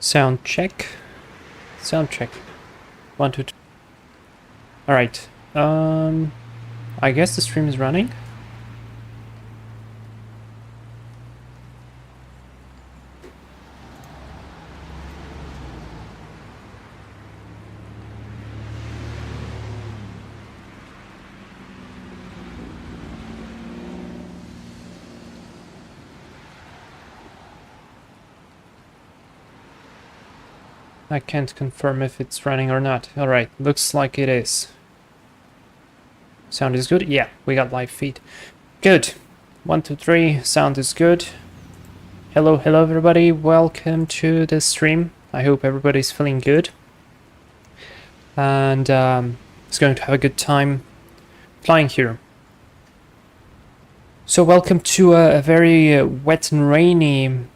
Sound check. Sound check. 1, 2, 3. All right. I guess the stream is running. I can't confirm if it's running or not. All right, looks like it is. Sound is good? Yeah, we got live feed. Good. 1, 2, 3, sound is good. Hello everybody. Welcome to the stream. I hope everybody's feeling good. And is going to have a good time flying here. So welcome to a very wet and rainy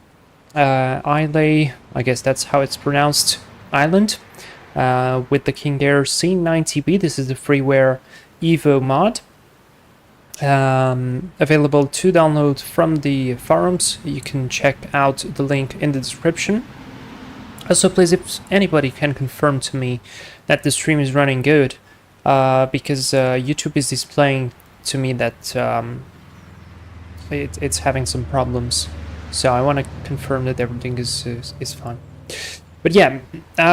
Islay, I guess that's how it's pronounced, island, with the King Air C90B. This is the Freeware EVO mod, available to download from the forums. You can check out the link in the description. Also, please, if anybody can confirm to me that the stream is running good, because YouTube is displaying to me that it's having some problems. So I want to confirm that everything is fine. But yeah,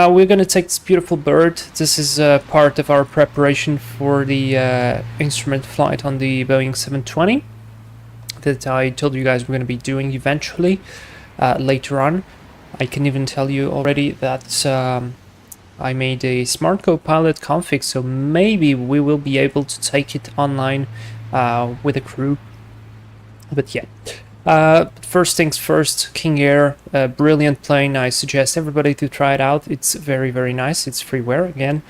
we're going to take this beautiful bird. This is part of our preparation for the instrument flight on the Boeing 720 that I told you guys we're going to be doing eventually later on. I can even tell you already that I made a Smart Copilot config, so maybe we will be able to take it online with a crew. But yeah. First things first, King Air, a brilliant plane. I suggest everybody to try it out. It's very, very nice. It's freeware again,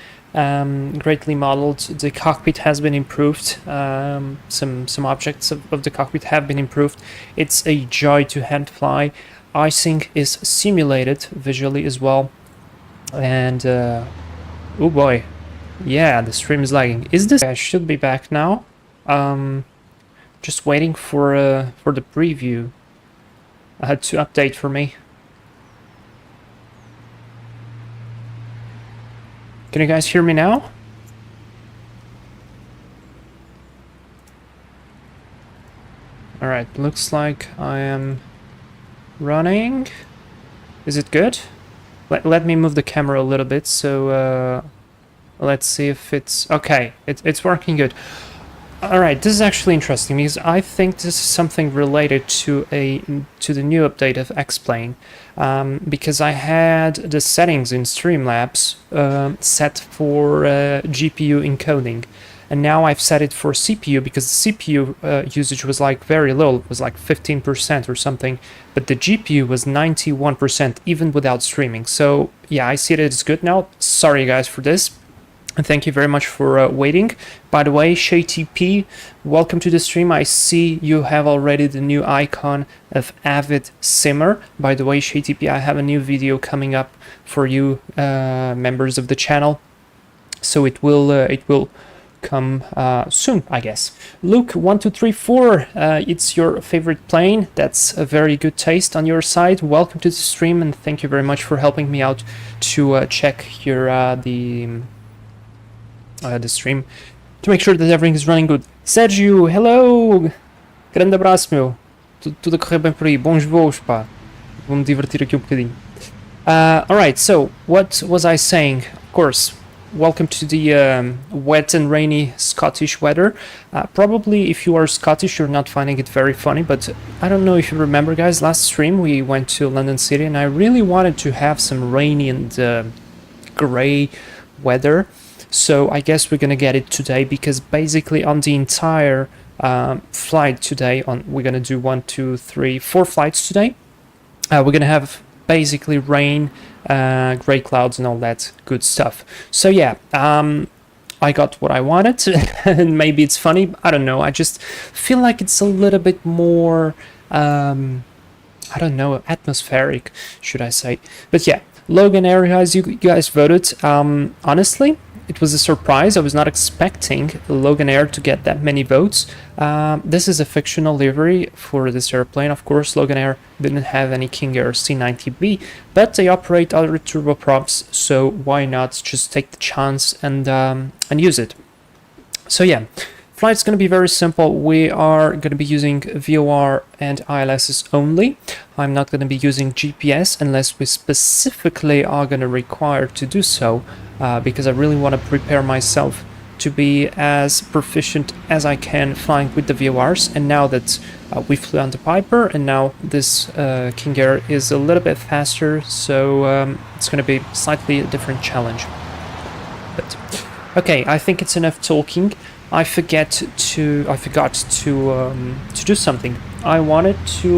greatly modeled. The cockpit has been improved. Some objects of the cockpit have been improved. It's a joy to hand fly. Icing is simulated visually as well. And oh boy, yeah, the stream is lagging. Is this? I should be back now. Just waiting for the preview to update for me. Can you guys hear me now? All right, looks like I am running. Is it good? Let me move the camera a little bit. So let's see if it's okay. It's working good. Alright, this is actually interesting because I think this is something related to the new update of X-Plane, because I had the settings in Streamlabs set for GPU encoding, and now I've set it for CPU because the CPU usage was like very low. It was like 15% or something, but the GPU was 91% even without streaming. So yeah, I see that it's good now. Sorry guys for this. And thank you very much for waiting. By the way, ShayTP, welcome to the stream. I see you have already the new icon of Avid Simmer. By the way, ShayTP, I have a new video coming up for you members of the channel. So it will come soon, I guess. Luke, 1, 2, 3, 4. It's your favorite plane. That's a very good taste on your side. Welcome to the stream, and thank you very much for helping me out to check your the stream to make sure that everything is running good. Sergio, hello! Grande abraço, meu. Tudo a correr bem por aí. Bons voos, pá. Vou-me divertir aqui bocadinho. Alright, so what was I saying? Of course, welcome to the wet and rainy Scottish weather. Probably if you are Scottish, you're not finding it very funny, but I don't know if you remember, guys, last stream we went to London City and I really wanted to have some rainy and grey weather. So I guess we're gonna get it today because basically on the entire flight today, we're gonna do 1, 2, 3, 4 flights today. We're gonna have basically rain, gray clouds, and all that good stuff. So yeah, I got what I wanted, and maybe it's funny. I don't know. I just feel like it's a little bit more, I don't know, atmospheric, should I say? But yeah, Logan Air, guys, you guys voted. Honestly, it was a surprise. I was not expecting LoganAir to get that many votes. This is a fictional livery for this airplane. Of course, LoganAir didn't have any King Air C90B, but they operate other turboprops, so why not just take the chance and use it? So yeah, flight's going to be very simple. We are going to be using VOR and ILSs only. I'm not going to be using GPS unless we specifically are going to require to do so, because I really want to prepare myself to be as proficient as I can flying with the VORs. And now that we flew on the Piper, and now this King Air is a little bit faster, so it's going to be slightly a different challenge. But okay, I think it's enough talking. I forgot to do something. I wanted to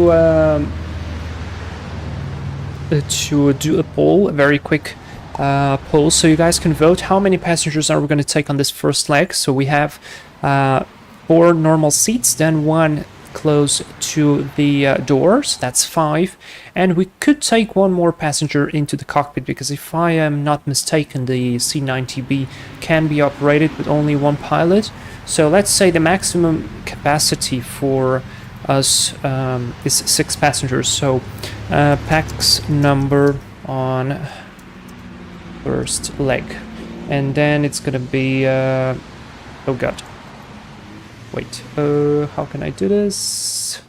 do a poll, a very quick poll, so you guys can vote. How many passengers are we going to take on this first leg? So we have 4 normal seats, then 1 close to the doors, that's 5, and we could take 1 more passenger into the cockpit, because if I am not mistaken, the C90B can be operated with only 1 pilot. So let's say the maximum capacity for us is 6 passengers. So pax number on first leg, and then it's gonna be oh god, wait, how can I do this?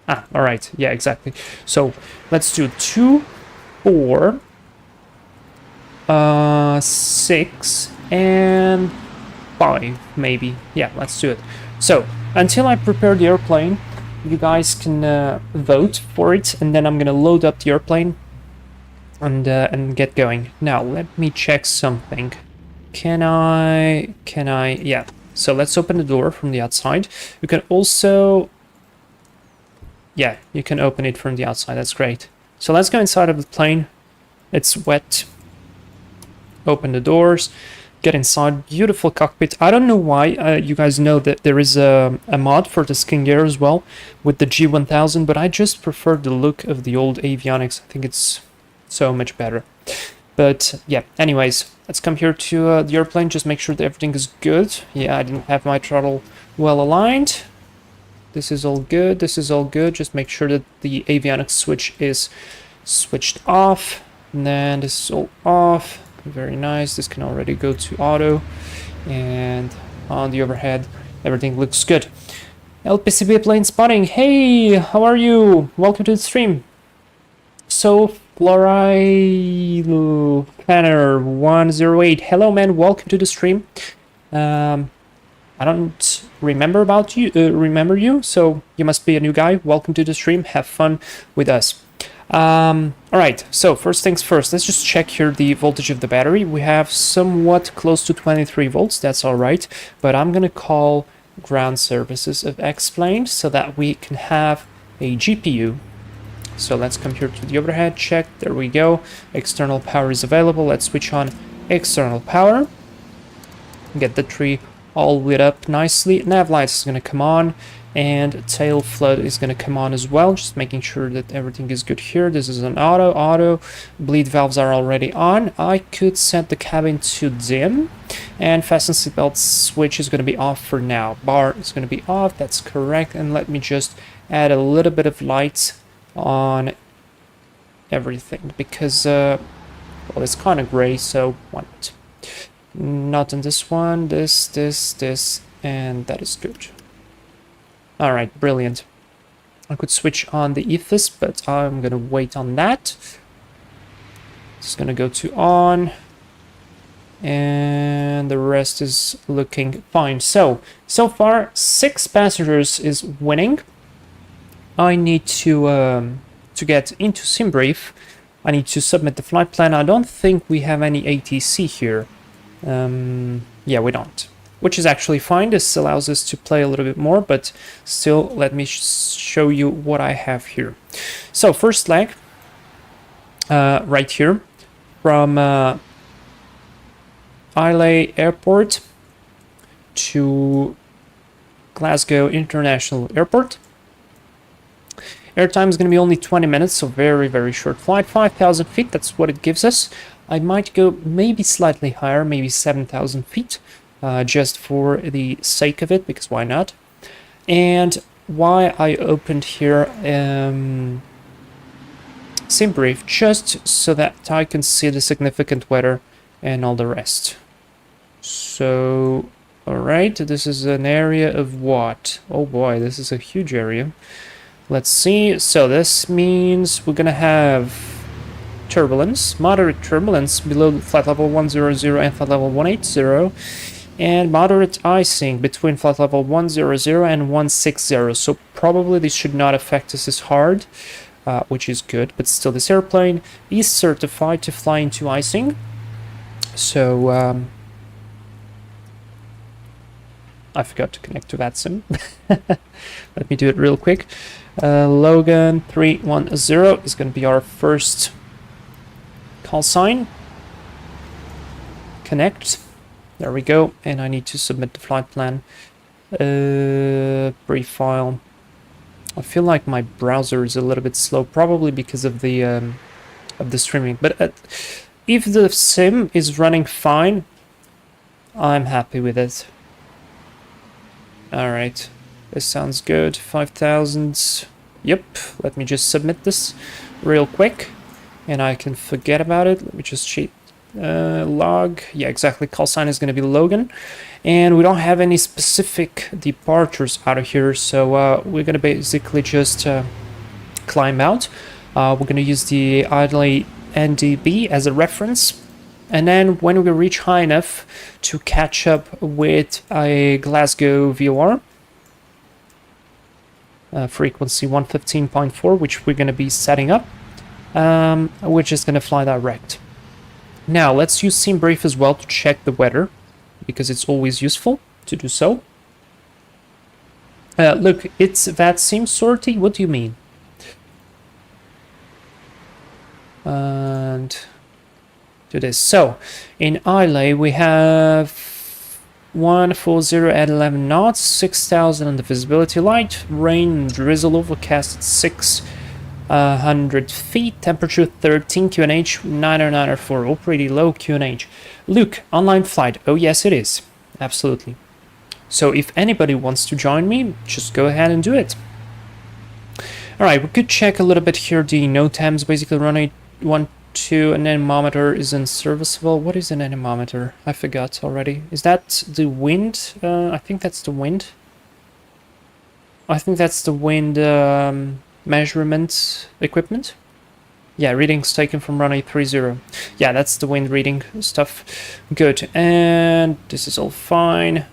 All right, yeah, exactly. So let's do 2, 4, 6, and 5, maybe. Yeah, let's do it. So until I prepare the airplane, you guys can vote for it, and then I'm gonna load up the airplane and get going. Now let me check something. Can I? Yeah. So let's open the door from the outside. You can also, yeah, you can open it from the outside. That's great. So let's go inside of the plane. It's wet. Open the doors. Get inside. Beautiful cockpit. I don't know why. You guys know that there is a mod for the King Air as well with the G1000, but I just prefer the look of the old avionics. I think it's so much better. But yeah, anyways, let's come here to the airplane. Just make sure that everything is good. Yeah, I didn't have my throttle well aligned. This is all good. This is all good. Just make sure that the avionics switch is switched off. And then this is all off. Very nice. This can already go to auto. And on the overhead, everything looks good. LPCB plane spotting. Hey, how are you? Welcome to the stream. So Floride Planner 108. Hello, man. Welcome to the stream. I don't remember about you. Remember you? So you must be a new guy. Welcome to the stream. Have fun with us. All right. So first things first. Let's just check here the voltage of the battery. We have somewhat close to 23 volts. That's all right. But I'm gonna call ground services of X-Plane so that we can have a GPU. So let's come here to the overhead, check, there we go. External power is available. Let's switch on external power. Get the tree all lit up nicely. Nav lights is going to come on, and tail flood is going to come on as well. Just making sure that everything is good here. This is an auto. Bleed valves are already on. I could set the cabin to dim, and fasten seatbelt switch is going to be off for now. Bar is going to be off, that's correct. And let me just add a little bit of light on everything, because well, it's kind of gray, so why not on this one, this, and that is good. All right, brilliant. I could switch on the ethos, but I'm gonna wait on that. It's gonna go to on, and the rest is looking fine. So far 6 passengers is winning. I need to get into SimBrief. I need to submit the flight plan. I don't think we have any ATC here. Yeah, we don't, which is actually fine. This allows us to play a little bit more, but still, let me show you what I have here. So first leg, right here, from Islay Airport to Glasgow International Airport. Airtime is going to be only 20 minutes, so very, very short flight. 5,000 feet, that's what it gives us. I might go maybe slightly higher, maybe 7,000 feet, just for the sake of it, because why not? And why I opened here sim brief, just so that I can see the significant weather and all the rest. So, alright, this is an area of what? Oh boy, this is a huge area. Let's see. So this means we're gonna have turbulence, moderate turbulence below flight level 100 and flight level 180, and moderate icing between flight level 100 and 160. So probably this should not affect us as hard, which is good, but still this airplane is certified to fly into icing. So I forgot to connect to that sim. Let me do it real quick. Logan 310 is going to be our first call sign. Connect. There we go. And I need to submit the flight plan. Brief file. I feel like my browser is a little bit slow, probably because of the streaming. But if the sim is running fine, I'm happy with it. Alright, this sounds good. 5,000. Yep, let me just submit this real quick and I can forget about it. Let me just cheat. Log. Yeah, exactly. Call sign is going to be Logan. And we don't have any specific departures out of here, so we're going to basically just climb out. We're going to use the Islay NDB as a reference. And then when we reach high enough to catch up with a Glasgow VOR, frequency 115.4, which we're going to be setting up, we're just going to fly direct. Now, let's use sim brief as well to check the weather, because it's always useful to do so. Look, it's that sim sortie. What do you mean? And to this. So, in Islay, we have 140 at 11 knots, 6,000 on the visibility light, rain, drizzle, overcast at 600 feet, temperature 13, QNH 994, all pretty low QNH. Luke, online flight. Oh, yes, it is. Absolutely. So, if anybody wants to join me, just go ahead and do it. Alright, we could check a little bit here. The NOTAMs basically running 1, 2, an anemometer is unserviceable. What is an anemometer? I forgot already. Is that the wind? I think that's the wind. I think that's the wind measurement equipment. Yeah, readings taken from runway 30. Yeah, that's the wind reading stuff. Good. And this is all fine.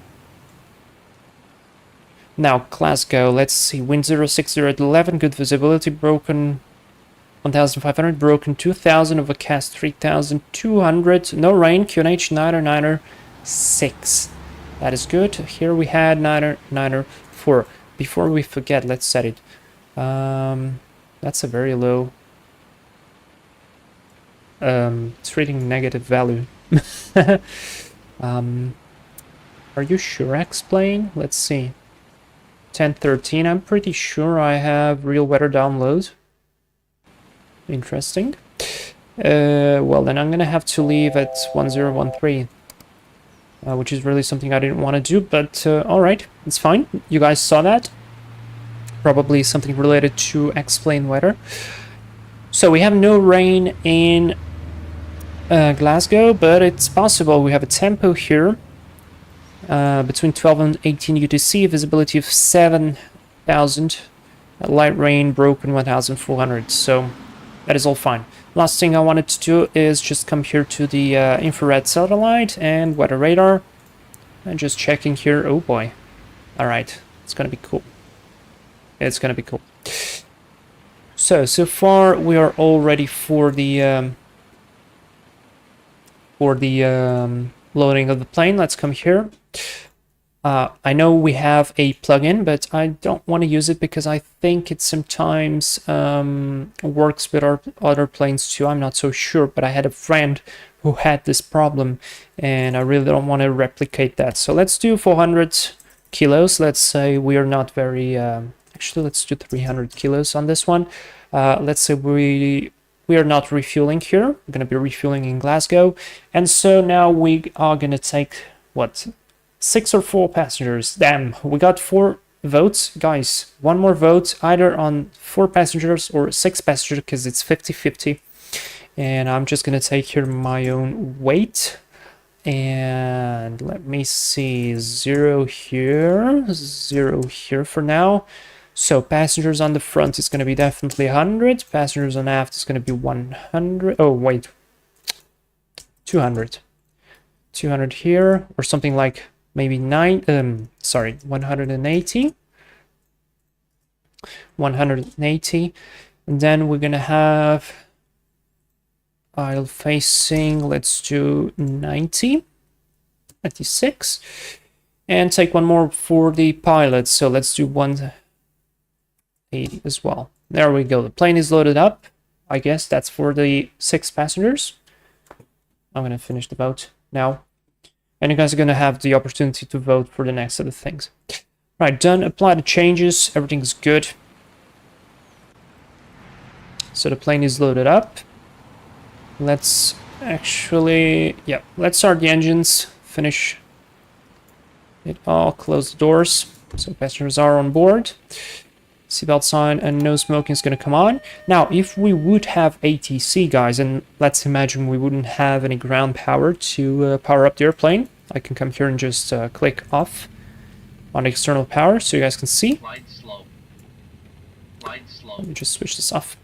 Now, Glasgow. Let's see. Wind 060 at 11. Good visibility. Broken 1,500, broken 2,000, overcast 3,200, no rain, QNH 996. That is good. Here we had 994. Before we forget, let's set it. That's a very low. It's reading negative value. Are you sure, X-Plane? Let's see. 1013, I'm pretty sure I have real weather download. Interesting. Well, then I'm gonna have to leave at 1013, which is really something I didn't want to do, but alright, it's fine. You guys saw that. Probably something related to X-Plane weather. So we have no rain in Glasgow, but it's possible. We have a tempo here between 12 and 18 UTC, visibility of 7,000, light rain, broken 1,400. So that is all fine. Last thing I wanted to do is just come here to the infrared satellite and weather radar. And just checking here. Oh boy. Alright. It's gonna be cool. It's gonna be cool. So far we are all ready for the loading of the plane. Let's come here. I know we have a plugin, but I don't want to use it because I think it sometimes works with our other planes too. I'm not so sure, but I had a friend who had this problem and I really don't want to replicate that. So let's do 400 kilos. Let's say we are not very Actually, let's do 300 kilos on this one. Let's say we are not refueling here. We're going to be refueling in Glasgow. And so now we are going to take, what, 6 or 4 passengers. Damn, we got 4 votes. Guys, one more vote, either on 4 passengers or 6 passengers, because it's 50-50. And I'm just going to take here my own weight. And let me see, 0 here, 0 here for now. So passengers on the front is going to be definitely 100. Passengers on aft is going to be 100. Oh, wait. 200. 200 here, or something like maybe 180. 180. And then we're going to have aisle facing, let's do 90. 96. And take one more for the pilot. So let's do 180 as well. There we go. The plane is loaded up. I guess that's for the 6 passengers. I'm going to finish the vote now. And you guys are going to have the opportunity to vote for the next set of things. Right, done. Apply the changes. Everything's good. So the plane is loaded up. Let's actually, yeah, let's start the engines. Finish it all. Close the doors. So passengers are on board. Seatbelt sign and no smoking is going to come on. Now, if we would have ATC, guys, and let's imagine we wouldn't have any ground power to power up the airplane, I can come here and just click off on external power so you guys can see. Slow. Let me just switch this off.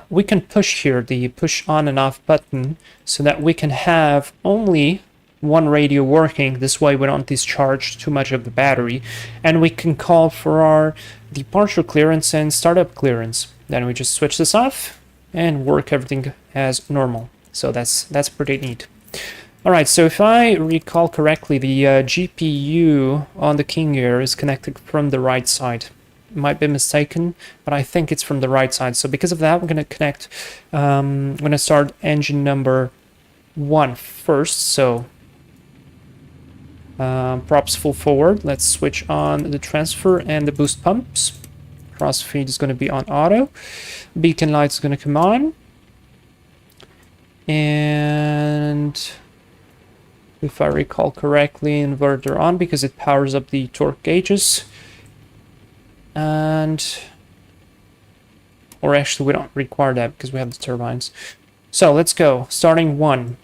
We can push here, the push on and off button, so that we can have only one radio working. This way we don't discharge too much of the battery, and we can call for our departure clearance and startup clearance. Then we just switch this off and work everything as normal. So that's pretty neat. All right, so if I recall correctly, the GPU on the King Air is connected from the right side. Might be mistaken, but I think it's from the right side. So because of that, we're going to connect, I'm going to start engine number 1 first. So props full forward. Let's switch on the transfer and the boost pumps. Crossfeed is going to be on auto. Beacon light is going to come on. And if I recall correctly, inverter on because it powers up the torque gauges. And, or actually we don't require that because we have the turbines. So let's go. Starting 1.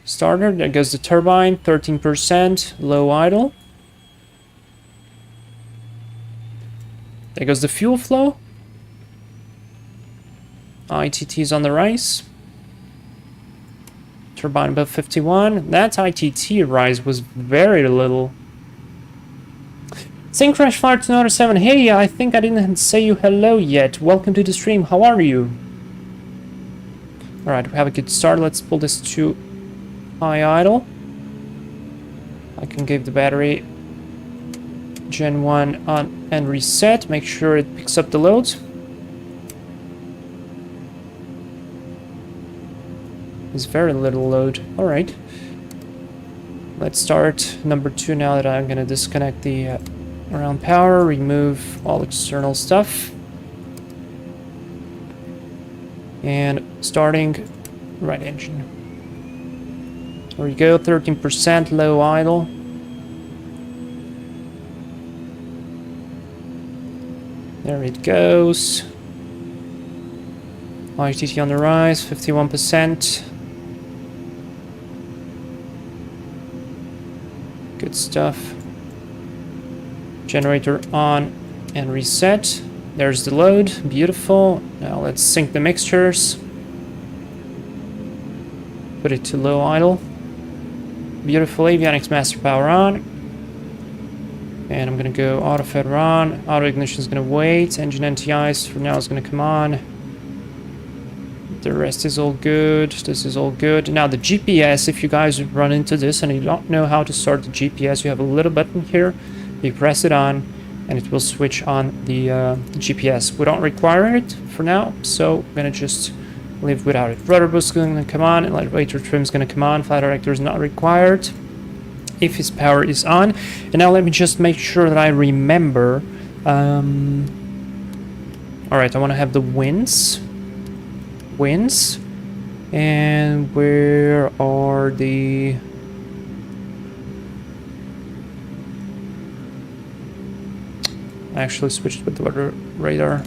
Starter, there goes the turbine, 13%, low idle. There goes the fuel flow. ITT is on the rise. Turbine above 51. That ITT rise was very little. Sync Crash Flyer 207. Hey, I think I didn't say you hello yet. Welcome to the stream. How are you? Alright, we have a good start. Let's pull this to high idle. I can give the battery Gen 1 on and reset. Make sure it picks up the load. There's very little load. Alright. Let's start number 2 now that I'm going to disconnect the around power, remove all external stuff. And starting right engine. There we go, 13% low idle. There it goes. ITT on the rise, 51%. Good stuff. Generator on and reset. There's the load. Beautiful. Now let's sync the mixtures. Put it to low idle. Beautiful. Avionics master power on. And I'm going to go auto fed on. Auto ignition is going to wait. Engine NTIs for now is going to come on. The rest is all good. This is all good. Now the GPS, if you guys run into this and you don't know how to start the GPS, you have a little button here. You press it on and it will switch on the GPS. We don't require it for now, so I'm going to just live without it. Rudder boost is going to come on, and elevator trim is going to come on. Flight director is not required. if his power is on. And now let me just make sure that I remember. Alright, I want to have the winds. Winds. And where are the... I actually switched with the weather radar.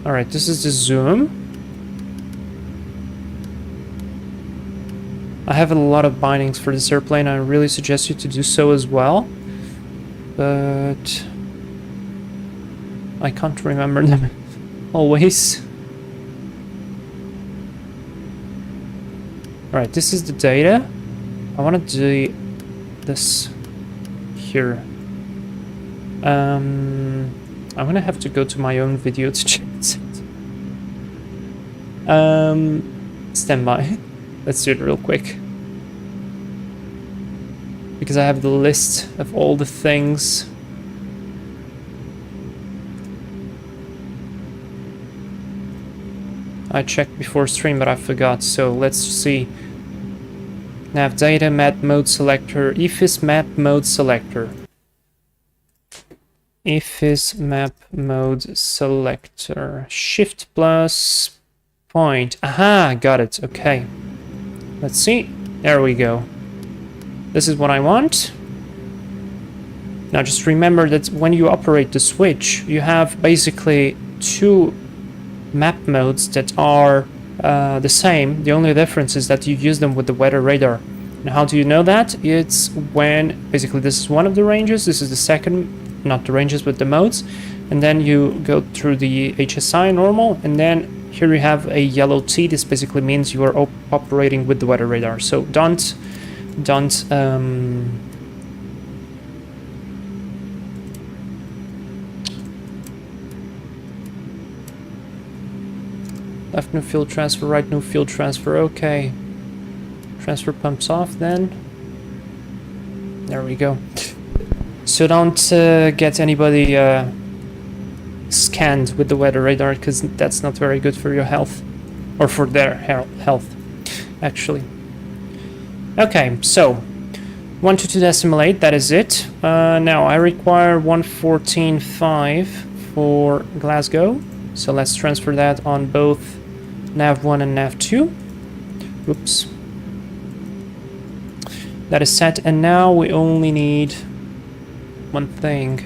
Alright, this is the zoom. I have a lot of bindings for this airplane. I really suggest you to do so as well. But I can't remember them always. Alright, this is the data. I want to do this here. I'm gonna have to go to my own video to check this out. Stand by. Let's do it real quick. Because I have the list of all the things. I checked before stream, but I forgot, so let's see. Nav data, map mode selector, IFIS map mode selector. IFIS map mode selector. Shift plus point. Aha, got it. Okay. Let's see. There we go. This is what I want. Now just remember that when you operate the switch, you have basically two map modes that are the same. The only difference is that you use them with the weather radar. And how do you know that? It's when basically this is one of the ranges, this is the second, not the ranges but the modes, and then you go through the HSI normal, and then here you have a yellow T. This basically means you are operating with the weather radar. So don't left no fuel transfer, right no fuel transfer. Okay. Transfer pumps off then. There we go. So don't get anybody scanned with the weather radar, because that's not very good for your health. Or for their health, actually. Okay, so 122 decimal 8, that is it. Now I require 114.5 for Glasgow. So let's transfer that on both nav1 and nav2. Oops. That is set, and now we only need one thing.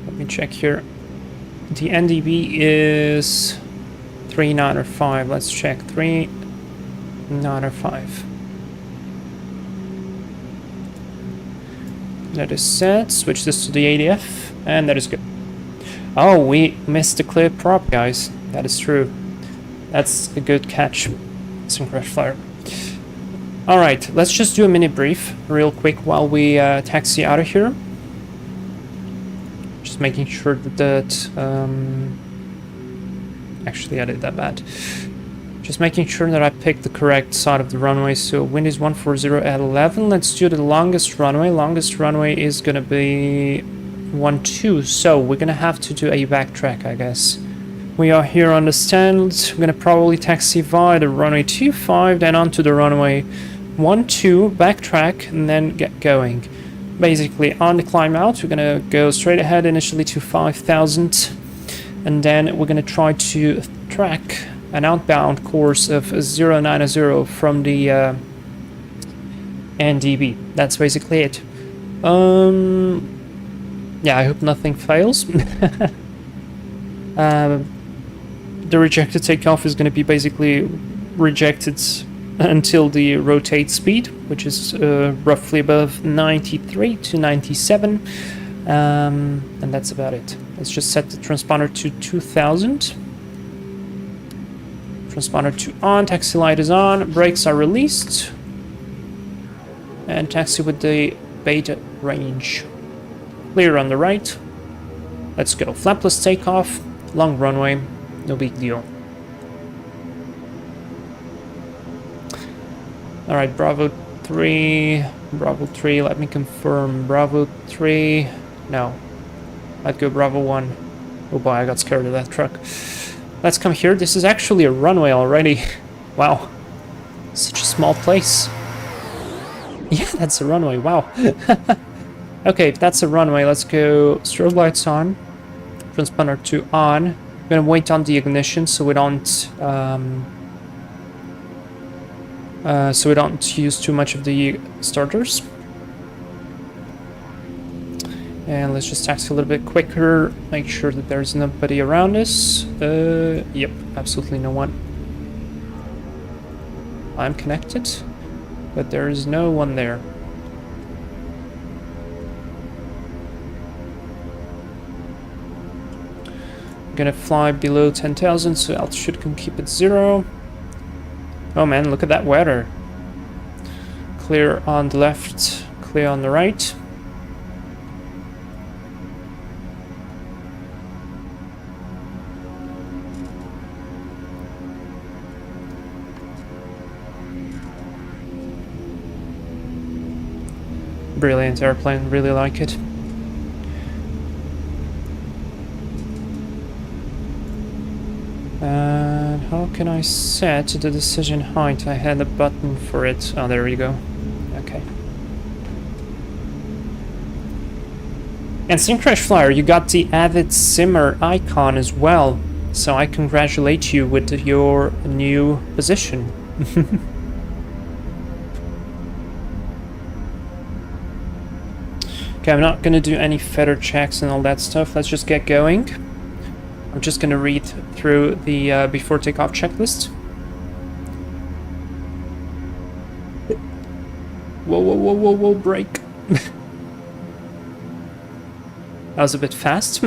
Let me check here. The NDB is 3905. Let's check 3905. That is set. Switch this to the ADF, and that is good. Oh, we missed the clear prop, guys. That is true. That's a good catch. Some crash flyer. Alright, let's just do a mini brief real quick while we taxi out of here. Just making sure that actually I did that bad. Just making sure that I picked the correct side of the runway. So wind is 140 at 11. Let's do the longest runway. Longest runway is gonna be 12. So we're gonna have to do a backtrack, I guess. We are here on the stand. We're gonna probably taxi via the runway 25, then onto the runway 12, backtrack, and then get going. Basically, on the climb out, we're gonna go straight ahead initially to 5,000, and then we're gonna try to track an outbound course of 090 from the NDB. That's basically it. Yeah, I hope nothing fails. The rejected takeoff is going to be basically rejected until the rotate speed, which is roughly above 93 to 97, and that's about it. Let's just set the transponder to 2000. Transponder 2 on, taxi light is on, brakes are released, and taxi with the beta range. Clear on the right. Let's go. Flapless takeoff, long runway, no big deal. Alright, Bravo 3, let me confirm. Bravo 3, no. I'd go Bravo 1. Oh boy, I got scared of that truck. Let's come here. This is actually a runway already. Wow. Such a small place. Yeah, that's a runway, wow. Okay, if that's a runway, let's go strobe lights on, transponder 2 on. I'm gonna wait on the ignition so we don't use too much of the starters. And let's just taxi a little bit quicker, make sure that there's nobody around us. Yep, absolutely no one. I'm connected, but there is no one there. I'm gonna fly below 10,000, so altitude can keep it 0. Oh man, look at that weather. Clear on the left, clear on the right. Brilliant airplane, really like it. And how can I set the decision height? I had a button for it. Oh, there we go. Okay. And Syncrash Flyer, you got the Avid Simmer icon as well. So I congratulate you with your new position. Okay, I'm not gonna do any feather checks and all that stuff. Let's just get going. I'm just gonna read through the before takeoff checklist. Whoa, whoa, whoa, whoa, whoa, brake. That was a bit fast.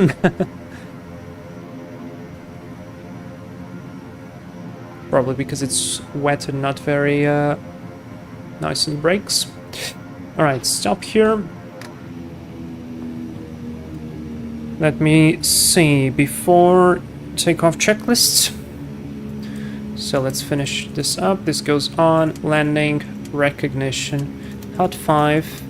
Probably because it's wet and not very nice on the brakes. Alright, stop here. Let me see, before takeoff checklist. So let's finish this up. This goes on, landing, recognition, hot 5.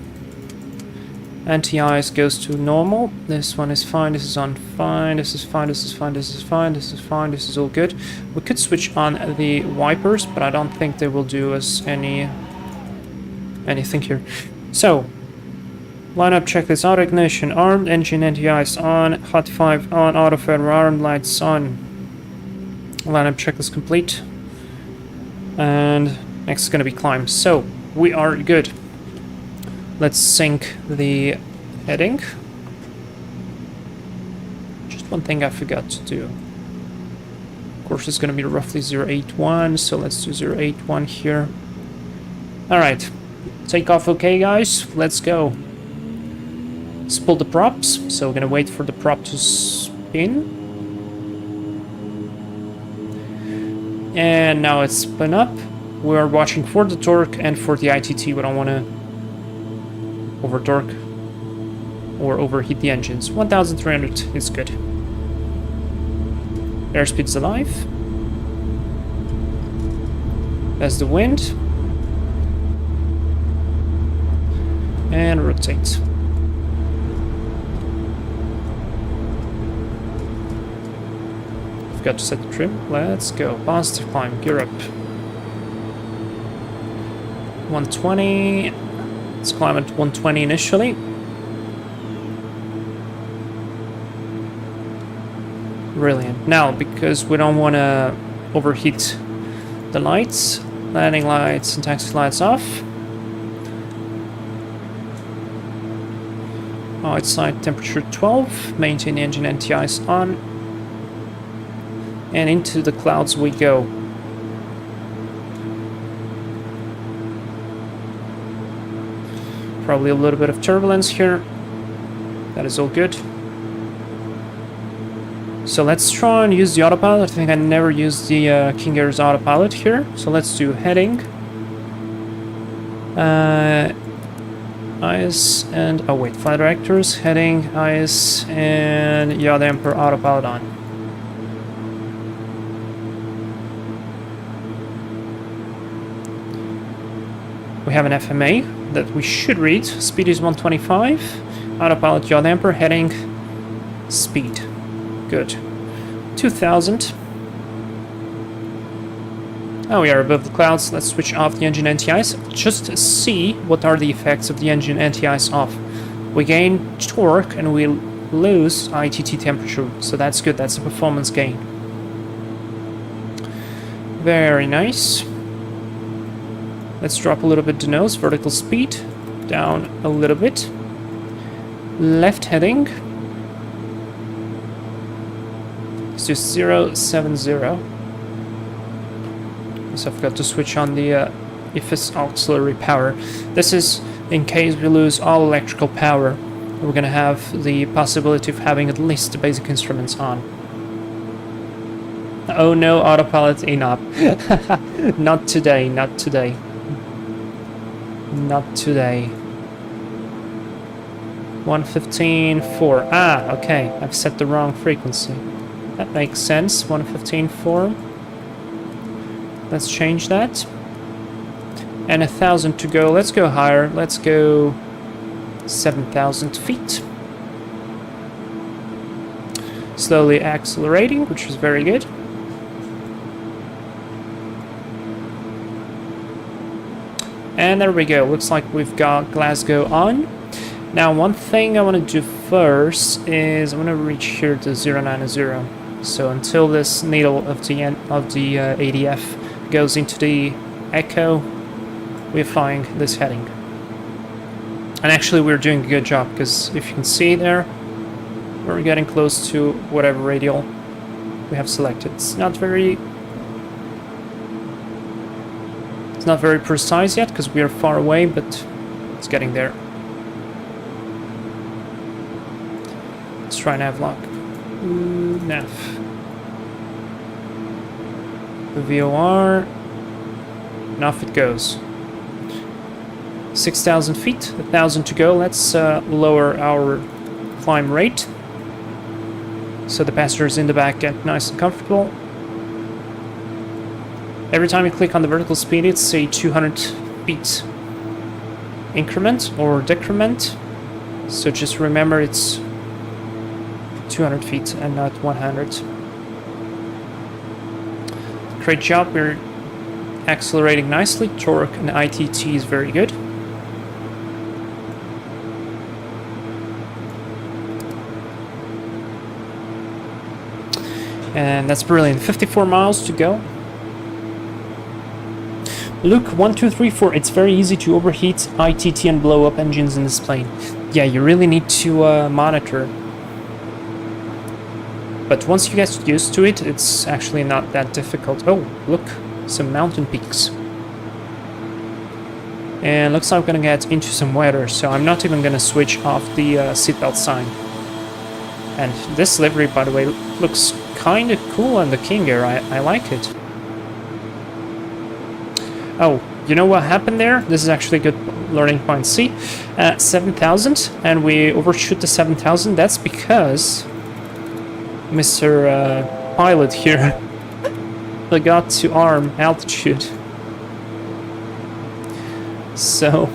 Anti-ice goes to normal. This one is fine, this is on fine, this is fine, this is fine, this is fine, this is fine, this is all good. We could switch on the wipers, but I don't think they will do us anything here. So, lineup checklist, auto ignition, armed, engine anti-ice on, hot 5 on, auto federal, armed lights on. Lineup checklist complete. And next is going to be climb. So, we are good. Let's sync the heading. Just one thing I forgot to do. Of course, it's going to be roughly 081, so let's do 081 here. Alright, takeoff okay, guys? Let's go. Let's pull the props, so we're going to wait for the prop to spin. And now it's spun up. We're watching for the torque and for the ITT. We don't want to over torque or overheat the engines. 1300 is good. Airspeed's alive. That's the wind. And rotate. Forgot to set the trim. Let's go. Positive climb. Gear up. 120. Let's climb at 120 initially. Brilliant. Now, because we don't want to overheat the lights, landing lights and taxi lights off. Outside temperature 12. Maintain the engine anti-ice on. And into the clouds we go. Probably a little bit of turbulence here. That is all good. So let's try and use the autopilot. I think I never used the King Air's autopilot here. So let's do heading. IS and... oh wait, flight directors, heading, IS, and yaw damper autopilot on. We have an FMA that we should read. Speed is 125. Autopilot yaw damper, heading, speed. Good. 2000. Oh, we are above the clouds. Let's switch off the engine anti-ice. Just to see what are the effects of the engine anti-ice off. We gain torque and we lose ITT temperature, so that's good. That's a performance gain. Very nice. Let's drop a little bit the nose. Vertical speed down a little bit. Left heading. Let's do 070. So I've got to switch on the IFIS auxiliary power. This is in case we lose all electrical power. We're gonna have the possibility of having at least the basic instruments on. Oh no, autopilot inop. Not today, not today. Not today. 115.4. Ah, okay. I've set the wrong frequency. That makes sense. 115.4. Let's change that. And 1,000 to go. Let's go higher. Let's go 7,000 feet. Slowly accelerating, which is very good. And there we go. Looks like we've got Glasgow on. Now, one thing I want to do first is I want to reach here to 090. So until this needle of the ADF goes into the echo, we're flying this heading. And actually, we're doing a good job because if you can see there, we're getting close to whatever radial we have selected. It's not very precise yet because we are far away, but it's getting there. Let's try nav lock. Nav. VOR. And off it goes. 6,000 feet, 1,000 to go. Let's lower our climb rate so the passengers in the back get nice and comfortable. Every time you click on the vertical speed, it's a 200 feet increment or decrement. So just remember it's 200 feet and not 100. Great job, we're accelerating nicely. Torque and ITT is very good. And that's brilliant. 54 miles to go. Luke 1234, it's very easy to overheat ITT and blow up engines in this plane. Yeah, you really need to monitor. But once you get used to it, it's actually not that difficult. Oh, look, some mountain peaks. And looks like I'm gonna get into some weather, so I'm not even gonna switch off the seatbelt sign. And this livery, by the way, looks kind of cool on the King Air. I like it. Oh, you know what happened there? This is actually a good learning point. See, 7,000, and we overshoot the 7,000. That's because Mr. Pilot here forgot to arm altitude. So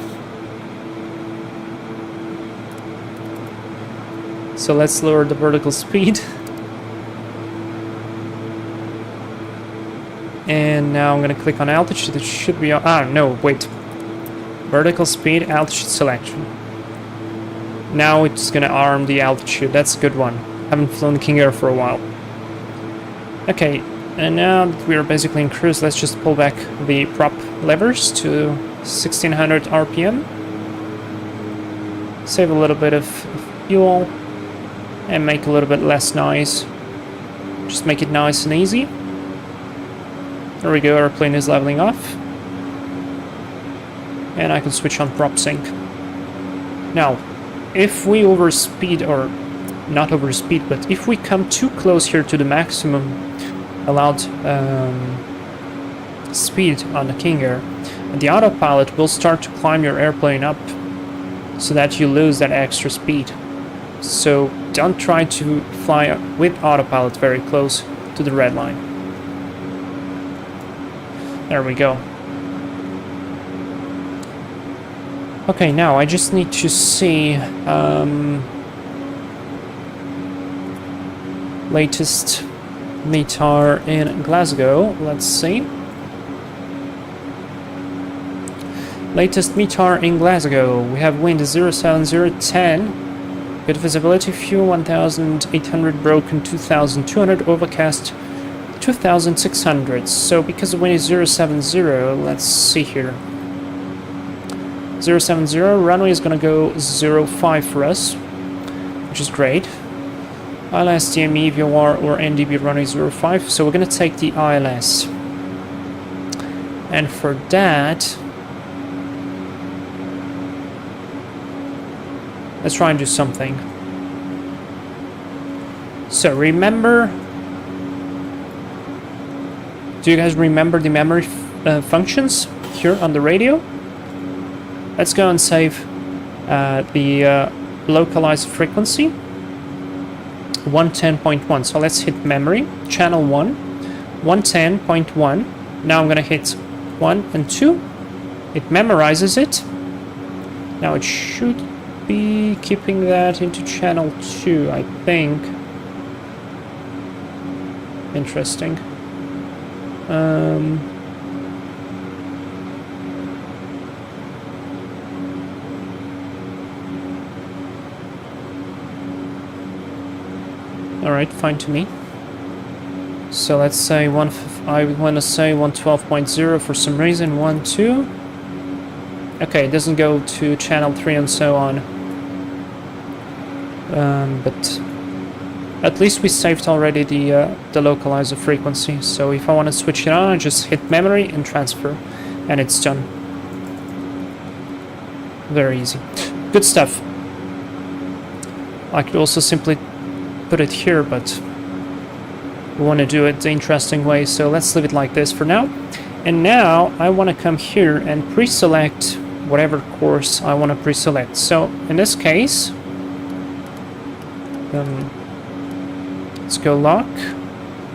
let's lower the vertical speed. And now I'm going to click on altitude. It should be on... Ah, no, wait. Vertical speed, altitude selection. Now it's going to arm the altitude. That's a good one. Haven't flown King Air for a while. Okay, and now that we're basically in cruise, let's just pull back the prop levers to 1600 RPM. Save a little bit of fuel. And make a little bit less noise. Just make it nice and easy. There we go, our plane is leveling off. And I can switch on prop sync. Now, if we overspeed, or not overspeed, but if we come too close here to the maximum allowed speed on the King Air, the autopilot will start to climb your airplane up so that you lose that extra speed. So don't try to fly with autopilot very close to the red line. There we go. Okay, now I just need to see latest METAR in Glasgow. Let's see. Latest METAR in Glasgow. We have wind 07010. Good visibility, fuel 1800, broken 2200, overcast 2600. So because the wind is 070, let's see here. 070, runway is gonna go 05 for us, which is great. ILS, DME, VOR, or NDB runway 05, so we're gonna take the ILS. And for that, let's try and do something. So remember, do you guys remember the memory functions here on the radio? Let's go and save the localized frequency 110.1. So let's hit memory, channel 1, 110.1. Now I'm gonna hit 1 and 2. It memorizes it. Now it should be keeping that into channel 2, I think. Interesting. Alright, fine to me. So let's say I want to say 112.0 for some reason, 1.2. Okay, it doesn't go to channel 3 and so on. But at least we saved already the localizer frequency. So if I want to switch it on, I just hit memory and transfer, and it's done. Very easy. Good stuff. I could also simply put it here, but we want to do it the interesting way, so let's leave it like this for now. And now I want to come here and pre-select whatever course I want to pre-select. So in this case, let's go lock.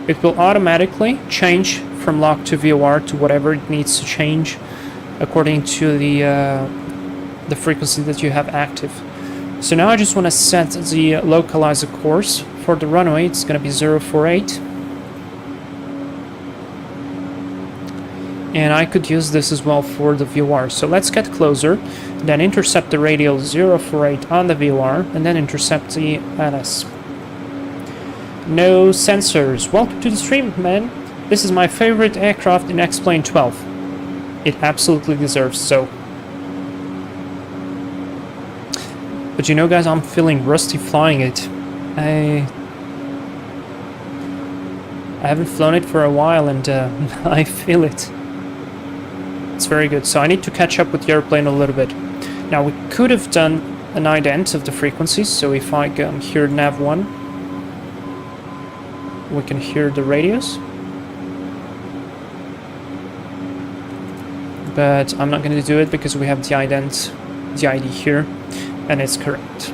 It will automatically change from lock to VOR to whatever it needs to change according to the frequency that you have active. So now I just want to set the localizer course for the runway. It's going to be 048. And I could use this as well for the VOR. So let's get closer, then intercept the radial 048 on the VOR, and then intercept the LS. No sensors. Welcome to the stream, man. This is my favorite aircraft in X-Plane 12. It absolutely deserves so. But you know, guys, I'm feeling rusty flying it. I haven't flown it for a while, and I feel it. It's very good. So I need to catch up with the airplane a little bit. Now, we could have done an ident of the frequencies. So if I go here nav 1, we can hear the radios. But I'm not going to do it because we have the ident, the ID here. And it's correct.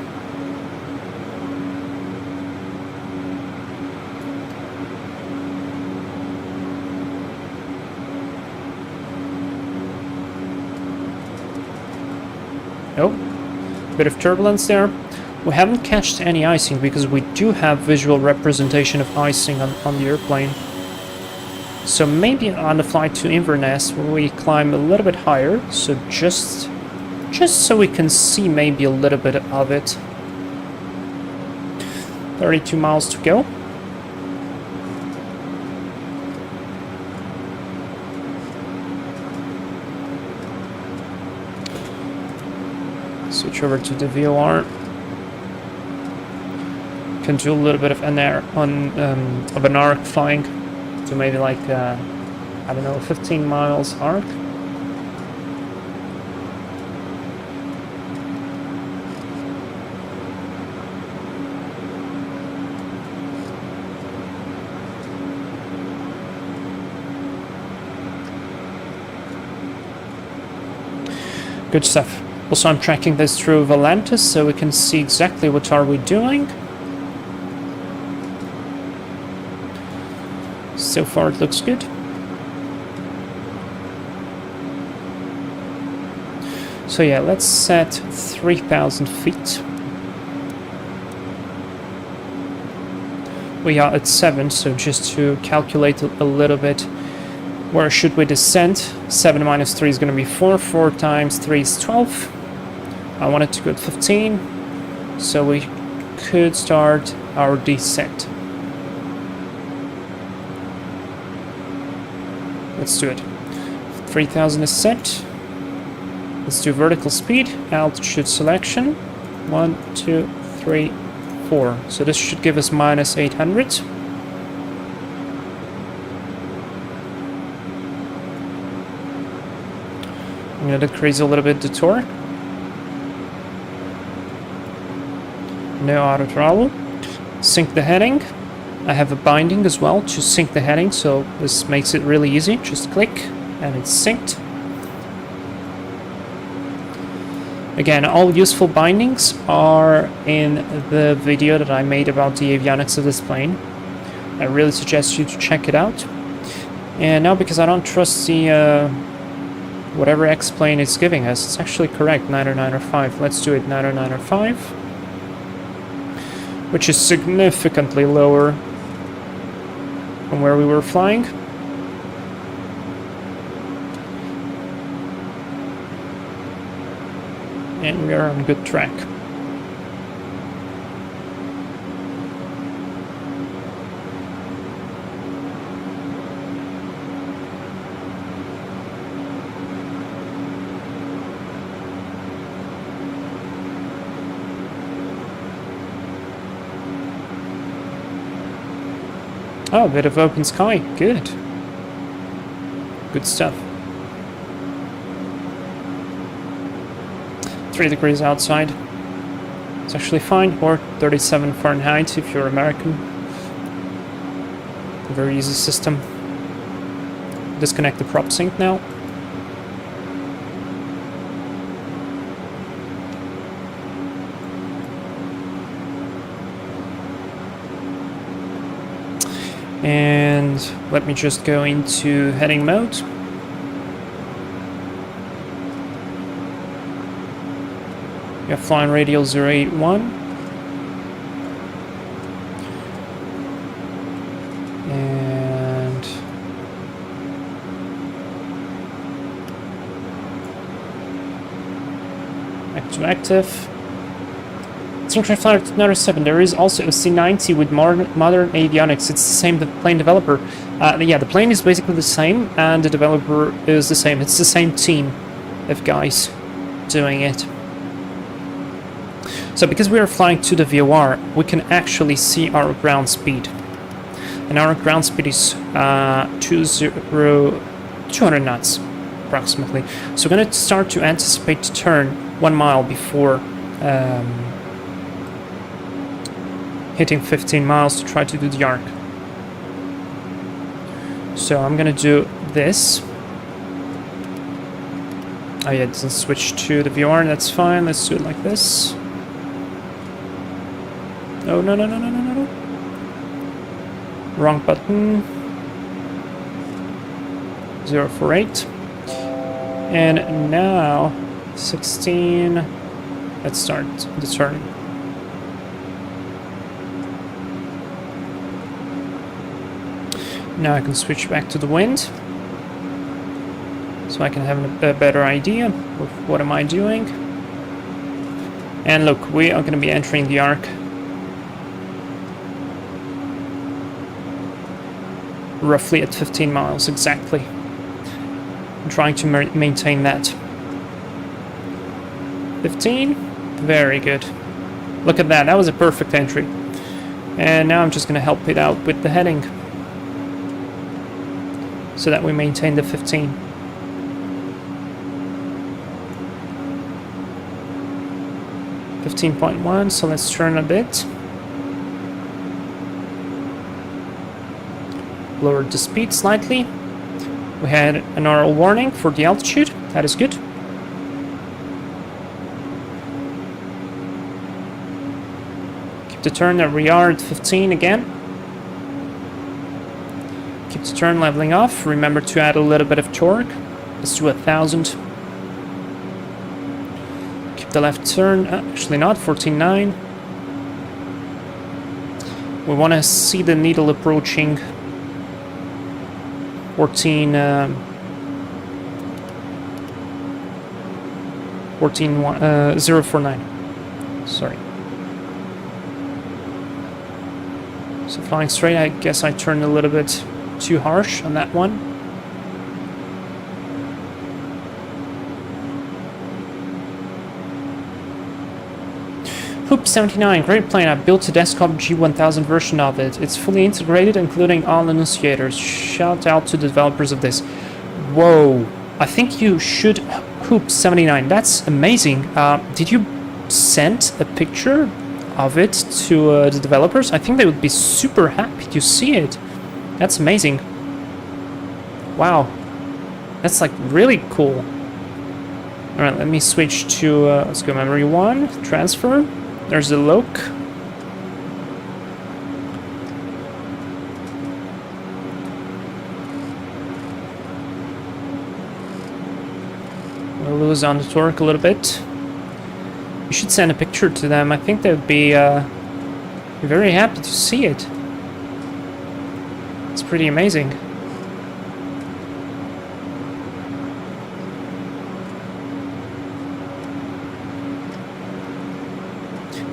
Oh, bit of turbulence there. We haven't catched any icing because we do have visual representation of icing on the airplane. So maybe on the flight to Inverness we climb a little bit higher, so just so we can see maybe a little bit of it. 32 miles to go. Switch over to the VOR. Can do a little bit of an arc flying, so maybe like I don't know, 15 miles arc. Good stuff. Also, I'm tracking this through Valantis so we can see exactly what are we doing. So far it looks good. So yeah, let's set 3,000 feet. We are at 7, so just to calculate a little bit, Where should we descend? 7 minus 3 is going to be 4. 4 times 3 is 12. I wanted to go at 15. So we could start our descent. Let's do it. 3000 is set. Let's do vertical speed, altitude selection. 1, 2, 3, 4. So this should give us minus 800. I'm going to decrease a little bit the torque. No auto throttle. Sync the heading. I have a binding as well to sync the heading, so this makes it really easy. Just click and it's synced. Again, all useful bindings are in the video that I made about the avionics of this plane. I really suggest you to check it out. And now, because I don't trust the whatever X plane is giving us, it's actually correct, 90905. Let's do it 90905, which is significantly lower from where we were flying. And we are on good track. Oh, a bit of open sky. Good. Good stuff. 3 degrees outside. It's actually fine. Or 37 Fahrenheit if you're American. A very easy system. Disconnect the prop sync now. And let me just go into heading mode. We have flying radial 081. And active. Synchronous Flight Another 7. There is also a C90 with modern avionics. It's the same plane developer. Yeah, the plane is basically the same, and the developer is the same. It's the same team of guys doing it. So because we are flying to the VOR, we can actually see our ground speed. And our ground speed is 200 knots, approximately. So we're going to start to anticipate to turn 1 mile before hitting 15 miles to try to do the arc. So I'm going to do this. Oh yeah, it doesn't switch to the VOR, that's fine. Let's do it like this. Oh, no. Wrong button. 048. And now 16. Let's start the turn. Now I can switch back to the wind, so I can have a better idea of what am I doing. And look, we are going to be entering the arc roughly at 15 miles exactly. I'm trying to maintain that. 15, very good. Look at that, that was a perfect entry. And now I'm just going to help it out with the heading, so that we maintain the 15. .1, so let's turn a bit. Lowered the speed slightly. We had an aural warning for the altitude, that is good. Keep the turn at we are at 15 again. Keep the turn leveling off. Remember to add a little bit of torque. Let's do 1,000. Keep the left turn, actually not, 14.9. We want to see the needle approaching 14 049. Sorry. So flying straight, I guess I turned a little bit too harsh on that one. Hoop 79, great plane. I built a desktop G1000 version of it. It's fully integrated, including all annunciators. Shout out to the developers of this. Whoa, I think you should. Hoop 79, that's amazing. Did you send a picture of it to the developers? I think they would be super happy to see it. That's amazing. Wow, that's like really cool. All right, let me switch to let's go memory 1, transfer. There's the loc. We'll lose on the torque a little bit. You should send a picture to them. I think they would be very happy to see it. It's pretty amazing.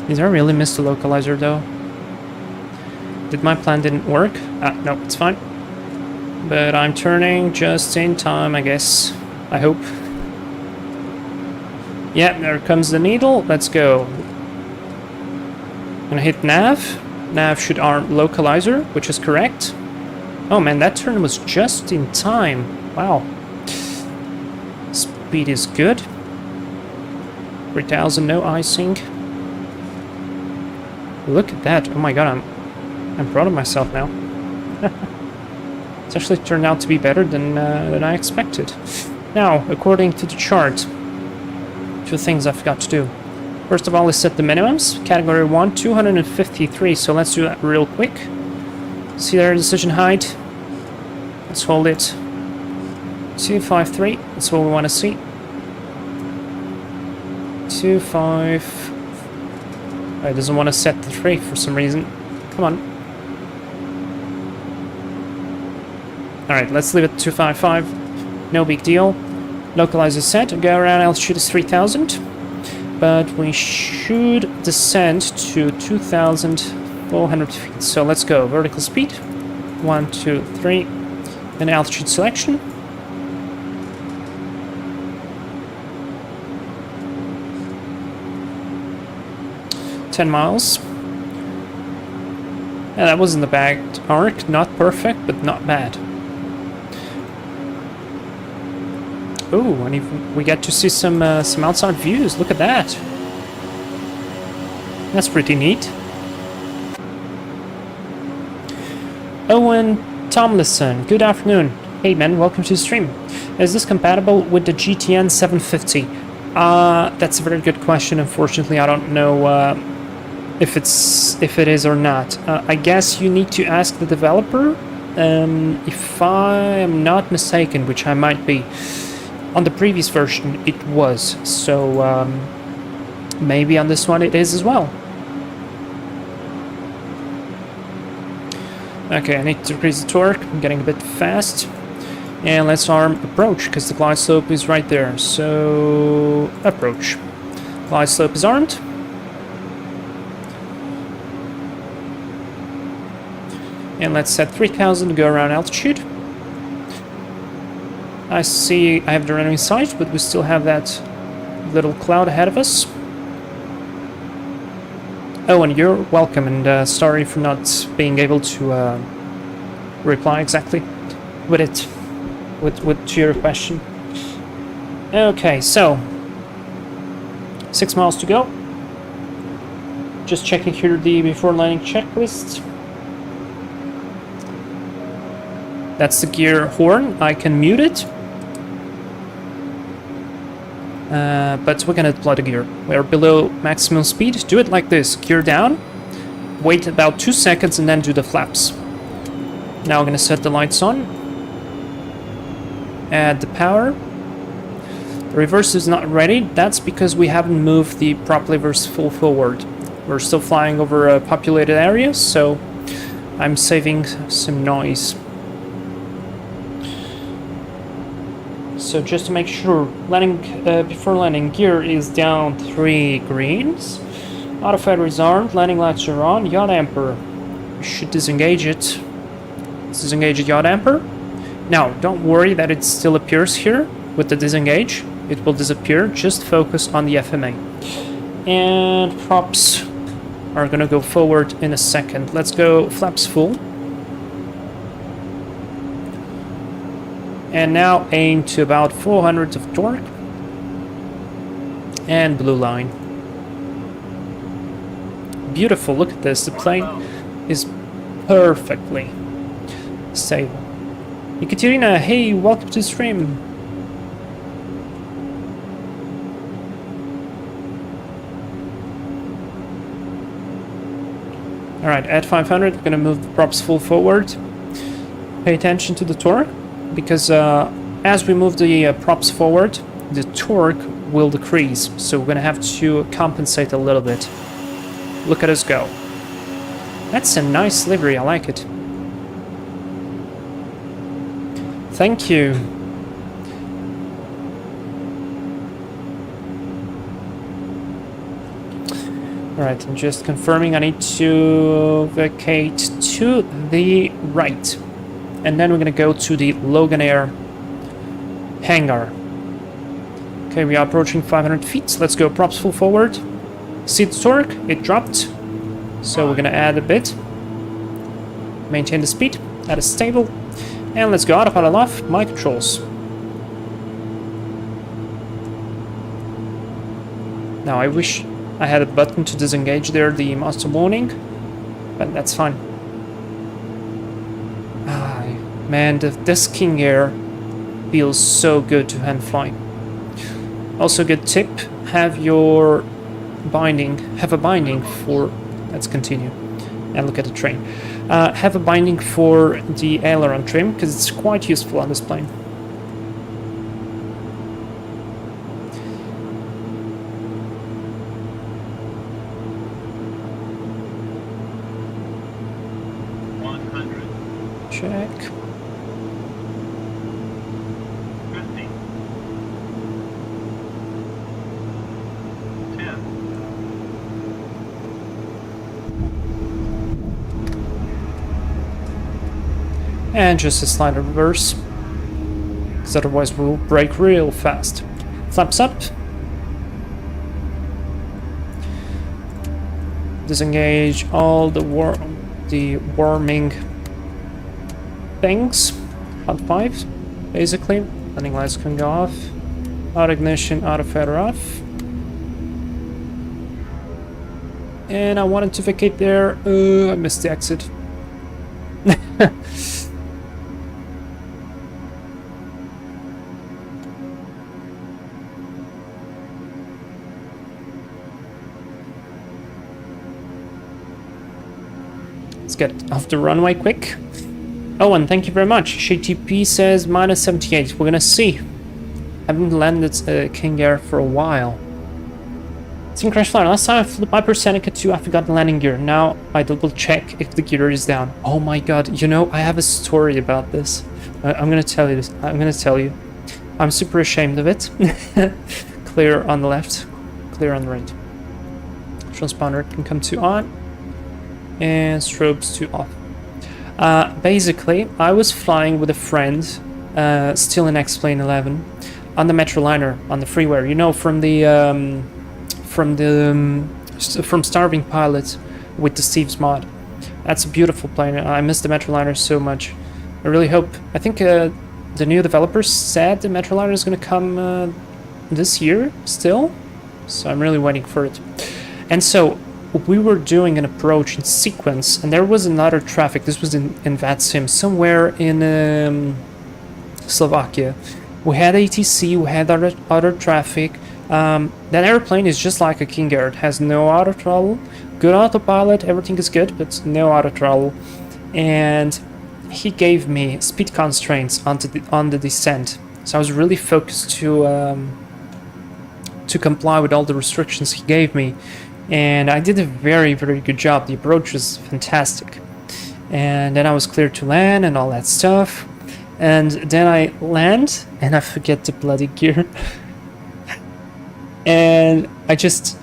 Did I really miss the localizer though? Did my plan didn't work? No, it's fine. But I'm turning just in time, I guess. I hope. Yeah, there comes the needle. Let's go. I'm gonna hit nav. Nav should arm localizer, which is correct. Oh man, that turn was just in time. Wow. Speed is good. 3000, no icing. Look at that. Oh my god, I'm proud of myself now. It's actually turned out to be better than I expected. Now, according to the chart, 2 things I forgot to do. First of all is set the minimums. Category 1, 253. So let's do that real quick. See there, decision height. Let's hold it. 253. That's what we want to see. 25. It doesn't want to set the 3 for some reason. Come on. Alright, let's leave it 255. No big deal. Localizer set. Go around altitude is 3000. But we should descend to 2400 feet. So let's go. Vertical speed. 1, 2, 3. Then altitude selection. miles. Yeah, that wasn't a bad arc. Not perfect, but not bad. Oh, and we get to see some outside views. Look at that. That's pretty neat. Owen Tomlinson, good afternoon. Hey man, welcome to the stream. Is this compatible with the GTN 750? That's a very good question. Unfortunately, I don't know if it is or not. I guess you need to ask the developer. If I am not mistaken, which I might be, on the previous version it was. So maybe on this one it is as well. Okay, I need to increase the torque. I'm getting a bit fast. And let's arm approach, because the glide slope is right there. So, approach. Glide slope is armed. And let's set 3000 to go around altitude. I see I have the runway in sight, but we still have that little cloud ahead of us. Oh, and you're welcome, and sorry for not being able to reply exactly with it. To your question. Okay, so 6 miles to go. Just checking here the before landing checklist. That's the gear horn. I can mute it. But we're gonna deploy the gear. We're below maximum speed. Do it like this. Gear down. Wait about 2 seconds and then do the flaps. Now I'm gonna set the lights on. Add the power. The reverse is not ready. That's because we haven't moved the prop levers full forward. We're still flying over populated areas, so I'm saving some noise. So just to make sure, landing before landing, gear is down 3 greens. Auto feather is armed, landing lights are on. Yacht Emperor. You should disengage it. Disengage the Yacht Emperor. Now, don't worry that it still appears here with the disengage. It will disappear. Just focus on the FMA. And props are gonna go forward in a second. Let's go flaps full. And now aim to about 400 of torque. And blue line. Beautiful, look at this. The plane is perfectly stable. Ekaterina, hey, welcome to the stream. Alright, at 500, we're gonna move the props full forward. Pay attention to the torque, because as we move the props forward, the torque will decrease, so we're gonna have to compensate a little bit. Look at us go. That's a nice livery, I like it. Thank you. Alright, I'm just confirming I need to vacate to the right. And then we're gonna go to the Logan Air hangar. Okay, we are approaching 500 feet. Let's go props full forward. See the torque? It dropped. So we're gonna add a bit. Maintain the speed. That is stable. And let's go autopilot off. My controls. Now I wish I had a button to disengage there the master warning, but that's fine. Ah, man, this King Air feels so good to hand fly. Also, good tip: have a binding for. Let's continue and look at the train. Have a binding for the aileron trim because it's quite useful on this plane. Check. 50. 10. And just a slight reverse, because otherwise we'll brake real fast. Flaps up. Disengage all the warming things. Hot 5, basically. Landing lights can go off. Auto ignition, auto feather off. And I wanted to vacate there. I missed the exit. Let's get off the runway quick. Oh, and thank you very much. ShayTP says minus 78. We're gonna see. Haven't landed King Air for a while. It's in crash flight. Last time I flew Piper Seneca 2, I forgot the landing gear. Now I double check if the gear is down. Oh my god, you know, I have a story about this. I'm gonna tell you this. I'm gonna tell you. I'm super ashamed of it. Clear on the left, clear on the right. Transponder can come to on. And strobes to off. Basically, I was flying with a friend, still in X-Plane 11, on the Metroliner, on the Freeware. You know, from Starving Pilot with the Steve's mod. That's a beautiful plane. I miss the Metroliner so much. I really hope. I think the new developers said the Metroliner is going to come this year still, so I'm really waiting for it. And so we were doing an approach in sequence, and there was another traffic. This was in VATSIM, somewhere in Slovakia. We had ATC, we had other traffic. That airplane is just like a King Air. It has no auto throttle, good autopilot, everything is good, but no auto throttle. And he gave me speed constraints on the descent, so I was really focused to comply with all the restrictions he gave me. And I did a very, very good job. The approach was fantastic. And then I was cleared to land and all that stuff. And then I land and I forget the bloody gear. And I just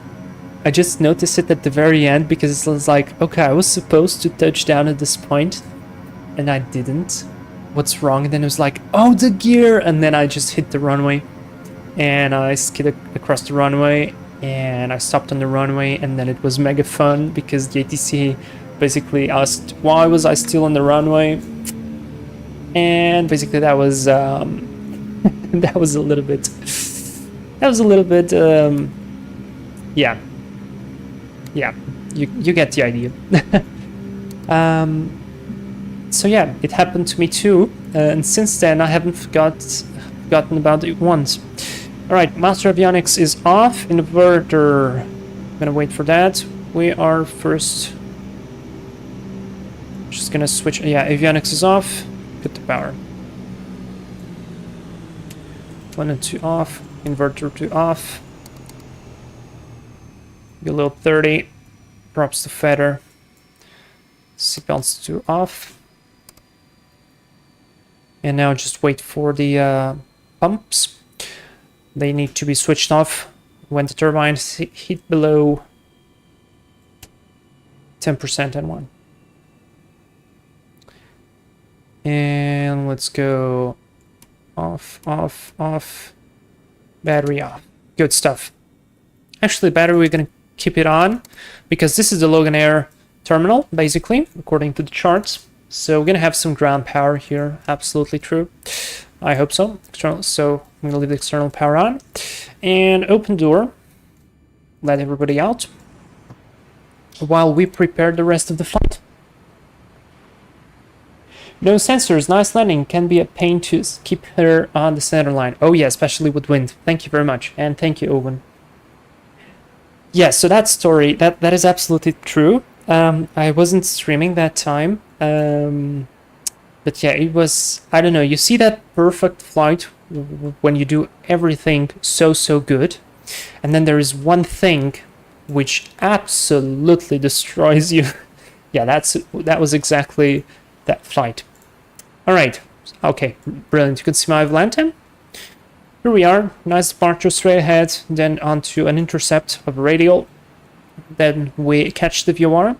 noticed it at the very end because it was like, okay, I was supposed to touch down at this point and I didn't. What's wrong? And then it was like, oh, the gear. And then I just hit the runway and I skidded across the runway and I stopped on the runway, and then it was mega fun because the ATC basically asked why was I still on the runway, and basically that was that was a little bit yeah, you get the idea. So yeah, it happened to me too, and since then I haven't forgotten about it once. Alright, master avionics is off. Inverter, I'm gonna wait for that. We are first just gonna switch. Yeah, avionics is off. Put the power. 1 and 2 off. Inverter 2 off. Below 30. Drops the feather. Seatbelts 2 off. And now just wait for the pumps. They need to be switched off when the turbines hit below 10% N1. And let's go off, off, off. Battery off. Good stuff. Actually, battery, we're going to keep it on because this is the Logan Air terminal, basically, according to the charts. So we're going to have some ground power here. Absolutely true. I hope so. So I'm going to leave the external power on. And open door. Let everybody out. While we prepare the rest of the flight. No sensors. Nice landing. Can be a pain to keep her on the center line. Oh yeah, especially with wind. Thank you very much. And thank you, Owen. Yeah, so that story, that is absolutely true. I wasn't streaming that time. But yeah, it was, I don't know, you see that perfect flight when you do everything so good, and then there is one thing which absolutely destroys you. Yeah, that was exactly that flight. All right, okay, brilliant. You can see my landing. Here we are, nice departure straight ahead, then onto an intercept of radial. Then we catch the VOR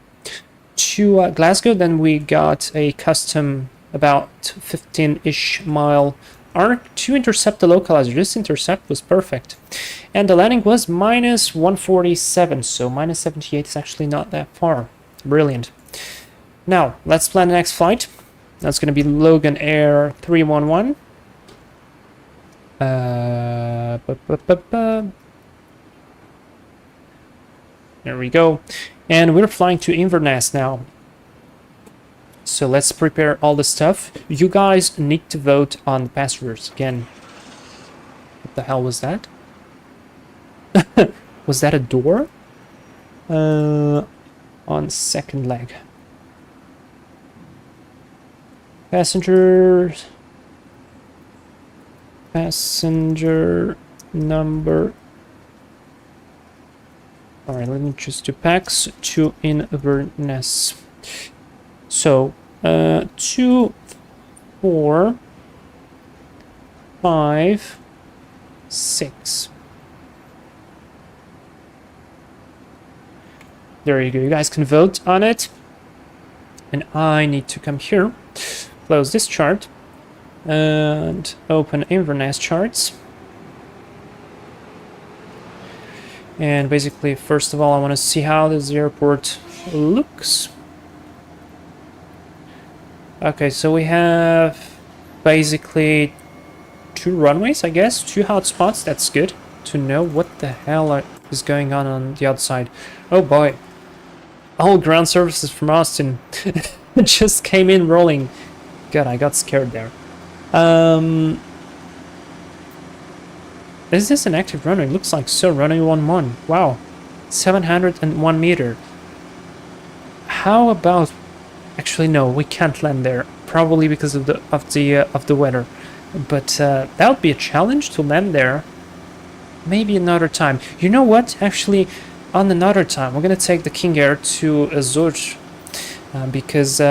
to Glasgow. Then we got a custom about 15-ish mile arc to intercept the localizer. This intercept was perfect. And the landing was minus 147, so minus 78 is actually not that far. Brilliant. Now, let's plan the next flight. That's going to be Logan Air 311. There we go. And we're flying to Inverness now. So let's prepare all the stuff. You guys need to vote on the passengers again. What the hell was that? Was that a door? On second leg. Passengers. Passenger number. Alright, let me choose 2 packs. 2 Inverness. So, 2, 4, 5, 6. There you go. You guys can vote on it. And I need to come here, close this chart, and open Inverness charts. And basically, first of all, I want to see how this airport looks. Okay, so we have basically 2 runways, I guess, 2 hotspots. That's good to know what the hell is going on the outside. Oh boy. All ground services from Austin just came in rolling. God, I got scared there. Is this an active runway? It looks like so. Runway 11. Wow. 701 meter. How about... Actually, no, we can't land there. Probably because of the weather. But that would be a challenge to land there. Maybe another time. You know what? Actually, on another time, we're gonna take the King Air to Azure, because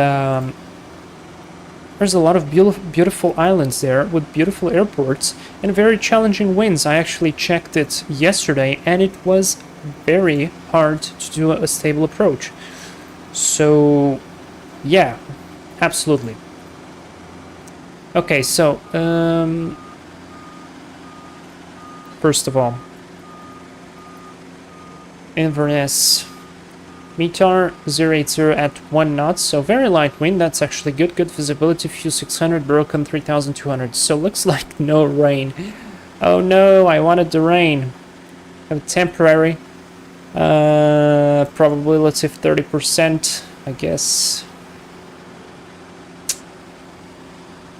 there's a lot of beautiful islands there with beautiful airports and very challenging winds. I actually checked it yesterday and it was very hard to do a stable approach. So, yeah, absolutely. Okay, so, first of all, Inverness. METAR 080 at 1 knot, so very light wind, that's actually good. Good visibility, few 600, broken 3200, so looks like no rain. Oh no, I wanted the rain. Have temporary. Probably, let's say 30%, I guess.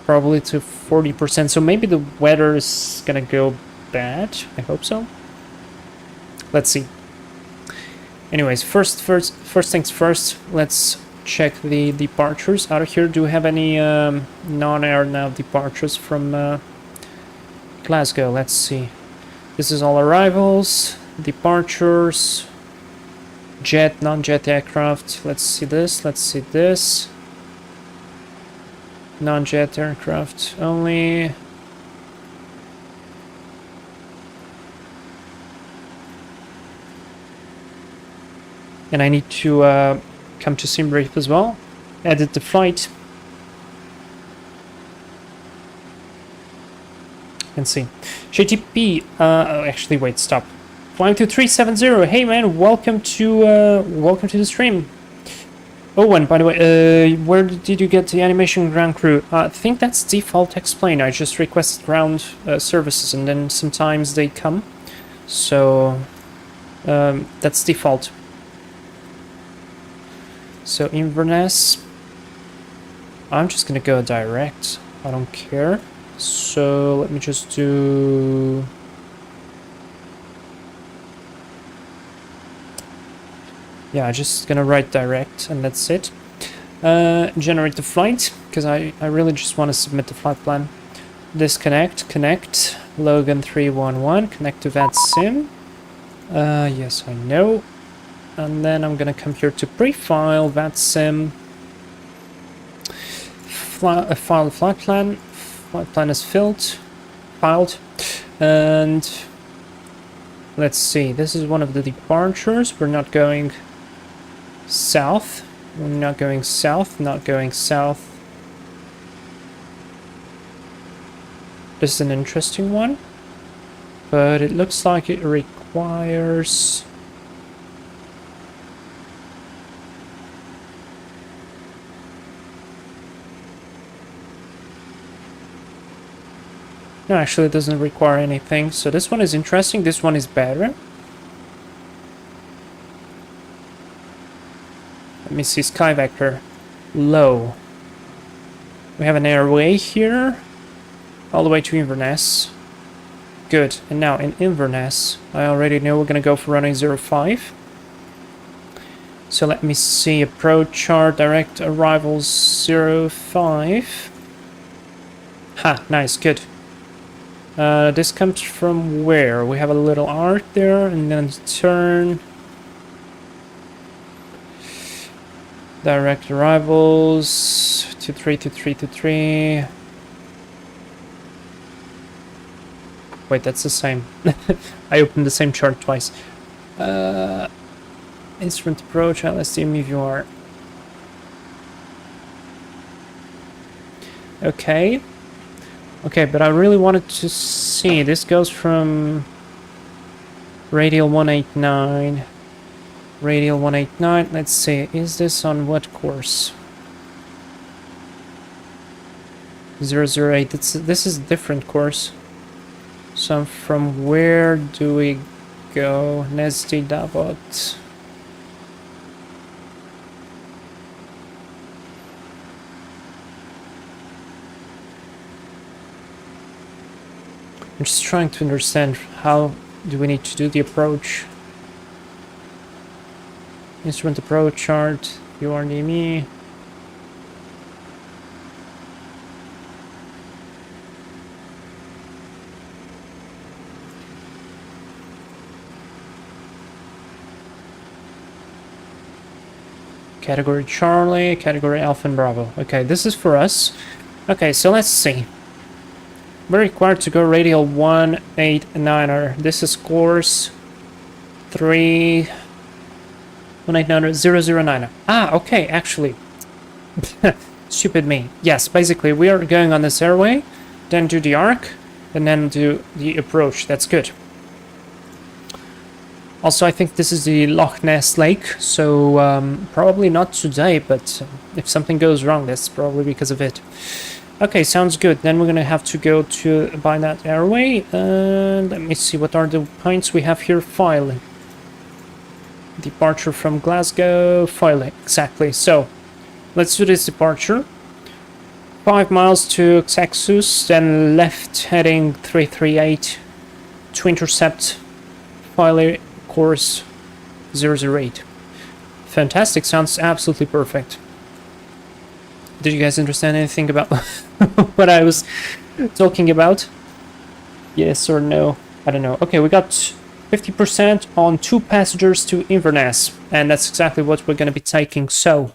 Probably to 40%, so maybe the weather is gonna go bad. I hope so. Let's see. Anyways, first things first, let's check the departures out of here. Do we have any non-air nav departures from Glasgow? Let's see. This is all arrivals, departures, jet, non-jet aircraft. Let's see this, let's see this. Non-jet aircraft only. And I need to come to sim brief as well. Edit the flight. And see. JTP, actually wait, stop. Flying to 370. Hey man, welcome to the stream. Oh, and by the way, where did you get the animation ground crew? I think that's default explain. I just requested ground services and then sometimes they come. So that's default. So Inverness, I'm just gonna go direct, I don't care. So let me just do... Yeah, just gonna write direct and that's it. Generate the flight, because I really just want to submit the flight plan. Disconnect, connect, Logan 311, connect to that sim. Yes, I know. And then I'm gonna come here to prefile that sim. File flight plan. Flight plan is filed. And let's see. This is one of the departures. We're not going south. We're not going south. Not going south. This is an interesting one, but it looks like it requires. No, actually it doesn't require anything. So this one is interesting. This one is better. Let me see. Sky vector. Low. We have an airway here. All the way to Inverness. Good. And now in Inverness, I already know we're going to go for running 05. So let me see. Approach chart. Direct arrivals 05. Ha, nice. Good. This comes from where? We have a little arc there, and then turn. Direct arrivals, 23, 23, 23. Wait, that's the same. I opened the same chart twice. Instrument approach, LSTM EVR. Okay. Okay, but I really wanted to see. This goes from radial 189. Radial 189. Let's see. Is this on what course? 008. This is a different course. So from where do we go? Nesty Davot. I'm just trying to understand how do we need to do the approach. Instrument approach chart, URDME. Category Charlie, category Alpha and Bravo. Okay, this is for us. Okay, so let's see. We're required to go radial 189er. This is course 189er. Ah, okay, actually. Stupid me. Yes, basically we are going on this airway, then do the arc, and then do the approach. That's good. Also, I think this is the Loch Ness Lake, so probably not today, but if something goes wrong, that's probably because of it. Okay, sounds good. Then we're gonna have to go by that airway, and let me see, what are the points we have here? Filing. Departure from Glasgow, filing, exactly. So, let's do this departure. 5 miles to Xaxus, then left heading 338 to intercept filing course 008. Fantastic, sounds absolutely perfect. Did you guys understand anything about what I was talking about? Yes or no? I don't know. Okay, we got 50% on 2 passengers to Inverness, and that's exactly what we're going to be taking. So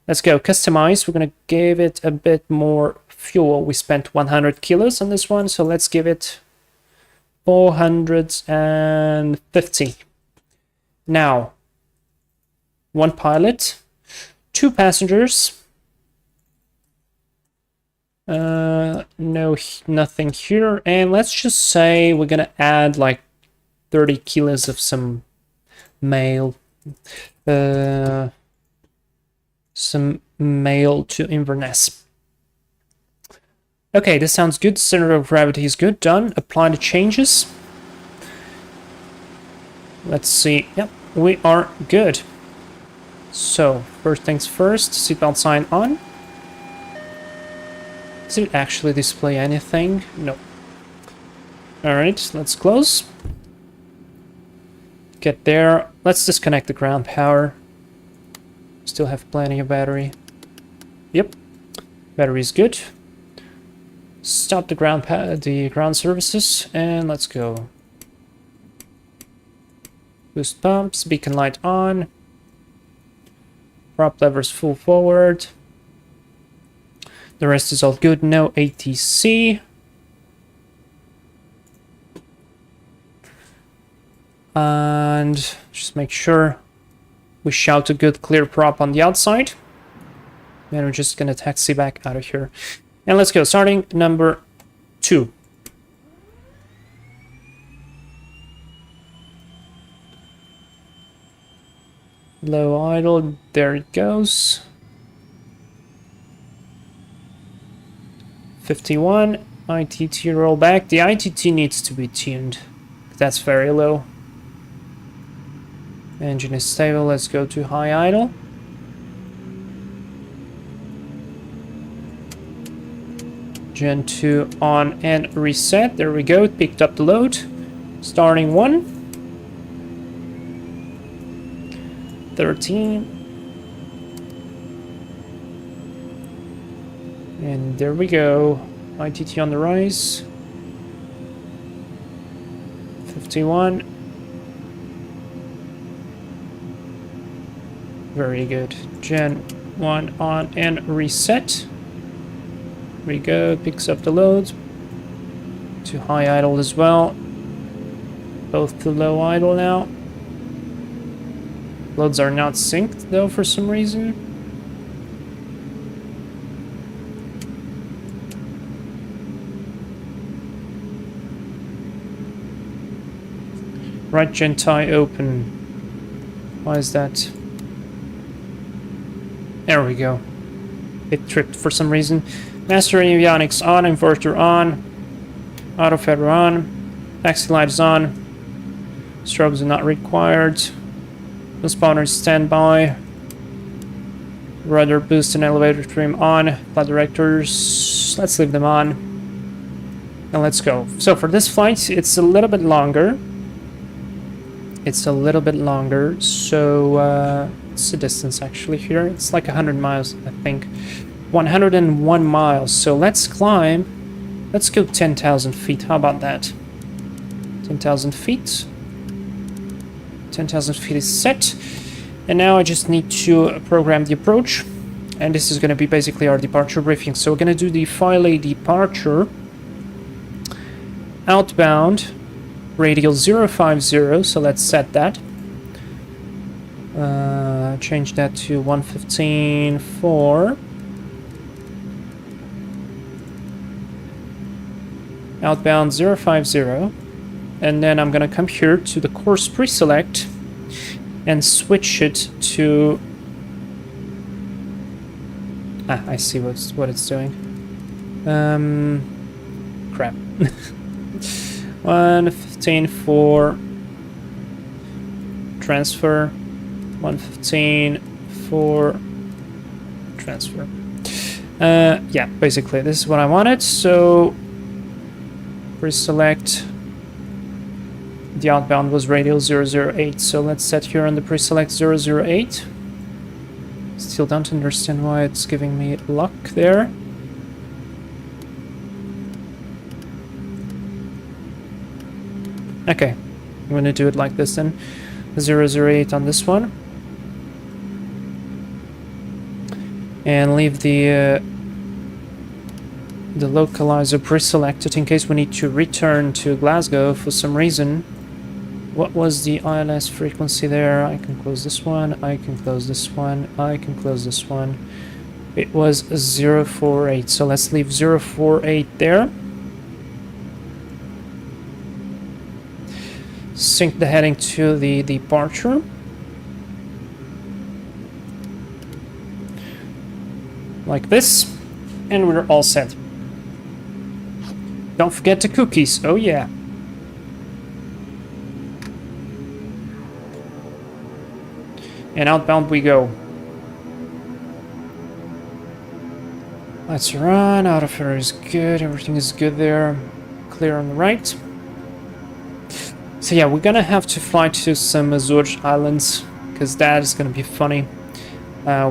let's go. Customize. We're going to give it a bit more fuel. We spent 100 kilos on this one, so let's give it 450. Now, 1 pilot, 2 passengers. No, nothing here. And let's just say we're gonna add like 30 kilos of some mail. Some mail to Inverness. Okay, this sounds good. Center of gravity is good. Done. Apply the changes. Let's see. Yep, we are good. So, first things first, seatbelt sign on. Does it actually display anything? No. Alright, let's close. Get there. Let's disconnect the ground power. Still have plenty of battery. Yep, battery is good. Stop the ground services, and let's go. Boost pumps, beacon light on. Prop levers full forward. The rest is all good. No ATC. And just make sure we shout a good clear prop on the outside. And we're just gonna taxi back out of here. And let's go. Starting number 2. Low idle. There it goes. 51. ITT roll back. The ITT needs to be tuned. That's very low. Engine is stable. Let's go to high idle. Gen 2 on and reset. There we go. It picked up the load. Starting 1. 13. And there we go. ITT on the rise. 51. Very good. Gen 1 on and reset. There we go. Picks up the load. To high idle as well. Both to low idle now. Loads are not synced though for some reason. Right gen tie open. Why is that? There we go. It tripped for some reason. Master avionics on, inverter on, auto feather on, taxi light is on, strobes are not required, the spawner standby, rudder boost and elevator trim on, flight directors, let's leave them on, and let's go. So for this flight, it's a little bit longer. So what's the distance actually here? It's like 100 miles, I think. 101 miles. So let's climb. Let's go 10,000 feet. How about that? 10,000 feet. 10,000 feet is set. And now I just need to program the approach. And this is going to be basically our departure briefing. So we're going to do the Islay departure. Outbound, radial 050, so let's set that. Change that to 115.4. Outbound 050. And then I'm going to come here to the course pre-select and switch it to... I see what it's doing. Crap. 115.4 transfer. 115.4 transfer. Yeah, basically this is what I wanted. So pre-select. The outbound was radial 008. So let's set here on the pre-select 008. Still don't understand why it's giving me luck there. Okay, I'm gonna do it like this then. 008 on this one. And leave the localizer pre-selected in case we need to return to Glasgow for some reason. What was the ILS frequency there? I can close this one, I can close this one, I can close this one. It was 048, so let's leave 048 there. Sync the heading to the departure. Like this, and we're all set. Don't forget the cookies, oh yeah. And outbound we go. Let's run. Out of air is good. Everything is good there. Clear on the right. So yeah, we're gonna have to fly to some Azores Islands because that is gonna be funny.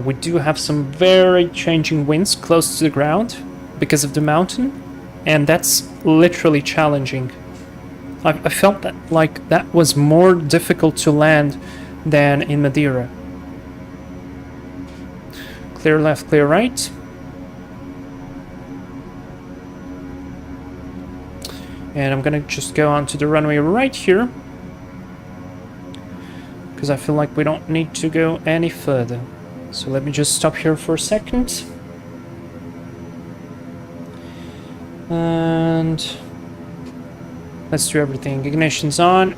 We do have some very changing winds close to the ground because of the mountain, and that's literally challenging. I felt that like that was more difficult to land than in Madeira. Clear left, clear right. And I'm gonna just go onto the runway right here because I feel like we don't need to go any further. So let me just stop here for a second. And let's do everything. Ignition's on.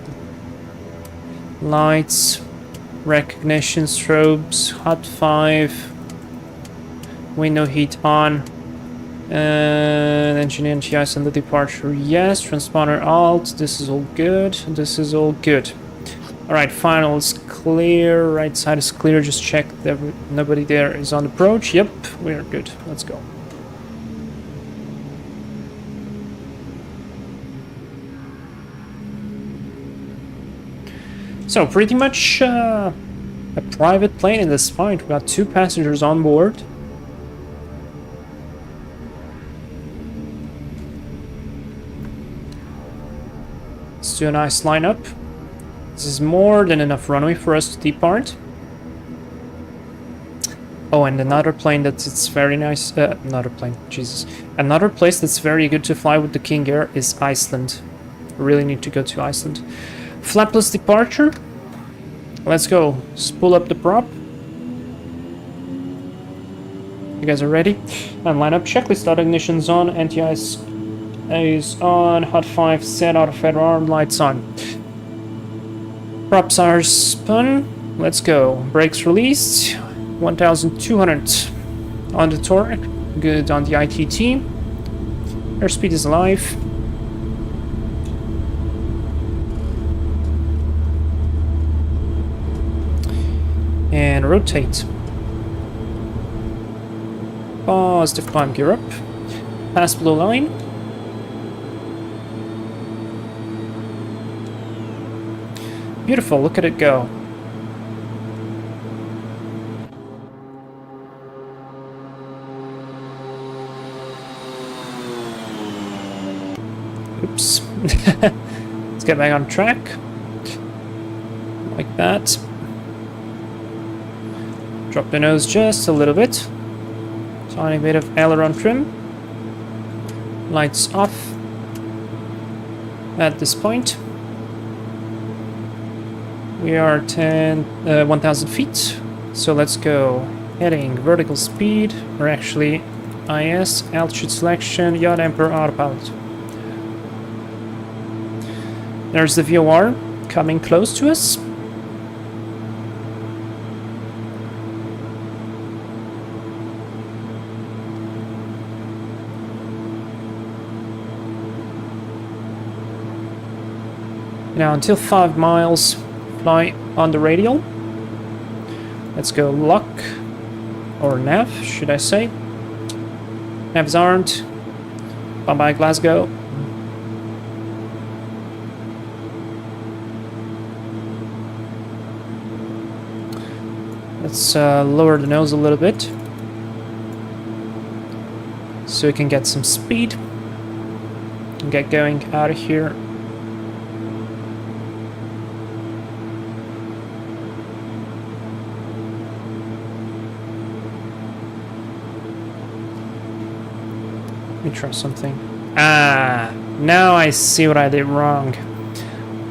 Lights. Recognition, strobes, hot 5, window heat on, and engine anti-ice on the departure, yes, transponder alt, this is all good, this is all good. Alright, final is clear, right side is clear, just check that nobody there is on approach, yep, we're good, let's go. So pretty much a private plane in this fight. We got 2 passengers on board. Let's do a nice lineup. This is more than enough runway for us to depart. Oh, and another plane it's very nice. Another plane, Jesus. Another place that's very good to fly with the King Air is Iceland. We really need to go to Iceland. Flapless departure. Let's go. Spool up the prop. You guys are ready? And line up. Checklist out. Ignition's on. Anti-ice is on. Hot 5 set. Out of head arm. Lights on. Props are spun. Let's go. Brakes released. 1,200 on the torque. Good on the ITT. Airspeed is alive. And rotate. Positive climb gear up. Pass below line. Beautiful, look at it go. Oops. Let's get back on track. Like that. Drop the nose just a little bit. Tiny bit of aileron trim. Lights off at this point. We are 1,000 feet, so let's go. Heading, vertical speed, or actually IS, altitude selection, yacht Emperor autopilot. There's the VOR coming close to us. Now until 5 miles, fly on the radial. Let's go lock, or nav, should I say. Nav's armed. Bye-bye Glasgow. Let's lower the nose a little bit, so we can get some speed and get going out of here. Let me try something. Ah, now I see what I did wrong.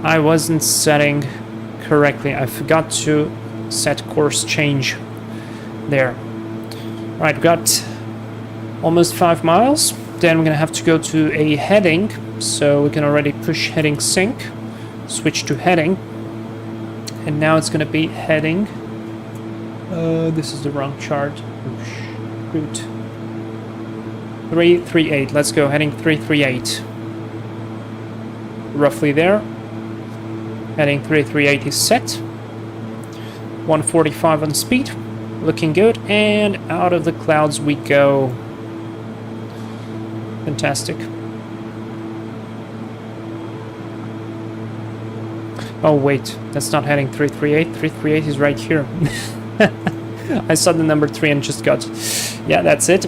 I wasn't setting correctly. I forgot to set course change there. Right, we've got almost 5 miles. Then we're gonna have to go to a heading, so we can already push heading sync, switch to heading, and now it's gonna be heading. This is the wrong chart. Route 338. Let's go heading 338. Roughly there. Heading 338 is set. 145 on speed, looking good, and out of the clouds we go. Fantastic. Oh wait, that's not heading 338. 338 is right here. I saw the number 3 and just got... Yeah, that's it.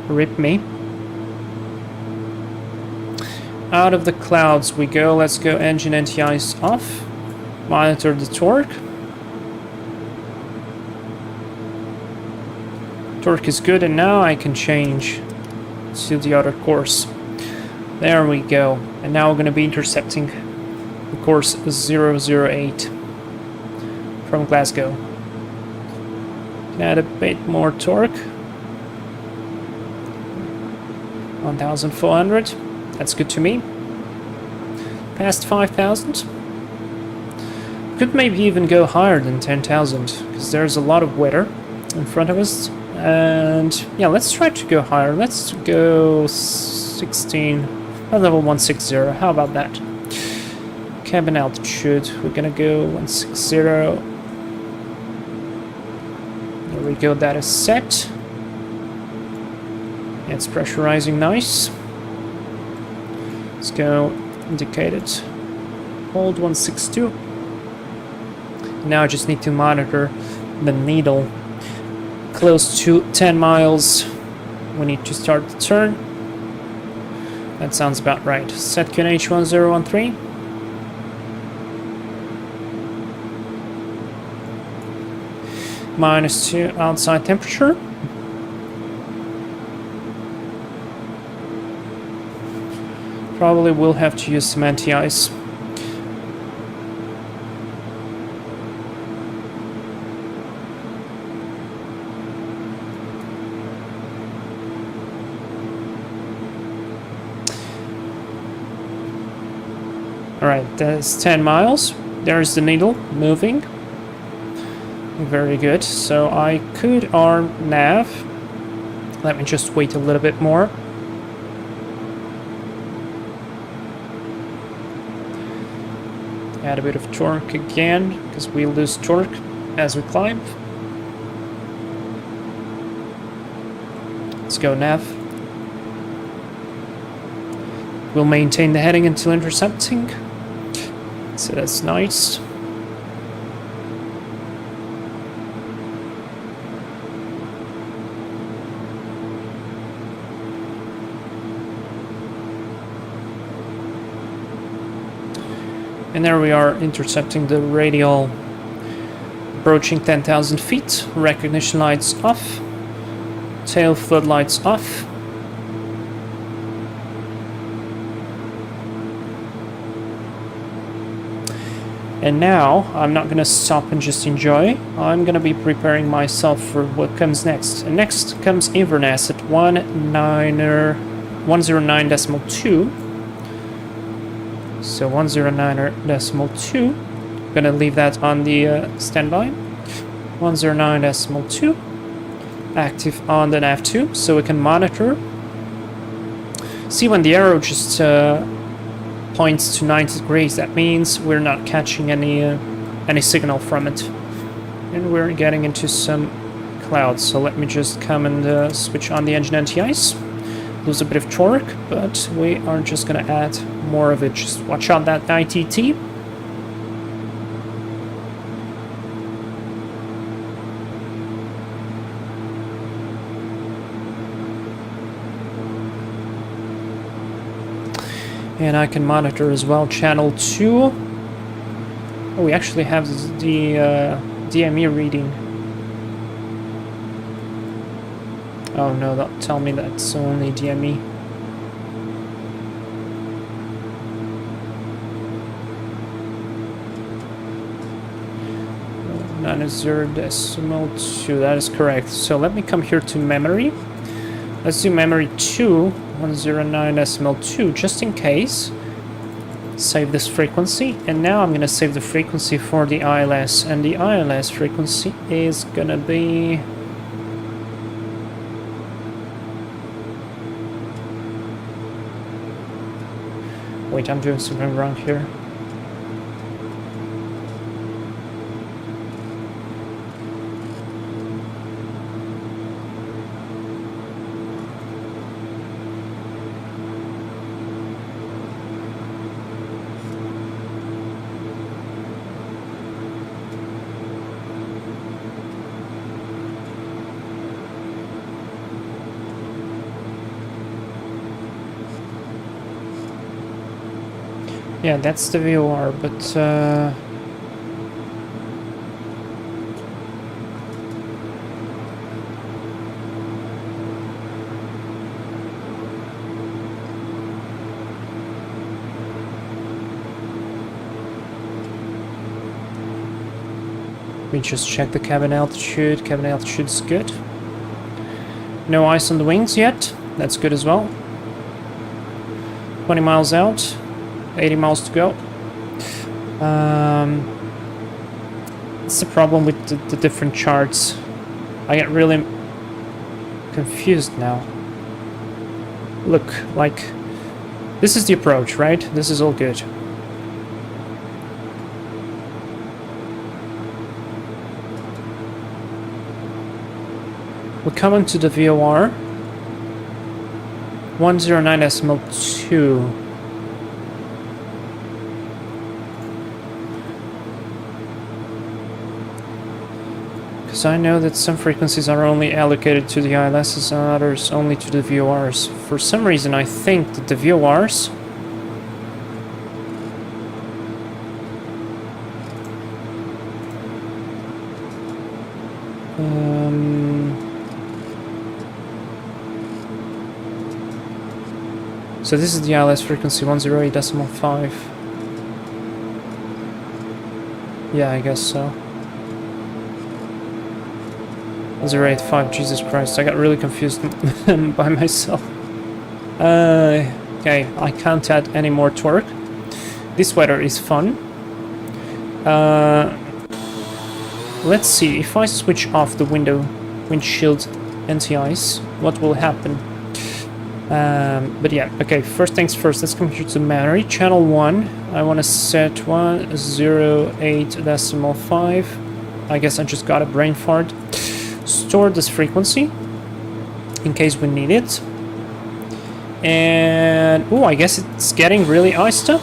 Rip me. Out of the clouds we go. Let's go engine anti-ice off. Monitor the torque. Torque is good, and now I can change to the other course. There we go. And now we're going to be intercepting the course 008 from Glasgow. Can add a bit more torque. 1,400. That's good to me. Past 5,000. Could maybe even go higher than 10,000, because there's a lot of weather in front of us. And yeah, let's try to go higher. Let's go 16, level 160. How about that? Cabin altitude, we're gonna go 160. There we go, that is set. It's pressurizing nice. Let's go indicated. Hold 162. Now I just need to monitor the needle. Close to 10 miles. We need to start the turn. That sounds about right. Set QNH 1013. -2 outside temperature. Probably will have to use some anti-ice. Alright, that's 10 miles. There's the needle moving. Very good. So I could arm nav. Let me just wait a little bit more. Add a bit of torque again, because we lose torque as we climb. Let's go nav. We'll maintain the heading until intercepting. So that's nice. And there we are, intercepting the radial Approaching 10,000 feet. Recognition lights off. Tail floodlights off. And now, I'm not gonna stop and just enjoy. I'm gonna be preparing myself for what comes next. And next comes Inverness at 109.2. So 109.2. Gonna leave that on the standby. 109.2. Active on the nav2, so we can monitor. See when the arrow just points to 90 degrees, that means we're not catching any signal from it. And we're getting into some clouds, so let me just come and switch on the engine anti-ice. Lose a bit of torque, but we are just gonna add more of it. Just watch out that ITT. And I can monitor as well channel 2. Oh, we actually have the DME reading. Oh no, don't tell me that's only DME. Nine is 0.2, that is correct. So let me come here to memory. Let's do memory 2. 109.2 just in case. Save this frequency, and now I'm gonna save the frequency for the ILS, and the ILS frequency is gonna be wait, I'm doing something wrong here. Yeah, that's the VOR, but we just check the cabin altitude. Cabin altitude is good. No ice on the wings yet. That's good as well. 20 miles out. 80 miles to go. It's the problem with the different charts. I get really confused now. Look, like, this is the approach, right? This is all good. We come into the VOR. 109.2. So I know that some frequencies are only allocated to the ILSs and others only to the VORs. For some reason I think that the VORs so this is the ILS frequency 108.5. Yeah, I guess so. 085, Jesus Christ, I got really confused by myself. Okay, I can't add any more torque. This weather is fun. Let's see, if I switch off the windshield anti-ice, what will happen? But yeah, okay, first things first, let's come here to memory. Channel 1, I want to set 108.5. I guess I just got a brain fart. Store this frequency in case we need it. And oh, I guess it's getting really iced up.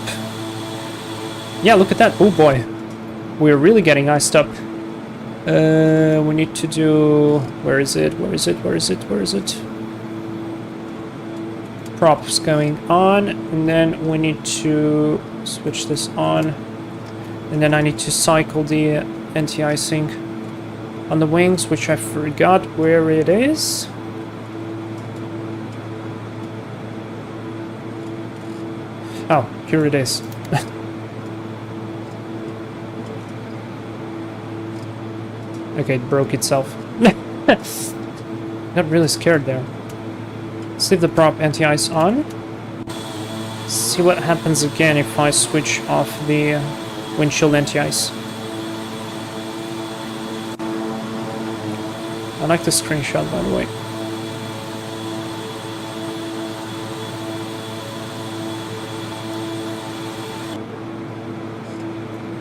Yeah, look at that. Oh boy, we're really getting iced up. We need to do, where is it? Props going on, and then we need to switch this on, and then I need to cycle the anti-icing. on the wings, which I forgot where it is. Oh, here it is. Okay, it broke itself. Got really scared there. Let's leave the prop anti-ice on. See what happens again if I switch off the windshield anti-ice. I like the screenshot, by the way.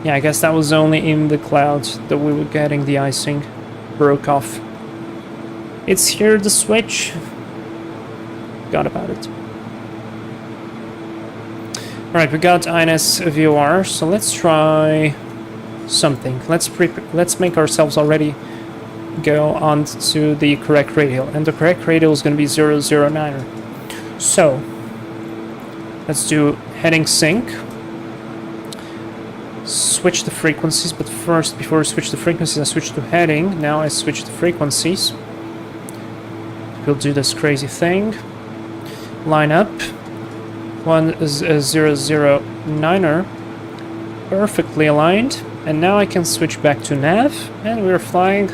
Yeah, I guess that was only in the clouds that we were getting the icing. Broke off. It's here, the switch. Forgot about it. Alright, we got INS VOR, so let's try something. Let's make ourselves already go on to the correct radial. And the correct radial is going to be 009er. So, let's do heading sync. Switch the frequencies, but first, before I switch the frequencies, I switch to heading. Now I switch the frequencies. We'll do this crazy thing. Line up. 100.9er. Perfectly aligned. And now I can switch back to nav, and we're flying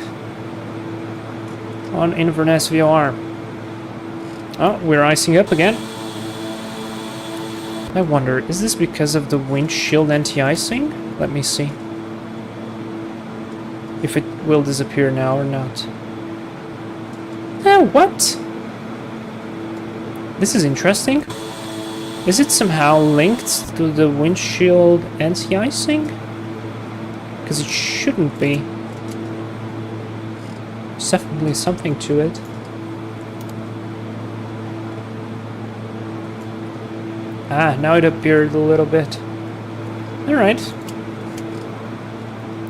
on Inverness VOR. Oh, we're icing up again. I wonder, is this because of the windshield anti-icing? Let me see if it will disappear now or not. What? This is interesting. Is it somehow linked to the windshield anti-icing? Because it shouldn't be. There's definitely something to it. Ah, now it appeared a little bit. Alright.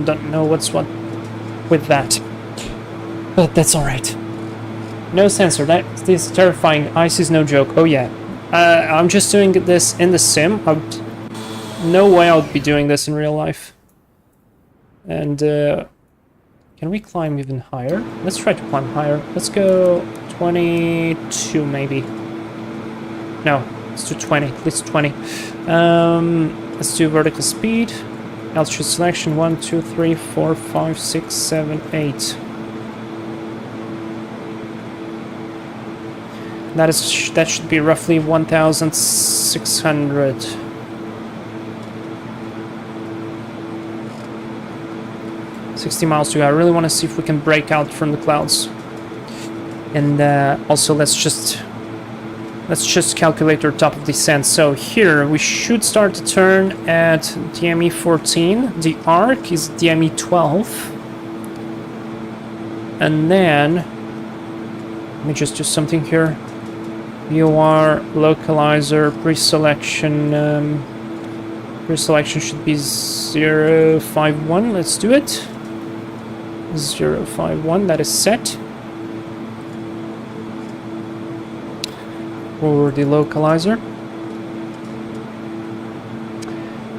Don't know what's what with that. But that's alright. No sensor. That is terrifying. Ice is no joke. Oh yeah. I'm just doing this in the sim. No way I would be doing this in real life. And can we climb even higher? Let's try to climb higher. Let's go 22 maybe. No, let's do 20. At least 20. Let's do vertical speed. Altitude selection 1, 2, 3, 4, 5, 6, 7, 8. That should be roughly 1,600. $60 miles to go. I really want to see if we can break out from the clouds. And also let's just calculate our top of descent. So here we should start to turn at DME 14. The arc is DME 12. And then let me just do something here. VOR, localizer, pre-selection. Pre-selection should be 051. Let's do it. 051. That is set. For the localizer.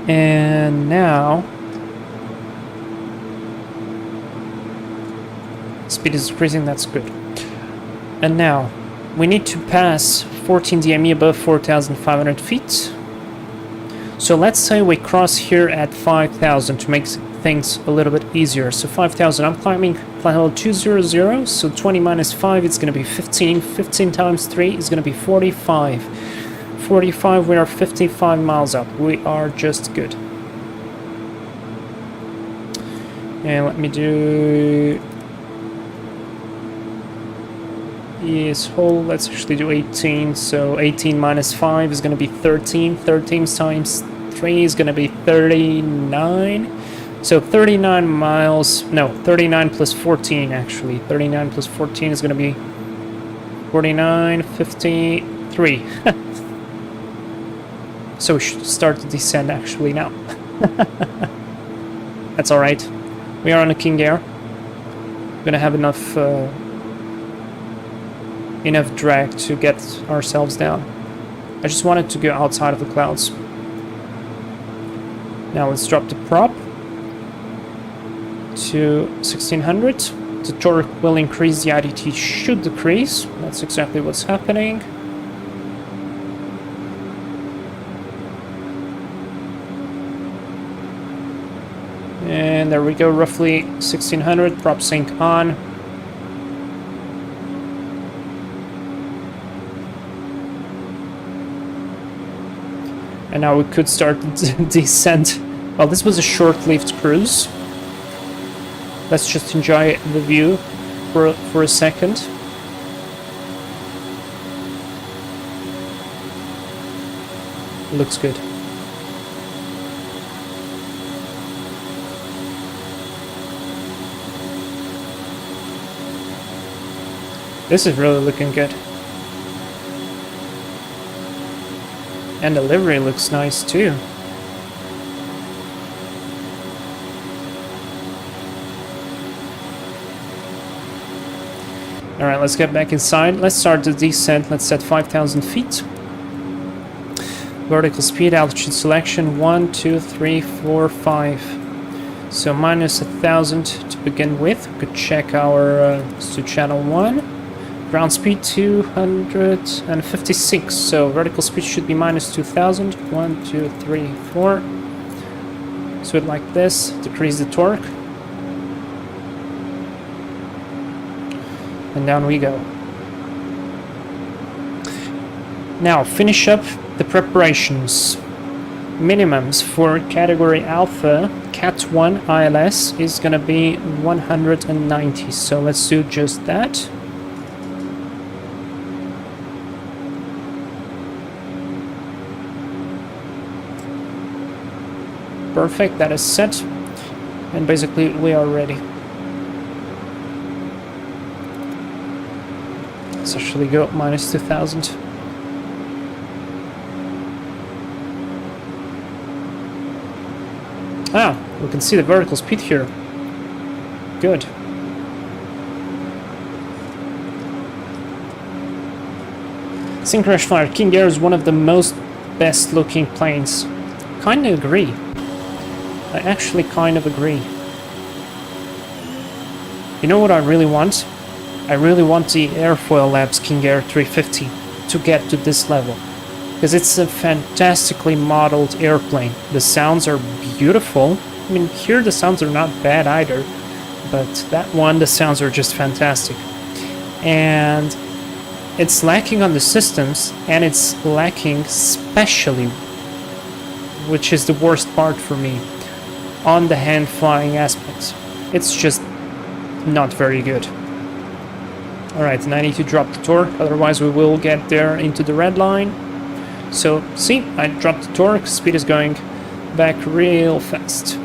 And now speed is increasing. That's good. And now we need to pass 14 DME above 4,500 feet. So let's say we cross here at 5,000 to make things a little bit easier. So 5,000, I'm climbing flight level 200, so 20 minus 5, it's going to be 15. 15 times 3 is going to be 45. 45, we are 55 miles up. We are just good. And let me do... Yes, whole, let's actually do 18, so 18 minus 5 is going to be 13, 13 times 3 is going to be 39, so 39 miles, no, 39 plus 14 actually, 39 plus 14 is going to be 49, 53, so we should start to descend actually now. That's alright, we are on a King Air, we're going to have enough drag to get ourselves down. I just wanted to go outside of the clouds. Now let's drop the prop to 1600 the torque will increase, the IDT should decrease. That's exactly what's happening. And there we go, roughly 1600, prop sync on. And now we could start the descent. Well, this was a short-lived cruise. Let's just enjoy the view for a second. Looks good. This is really looking good. And the livery looks nice too. Alright, let's get back inside. Let's start the descent. Let's set 5,000 feet. Vertical speed, altitude selection 1, 2, 3, 4, 5. So minus 1,000 to begin with. We could check our to channel 1. Ground speed 256, so vertical speed should be minus 2,000. 1, 2, 3, 4. So it like this, decrease the torque. And down we go. Now finish up the preparations. Minimums for category Alpha, Cat 1 ILS is gonna be 190, so let's do just that. Perfect, that is set, and basically we are ready. Let's actually go minus 2,000. Ah, we can see the vertical speed here. Good. Synchronous Flyer King Air is one of the most best looking planes. Kinda agree. I actually kind of agree. You know what I really want? I really want the Airfoil Labs King Air 350 to get to this level. Because it's a fantastically modeled airplane. The sounds are beautiful. I mean, here the sounds are not bad either. But that one, the sounds are just fantastic. And it's lacking on the systems, and it's lacking especially, which is the worst part for me, on the hand flying aspects. It's just not very good. Alright, and I need to drop the torque, otherwise we will get there into the red line. So, see, I dropped the torque, speed is going back real fast.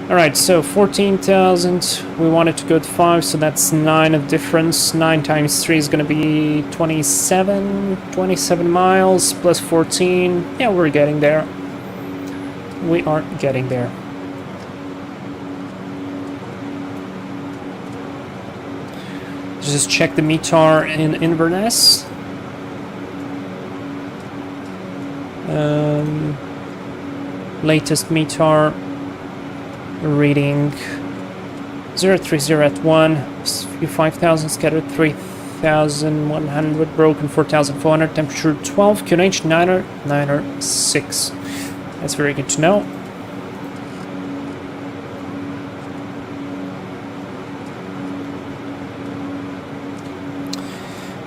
Alright, so 14,000, we wanted to go to 5, so that's 9 of difference. 9 times 3 is going to be 27 miles, plus 14. Yeah, we're getting there. We are getting there. Just check the METAR in Inverness. Latest METAR reading 030 at 1, 5,000 scattered 3,100, broken 4,400, temperature 12, QNH 906. That's very good to know.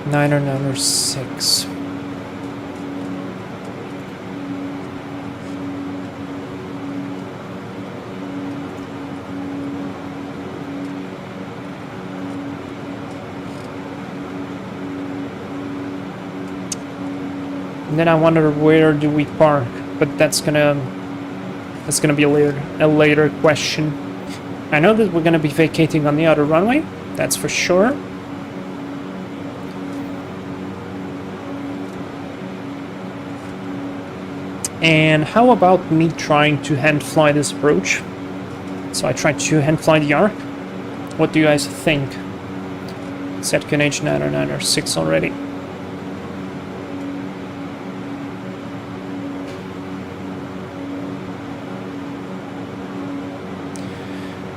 Niner 906. And then I wonder where do we park, but that's gonna be a later question. I know that we're gonna be vacating on the other runway, that's for sure. And how about me trying to hand fly this approach? So I tried to hand fly the arc. What do you guys think? Set QNH 906 already.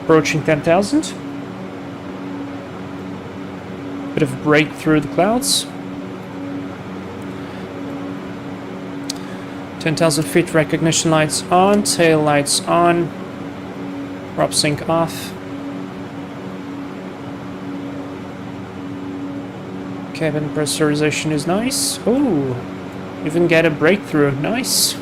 Approaching 10,000. Bit of a break through the clouds. 10,000 feet, recognition lights on, tail lights on, prop sync off. Cabin pressurization is nice. Oh, even get a breakthrough, nice.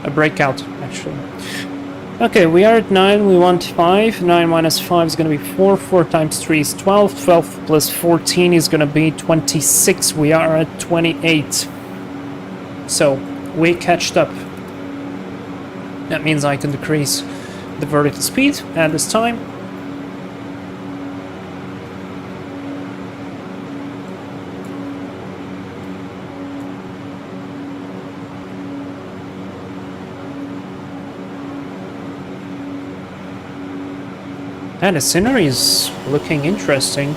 A breakout, actually. Okay, we are at 9, we want 5. 9 minus 5 is going to be 4. 4 times 3 is 12. 12 plus 14 is going to be 26. We are at 28. So, we catched up. That means I can decrease the vertical speed at this time. And the scenery is looking interesting.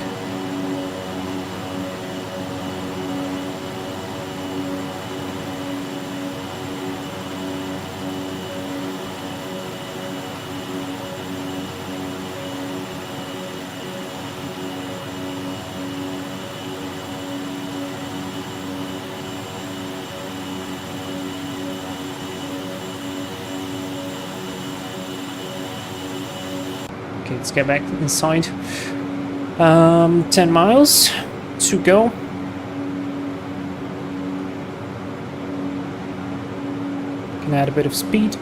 Okay, let's get back inside. 10 miles to go. Can add a bit of speed.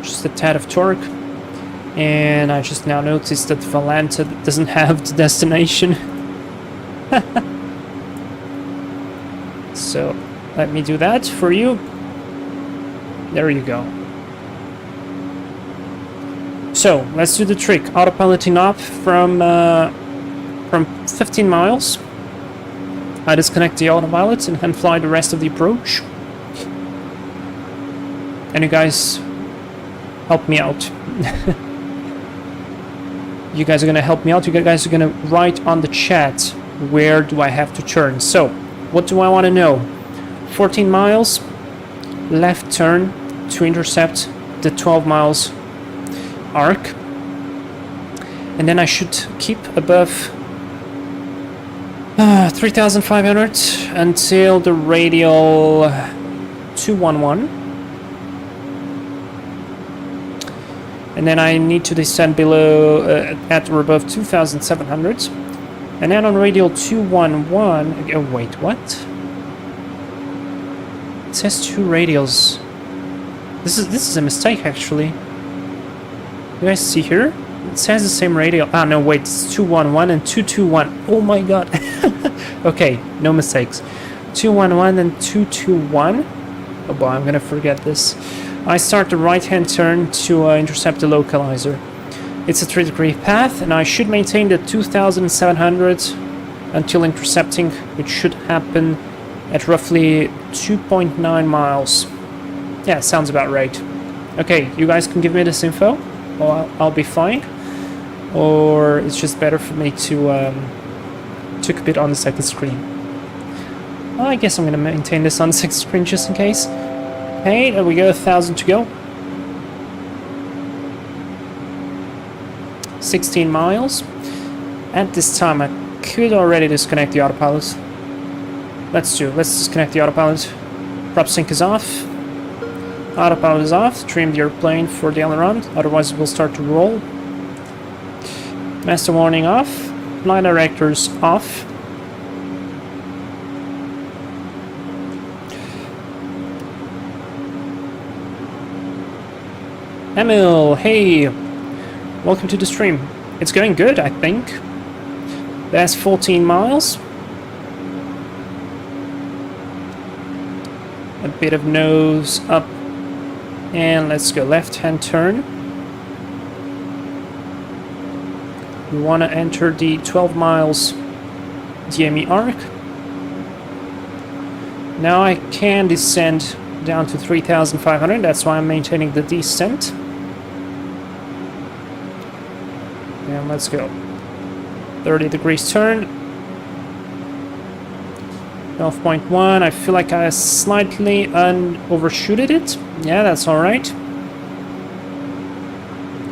Just a tad of torque. And I just now noticed that Valenta doesn't have the destination. So, let me do that for you. There you go. So, let's do the trick. Autopiloting up from 15 miles. I disconnect the autopilot and fly the rest of the approach. And you guys help me out. You guys are gonna help me out. You guys are gonna write on the chat where do I have to turn. So, what do I want to know? 14 miles, left turn to intercept the 12 miles arc, and then I should keep above 3,500 until the radial 211, and then I need to descend below at or above 2,700, and then on radial 211. Oh wait, what? It says 2 radials. This is a mistake actually. You guys see here? It says the same radial. Ah, no, wait, it's 211 and 221. Oh my god. Okay, no mistakes. 211 and 221. Oh boy, I'm gonna forget this. I start the right-hand turn to intercept the localizer. It's a 3-degree path, and I should maintain the 2,700 until intercepting, which should happen at roughly 2.9 miles. Yeah, sounds about right. Okay, you guys can give me this info. I'll be fine, or it's just better for me to keep it on the second screen. Well, I guess I'm gonna maintain this on the second screen just in case. Hey, there we go, 1,000 to go. 16 miles. At this time, I could already disconnect the autopilot. Let's disconnect the autopilot. Prop sync is off. Autopilot is off. Trim the airplane for the aileron, otherwise it will start to roll. Master warning off. Flight directors off. Emil, hey! Welcome to the stream. It's going good, I think. That's 14 miles. A bit of nose up. And let's go left-hand turn. We want to enter the 12 miles DME arc. Now I can descend down to 3,500. That's why I'm maintaining the descent. And let's go. 30 degrees turn. 12.1. I feel like I slightly overshooted it. Yeah, that's alright.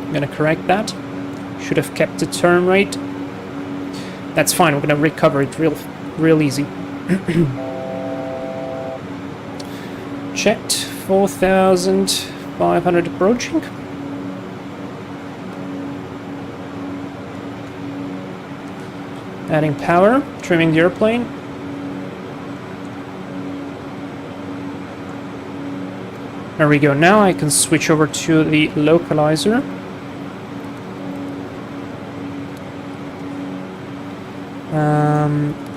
I'm gonna correct that. Should have kept the turn rate. That's fine, we're gonna recover it real easy. Checked, 4,500 approaching. Adding power, trimming the airplane. There we go, now I can switch over to the localizer.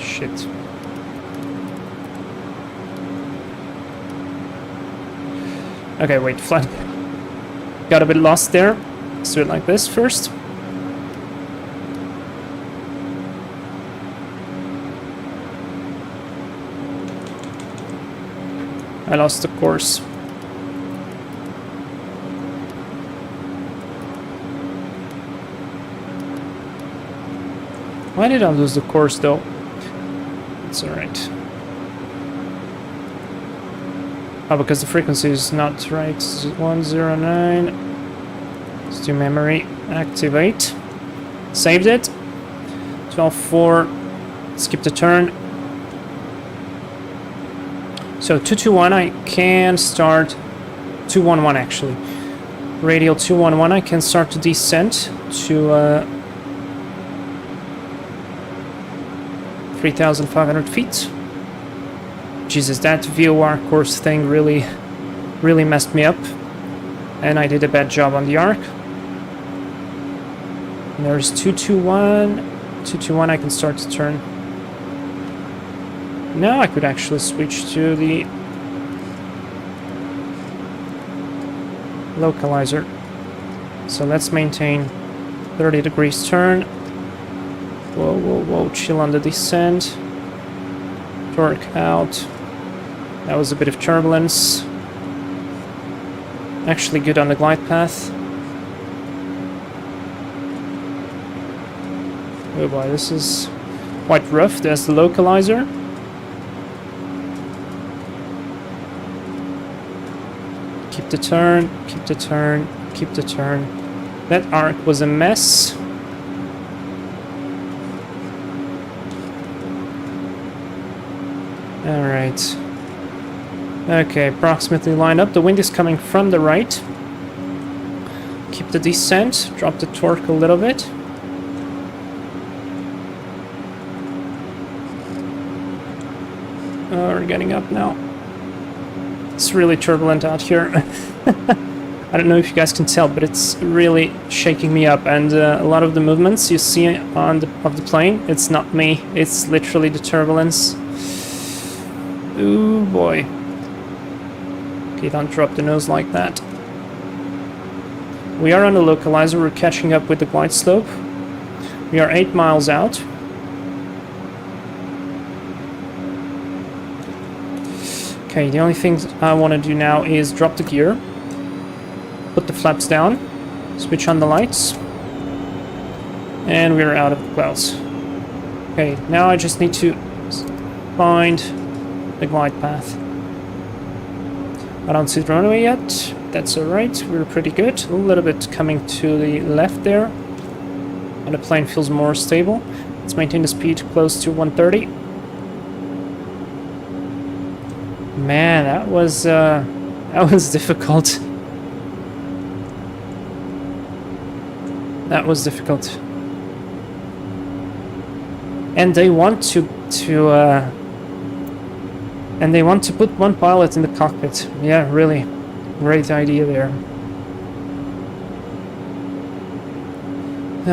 Shit. Okay, wait, flat. Got a bit lost there. Let's do it like this first. I lost the course. Why did I lose the course though? It's alright. Oh, because the frequency is not right. 109. Let's do memory. Activate. Saved it. 12.4. Skip the turn. So 221 I can start. 211 actually. Radial 211 I can start to descent to 3,500 feet. Jesus, that VOR course thing really messed me up. And I did a bad job on the arc. And there's 221. 221 I can start to turn. Now I could actually switch to the localizer. So let's maintain 30 degrees turn. Whoa, whoa, whoa, chill on the descent. Torque out. That was a bit of turbulence. Actually good on the glide path. Oh boy, this is quite rough. There's the localizer. Keep the turn, keep the turn, keep the turn. That arc was a mess. Alright. Okay, approximately line up. The wind is coming from the right. Keep the descent. Drop the torque a little bit. We're getting up now. It's really turbulent out here. I don't know if you guys can tell, but it's really shaking me up. And a lot of the movements you see on of the plane, it's not me. It's literally the turbulence. Ooh boy. Okay, don't drop the nose like that. We are on the localizer, we're catching up with the glide slope. We are 8 miles out. Okay, the only thing I want to do now is drop the gear. Put the flaps down. Switch on the lights. And we're out of the clouds. Okay, now I just need to find the glide path. I don't see the runway yet. That's alright, we're pretty good. A little bit coming to the left there. And the plane feels more stable. Let's maintain the speed close to 130. Man, that was difficult. That was difficult. And they want to put one pilot in the cockpit. Yeah, really. Great idea there.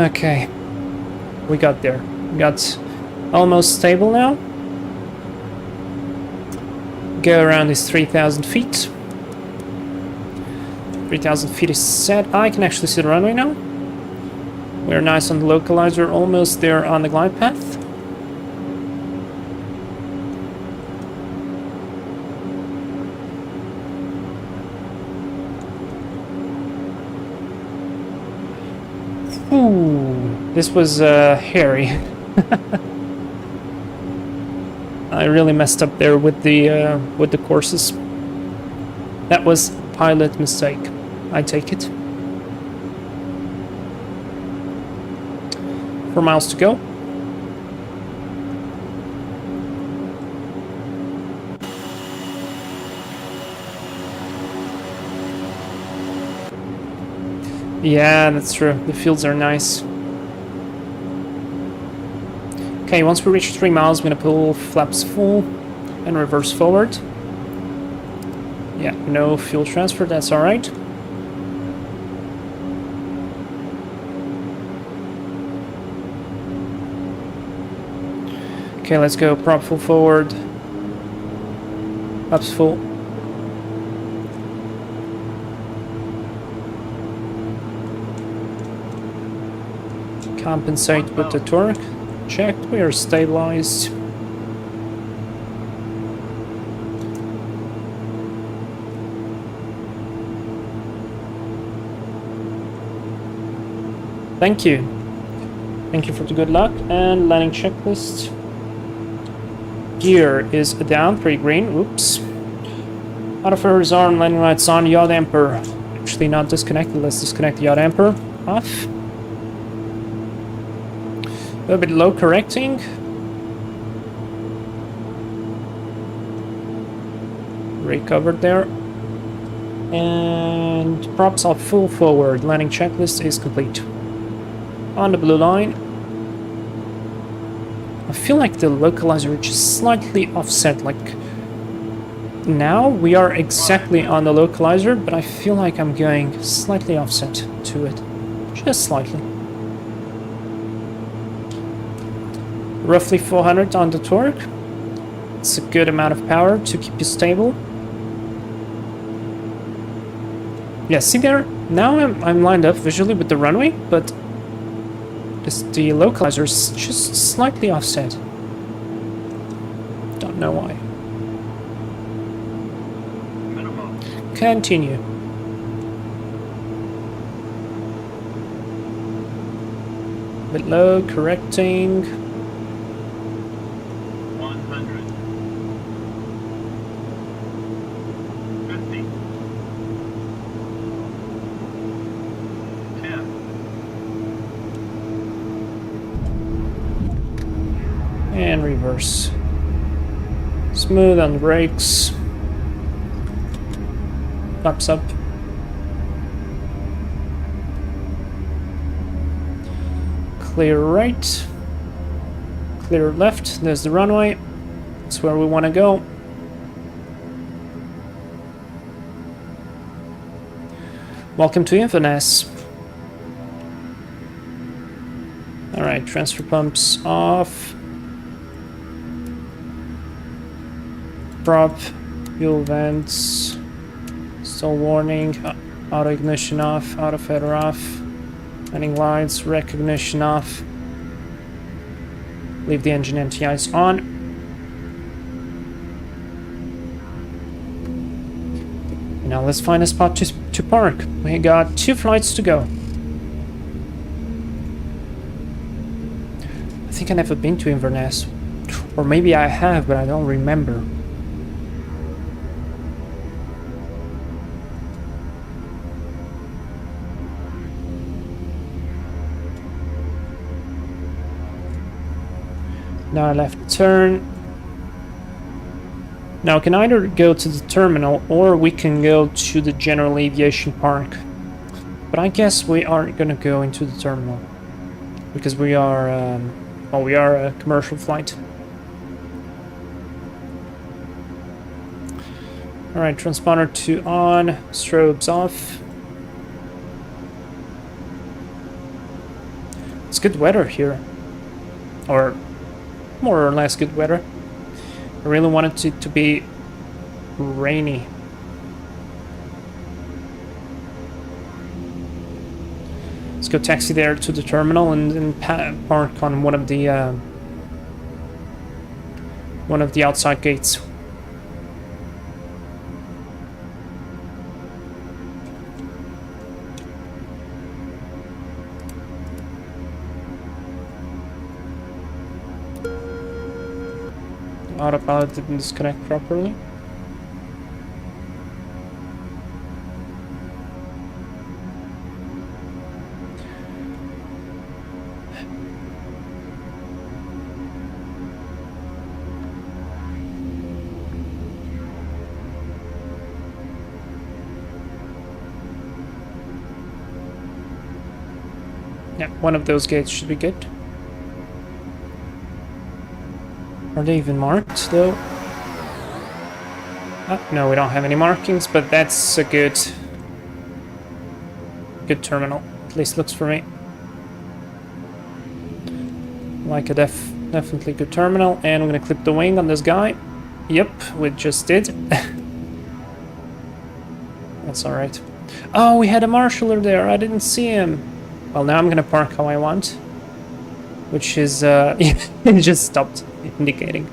Okay. We got there. We got almost stable now. Go around is 3,000 feet. 3,000 feet is set. I can actually see the runway now. We're nice on the localizer, almost there on the glide path. Ooh, this was hairy. I really messed up there with the courses. That was pilot mistake. I take it. 4 miles to go. Yeah, that's true. The fields are nice. Okay, once we reach 3 miles, I'm gonna pull flaps full and reverse forward. Yeah, no fuel transfer, that's alright. Okay, let's go. Prop full forward. Ups full. Compensate with the torque. Checked, we are stabilized. Thank you. Thank you for the good luck. And landing checklist. Gear is down, pretty green. Oops. Auto fares on, landing lights on, yaw damper. Actually not disconnected. Let's disconnect the yaw damper. Off. A little bit low correcting. Recovered there. And props are full forward. Landing checklist is complete. On the blue line. I feel like the localizer is just slightly offset. Like now we are exactly on the localizer, but I feel like I'm going slightly offset to it. Just slightly. Roughly 400 on the torque. It's a good amount of power to keep you stable. Yeah, see there? Now I'm lined up visually with the runway, but the localizer is just slightly offset. Don't know why. Minimum. Continue. Bit low, correcting. 100. 50. 10. And reverse. Smooth on the brakes. Flaps up. Clear right. Clear left. There's the runway. That's where we want to go. Welcome to Inverness. Alright, transfer pumps off. Prop, fuel vents, stall warning, auto ignition off, auto feather off, landing lights, recognition off. Leave the engine NTIs on. Now let's find a spot to park. We got 2 flights to go. I think I've never been to Inverness. Or maybe I have, but I don't remember. Now left turn. Now we can either go to the terminal or we can go to the general aviation park. But I guess we aren't gonna go into the terminal because we are, well, we are a commercial flight. All right, transponder 2 on, strobes off. It's good weather here, or more or less good weather. I really wanted it to be rainy. Let's go taxi there to the terminal and then park on one of the outside gates. autopilot didn't disconnect properly. Yeah, one of those gates should be good. Are they even marked, though? No, we don't have any markings, but that's a good terminal. At least looks for me. Like a definitely good terminal. And I'm gonna clip the wing on this guy. Yep, we just did. That's alright. Oh, we had a marshaller there. I didn't see him. Well, now I'm gonna park how I want. Which is, it just stopped indicating.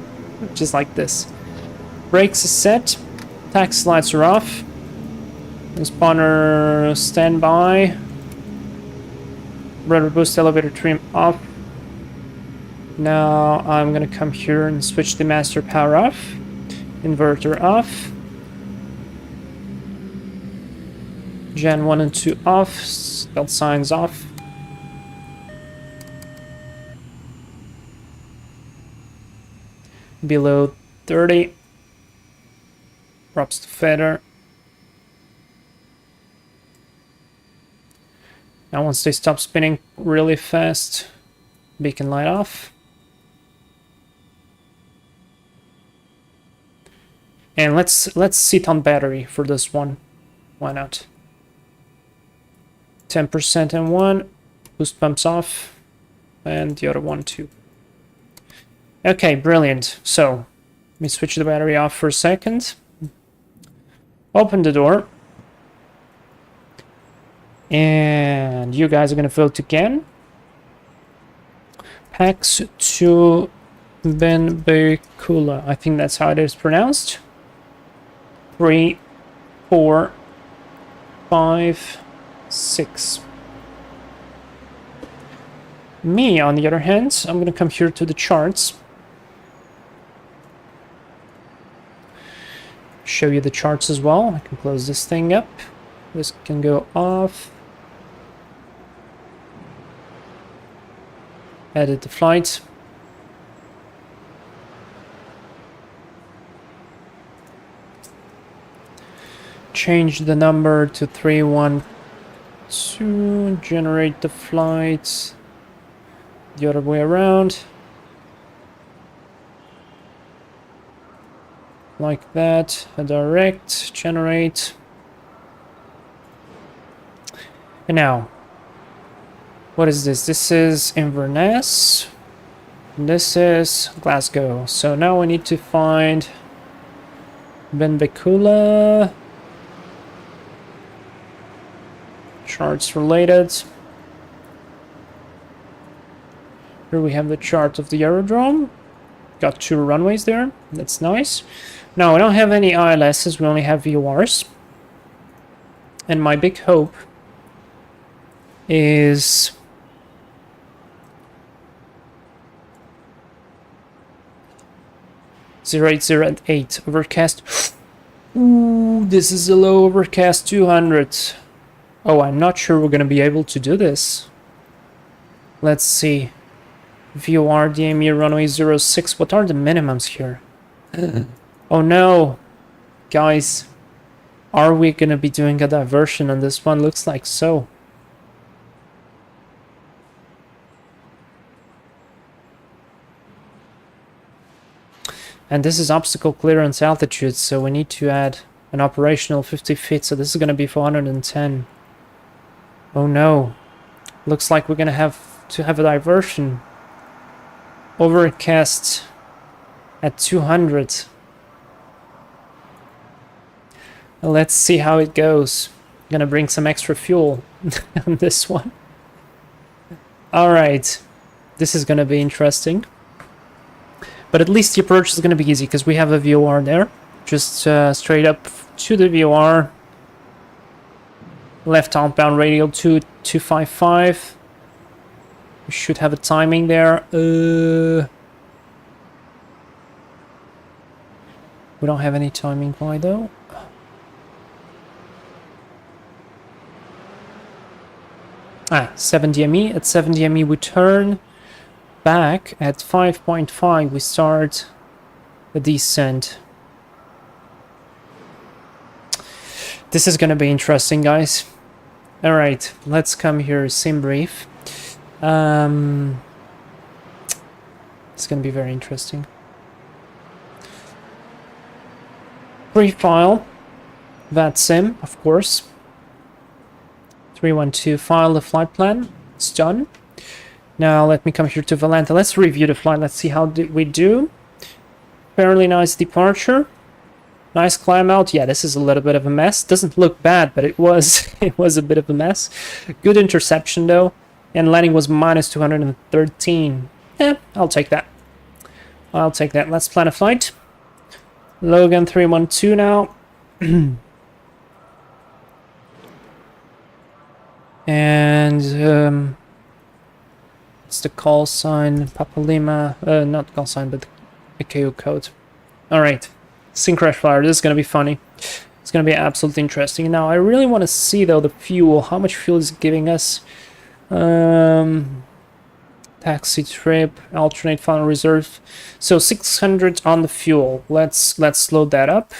Just like this. Brakes is set. Taxi lights are off. Spawner standby. Rudder boost elevator trim off. Now I'm gonna come here and switch the master power off. Inverter off. Gen 1 and 2 off. Stealth signs off. Below 30. Props to feather. Now once they stop spinning really fast, beacon light off. And let's sit on battery for this one. Why not? 10% and one. Boost pumps off. And the other one too. Okay, brilliant. So, let me switch the battery off for a second. Open the door. And you guys are going to vote again. Pax to Benbecula. I think that's how it is pronounced. 3, 4, 5, 6. Me, on the other hand, I'm going to come here to the charts. Show you the charts as well. I can close this thing up. This can go off. Edit the flight. Change the number to 312. Generate the flight the other way around. Like that. A direct. Generate. And now, what is this? This is Inverness. This is Glasgow. So now we need to find Benbecula. Charts related. Here we have the chart of the aerodrome. Got 2 runways there. That's nice. Now, we don't have any ILSs. We only have VORs. And my big hope is 080 and 8 overcast. Ooh, this is a low overcast 200. Oh, I'm not sure we're gonna be able to do this. Let's see. VOR DME runway 06. What are the minimums here? Oh no, guys, are we gonna be doing a diversion on this one? Looks like so. And this is obstacle clearance altitude, so we need to add an operational 50 feet, so this is gonna be 410. Oh no, looks like we're gonna have to have a diversion. Overcast at 200. Let's see how it goes. I'm gonna bring some extra fuel on this one. Alright, this is gonna be interesting. But at least the approach is gonna be easy because we have a VOR there. Just straight up to the VOR. Left outbound radial 2255. We should have a timing there. We don't have any timing fly though. Ah, 70 ME. At 70 ME we turn back. At 5.5 we start the descent. This is gonna be interesting, guys. Alright, let's come here, sim brief. It's gonna be very interesting. Pre-file that sim, of course. 312, file the flight plan. It's done. Now let me come here to Valenta. Let's review the flight. Let's see how we do. Fairly nice departure. Nice climb out. Yeah, this is a little bit of a mess. Doesn't look bad, but it was it was a bit of a mess. Good interception though. And landing was minus 213. Yeah, I'll take that. I'll take that. Let's plan a flight. Logan 312 now. And it's the call sign, Papa Lima, not call sign, but the KO code. Alright, sync crash flyer, this is gonna be funny. It's gonna be absolutely interesting. Now, I really want to see, though, the fuel, how much fuel is it giving us. Taxi trip, alternate final reserve. So 600 on the fuel. Let's load that up.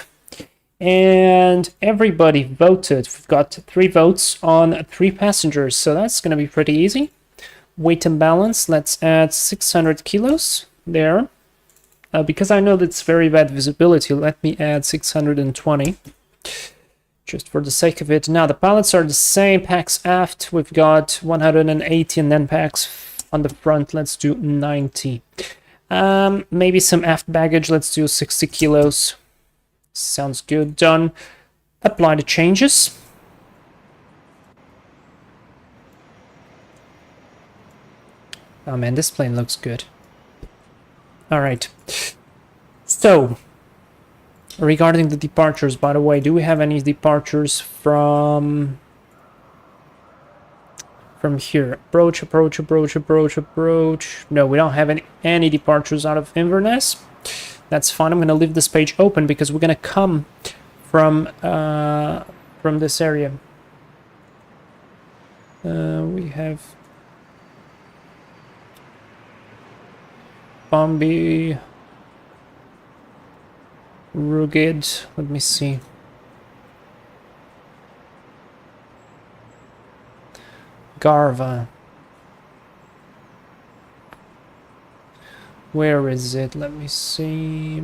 And everybody voted. We've got 3 votes on 3 passengers, so that's going to be pretty easy. Weight and balance, let's add 600 kilos there. Because I know that's very bad visibility, let me add 620. Just for the sake of it. Now, the pallets are the same. Packs aft, we've got 180, and then packs on the front, let's do 90. Maybe some aft baggage, let's do 60 kilos. Sounds good. Done. Apply the changes. Oh man, this plane looks good. Alright. So, regarding the departures, by the way, do we have any departures from here? Approach, approach, approach, approach, approach. No, we don't have any departures out of Inverness. That's fine. I'm going to leave this page open because we're going to come from this area. We have Bombi, Rugged. Let me see. Garva. Where is it? Let me see.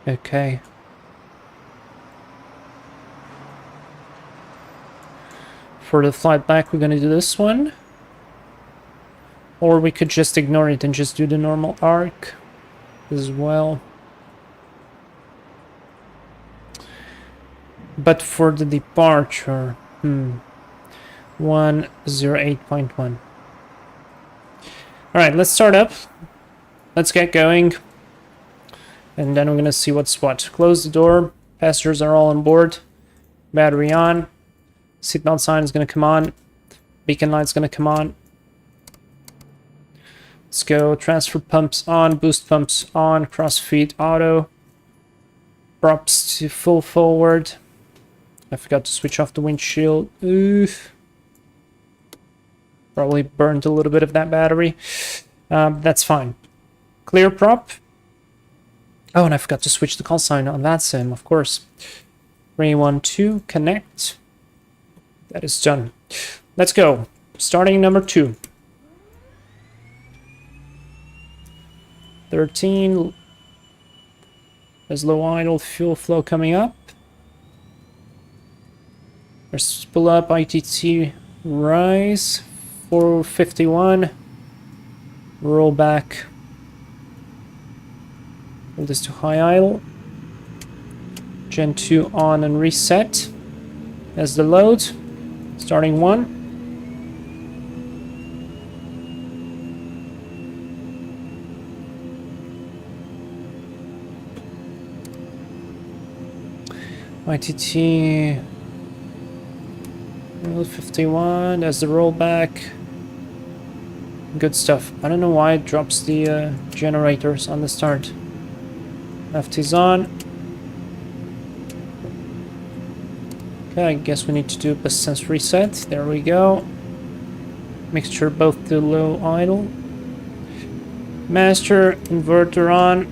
Okay. For the flight back, we're gonna do this one. Or we could just ignore it and just do the normal arc as well. But for the departure, 108.1. Alright, let's start up. Let's get going. And then we're gonna see what's what. Close the door. Passengers are all on board. Battery on. Seatbelt sign is gonna come on. Beacon light's gonna come on. Let's go. Transfer pumps on. Boost pumps on. Crossfeed auto. Props to full forward. I forgot to switch off the windshield. Oof. Probably burned a little bit of that battery. That's fine. Clear prop. Oh, and I forgot to switch the call sign on that sim, of course. 312, connect. That is done. Let's go. Starting number 2. 13. There's low idle, fuel flow coming up. There's pull up, ITT rise. 451. Roll back. Hold this to high idle. Gen 2 on and reset. As the load. Starting 1. ITT 51 as the rollback. Good stuff. I don't know why it drops the generators on the start. Left is on. Okay, I guess we need to do a sense reset. There we go. Mixture both to low idle. Master, inverter on.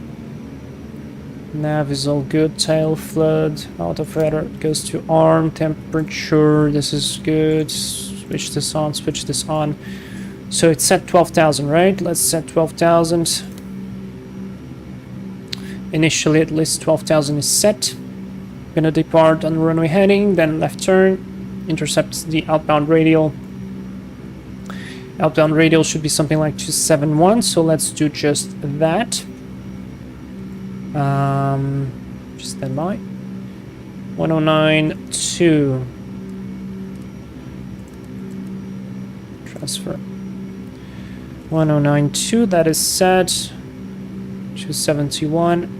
Nav is all good. Tail flood. Auto feather goes to arm. Temperature. This is good. Switch this on. Switch this on. So it's set 12,000, right? Let's set 12,000. Initially, at least 12,000 is set. Gonna depart on runway heading, then left turn. Intercept the outbound radial. Outbound radial should be something like 271, so let's do just that. Just stand by. 1092. Transfer. 1092, that is set. 271.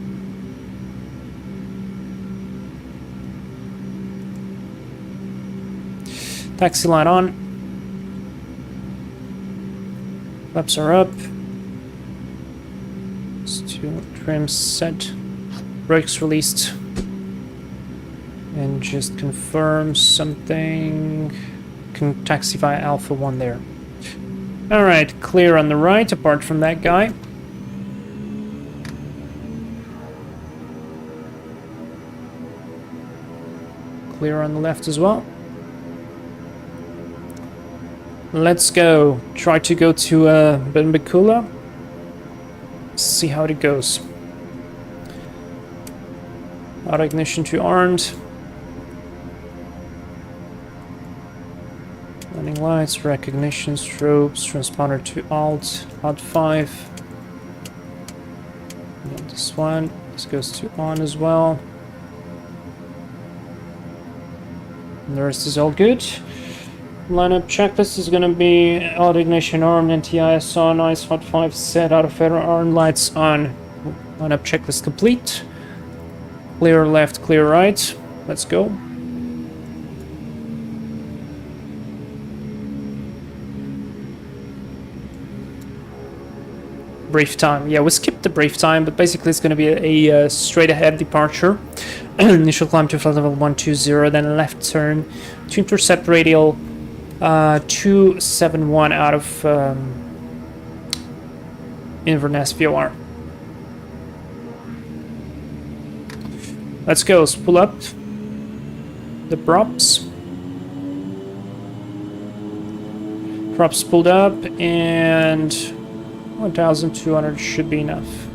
Taxi light on. Flaps are up. Trim set. Brakes released. And just confirm something. Can taxi via Alpha 1 there. Alright, clear on the right, apart from that guy. Clear on the left as well. Let's go. Try to go to Benbecula. See how it goes. Auto ignition to armed. Landing lights, recognition, strobes, transponder to alt 5. And this one. This goes to on as well. And the rest is all good. Lineup checklist is going to be auto ignition armed, NTIS on, ICE hot 5 set, auto federal arm lights on. Lineup checklist complete. Clear left, clear right. Let's go. Brief time. Yeah, we skipped the brief time, but basically it's going to be a straight ahead departure. Initial climb to flight level 120, then a left turn to intercept radial 271 out of Inverness VOR. Let's go. Let's pull up the props. Props pulled up, and 1,200 should be enough.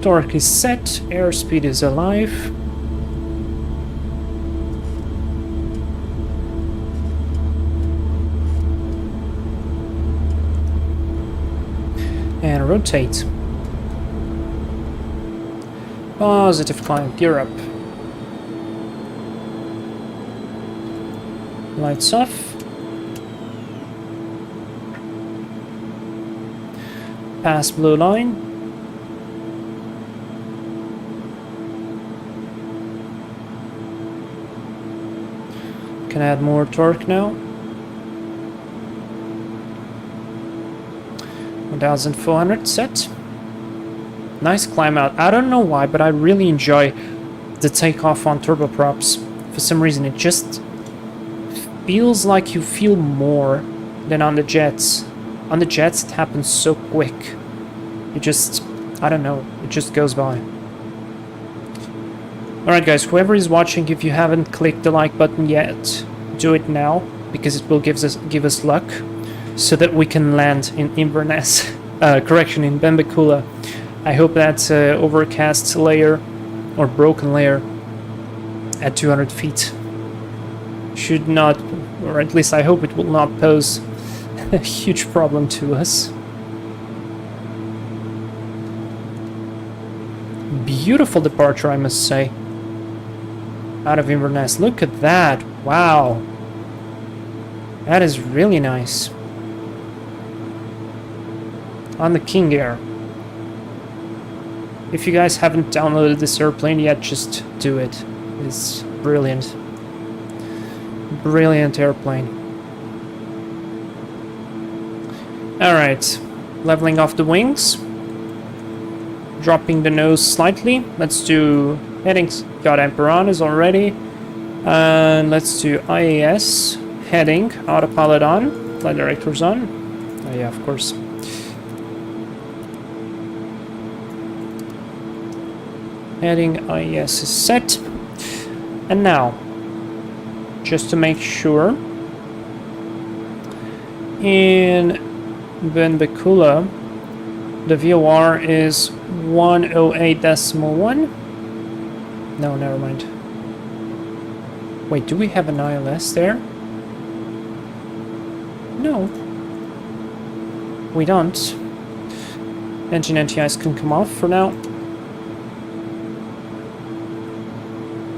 Torque is set. Airspeed is alive. And rotate. Positive climb, gear up. Lights off. Pass blue line. Can add more torque now. 1,400 set. Nice climb out. I don't know why, but I really enjoy the takeoff on turboprops. For some reason, it just feels like you feel more than on the jets. On the jets, it happens so quick. You just, I don't know, it just goes by. Alright guys, whoever is watching, if you haven't clicked the like button yet, do it now, because it will give us luck, so that we can land in Inverness, in Benbecula. I hope that overcast layer, or broken layer, at 200 feet should not, or at least I hope it will not pose a huge problem to us. Beautiful departure, I must say, out of Inverness. Look at that. Wow. That is really nice. On the King Air. If you guys haven't downloaded this airplane yet, just do it. It's brilliant. Brilliant airplane. Alright, leveling off the wings. Dropping the nose slightly. Let's do headings. Got Emperor is already. And let's do IAS. Heading. Autopilot on. Flight directors on. Oh yeah, of course. Heading IAS is set. And now, just to make sure, in Benbecula, the VOR is 108.1. No, never mind. Wait, do we have an ILS there? No. We don't. Engine anti-ice can come off for now.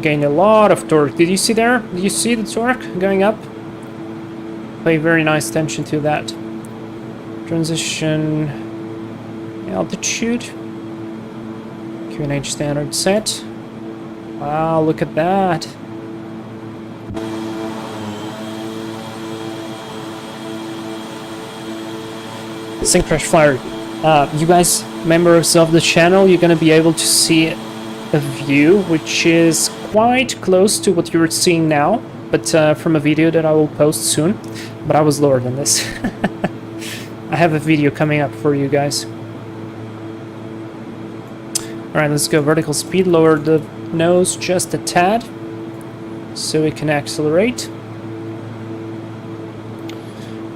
Gained a lot of torque. Did you see there? Did you see the torque going up? Pay very nice attention to that. Transition altitude. QNH standard set. Wow, look at that. Sync Crash Flyer. You guys, members of the channel, you're gonna be able to see a view which is quite close to what you're seeing now, but from a video that I will post soon. But I was lower than this. I have a video coming up for you guys. Alright, let's go vertical speed, lower the nose just a tad so we can accelerate.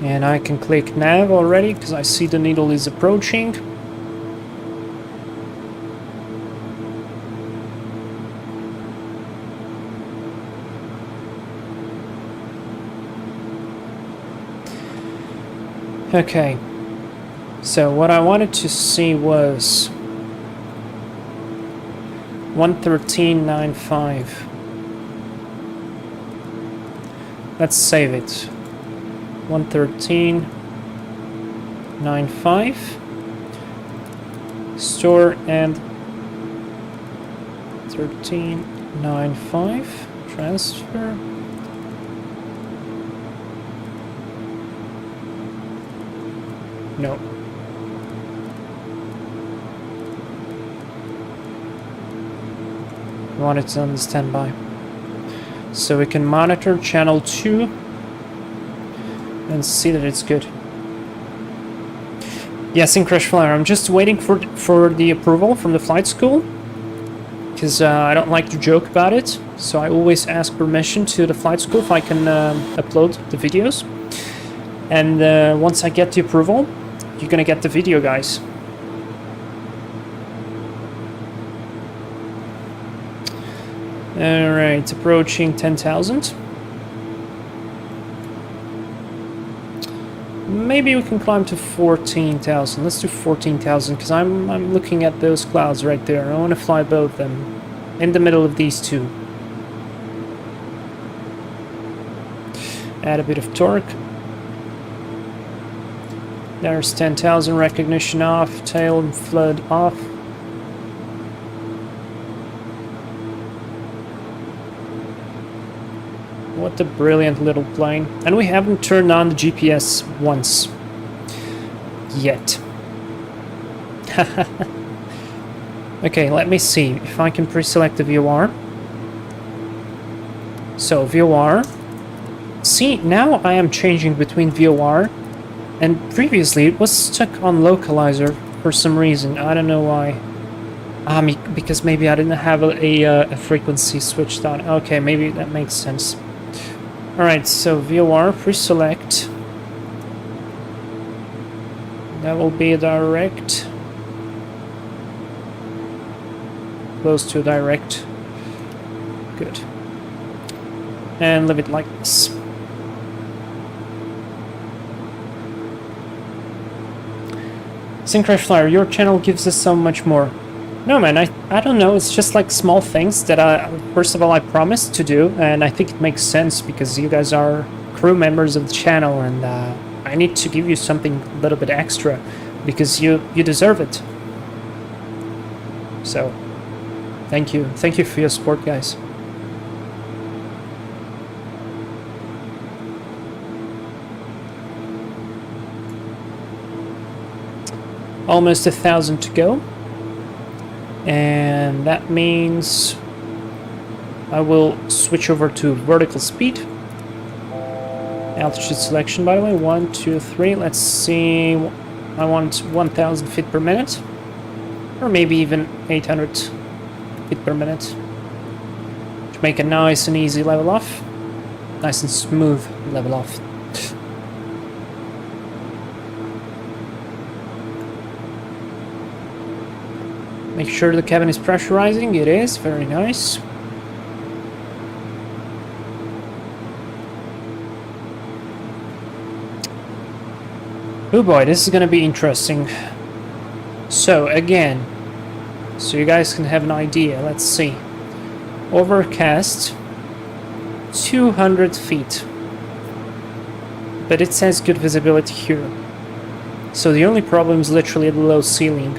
And I can click nav already because I see the needle is approaching. Okay, so what I wanted to see was 113.95. Let's save it. 113.95. Store and 13.95. Transfer. No. We want it on standby. So we can monitor channel 2 and see that it's good. Yes, in Crash Flyer, I'm just waiting for the approval from the flight school because I don't like to joke about it. So I always ask permission to the flight school if I can upload the videos. And once I get the approval, you're gonna get the video, guys. Alright, approaching 10,000. Maybe we can climb to 14,000. Let's do 14,000 because I'm looking at those clouds right there. I want to fly both of them in the middle of these two. Add a bit of torque. There's 10,000, recognition off, tail and flood off. What a brilliant little plane. And we haven't turned on the GPS once. Yet. Okay, let me see if I can pre-select the VOR. So, VOR. See, now I am changing between VOR. And previously it was stuck on localizer for some reason. I don't know why. Because maybe I didn't have a frequency switched on. Okay, maybe that makes sense. Alright, so VOR, pre-select. That will be a direct. Close to direct. Good. And leave it like this. Sync Crash Flyer, your channel gives us so much more. No man, I don't know, it's just like small things that first of all I promised to do, and I think it makes sense because you guys are crew members of the channel, and I need to give you something a little bit extra because you deserve it. So, thank you for your support, guys. Almost 1,000 to go. And that means I will switch over to vertical speed. Altitude selection, by the way, 1, 2, 3. Let's see. I want 1,000 feet per minute, or maybe even 800 feet per minute to make a nice and easy level off. Nice and smooth level off. Make sure the cabin is pressurizing. It is. Very nice. Oh boy, this is gonna be interesting. So again, so you guys can have an idea. Let's see. Overcast, 200 feet. But it says good visibility here. So the only problem is literally the low ceiling.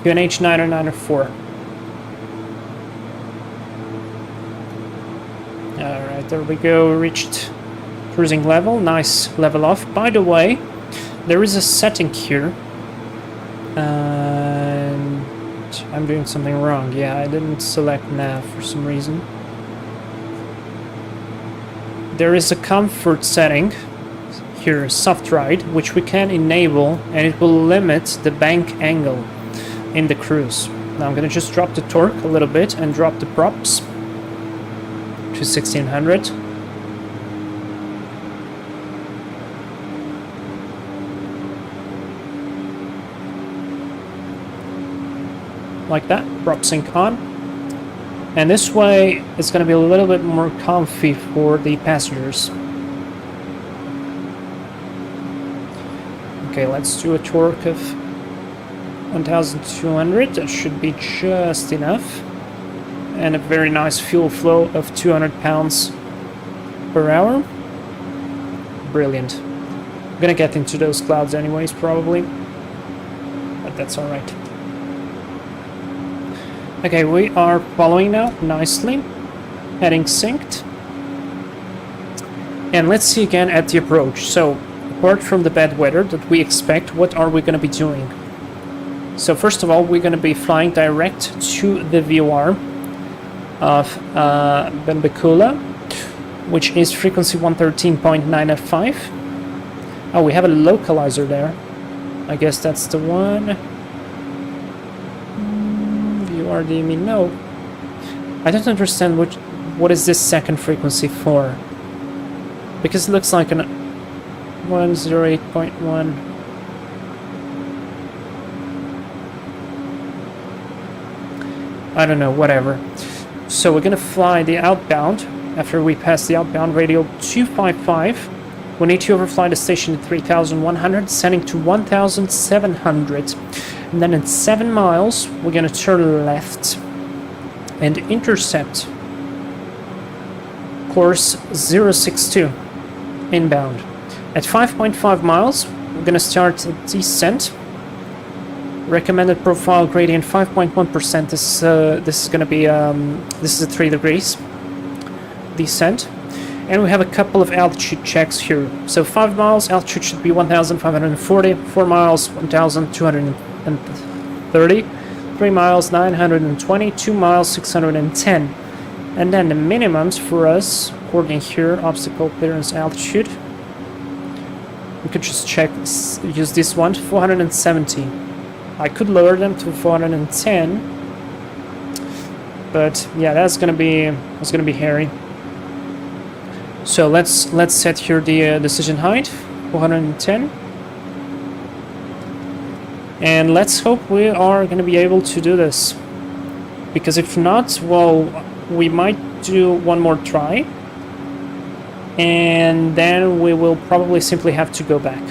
QNH 90904. Alright, there we go. Reached cruising level. Nice level off. By the way, there is a setting here. And I'm doing something wrong. Yeah, I didn't select nav for some reason. There is a comfort setting here, soft ride, which we can enable, and it will limit the bank angle in the cruise. Now I'm gonna just drop the torque a little bit and drop the props to 1600. Like that, prop sync on. And this way it's gonna be a little bit more comfy for the passengers. Okay, let's do a torque of 1,200. That should be just enough. And a very nice fuel flow of 200 pounds per hour. Brilliant. I'm gonna get into those clouds anyways, probably. But that's alright. Okay, we are following now, nicely. Heading synced. And let's see again at the approach. So, apart from the bad weather that we expect, what are we gonna be doing? So first of all, we're going to be flying direct to the VOR of Benbecula, which is frequency 113.9F5. Oh, we have a localizer there. I guess that's the one. VOR, do you mean? No. I don't understand what is this second frequency for. Because it looks like an 108.1. I don't know, whatever. So we're gonna fly the outbound. After we pass the outbound radio 255, we need to overfly the station at 3,100, sending to 1,700. And then in 7 miles, we're gonna turn left and intercept course 062 inbound. At 5.5 miles, we're gonna start a descent. Recommended profile gradient 5.1%. This is going to be this is a 3 degrees descent, and we have a couple of altitude checks here. So 5 miles altitude should be 1,540. 4 miles 1,230. 3 miles 920. 2 miles 610. And then the minimums for us, according here, obstacle clearance altitude. We could just check. Use this one, 470. I could lower them to 410, but yeah, that's gonna be hairy. So let's set here the decision height, 410, and let's hope we are gonna be able to do this. Because if not, well, we might do one more try, and then we will probably simply have to go back.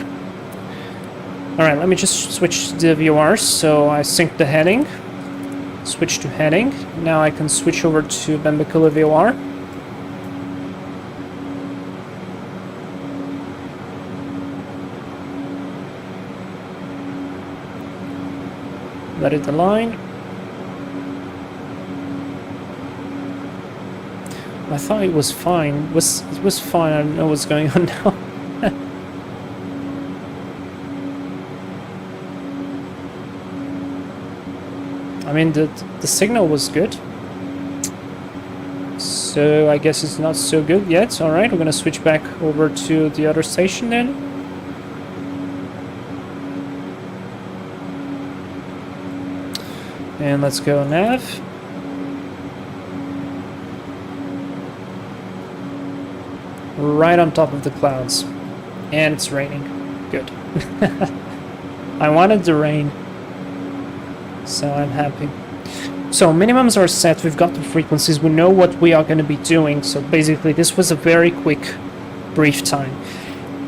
Alright, let me just switch the VORs. So I synced the heading, switch to heading. Now I can switch over to Benbecula VOR. Let it align. I thought it was fine. It was fine. I don't know what's going on now. I mean, the signal was good. So I guess it's not so good yet. Alright, we're gonna switch back over to the other station then. And let's go nav. Right on top of the clouds. And it's raining. Good. I wanted the rain. So I'm happy. So minimums are set, we've got the frequencies, we know what we are going to be doing. So basically this was a very quick, brief time.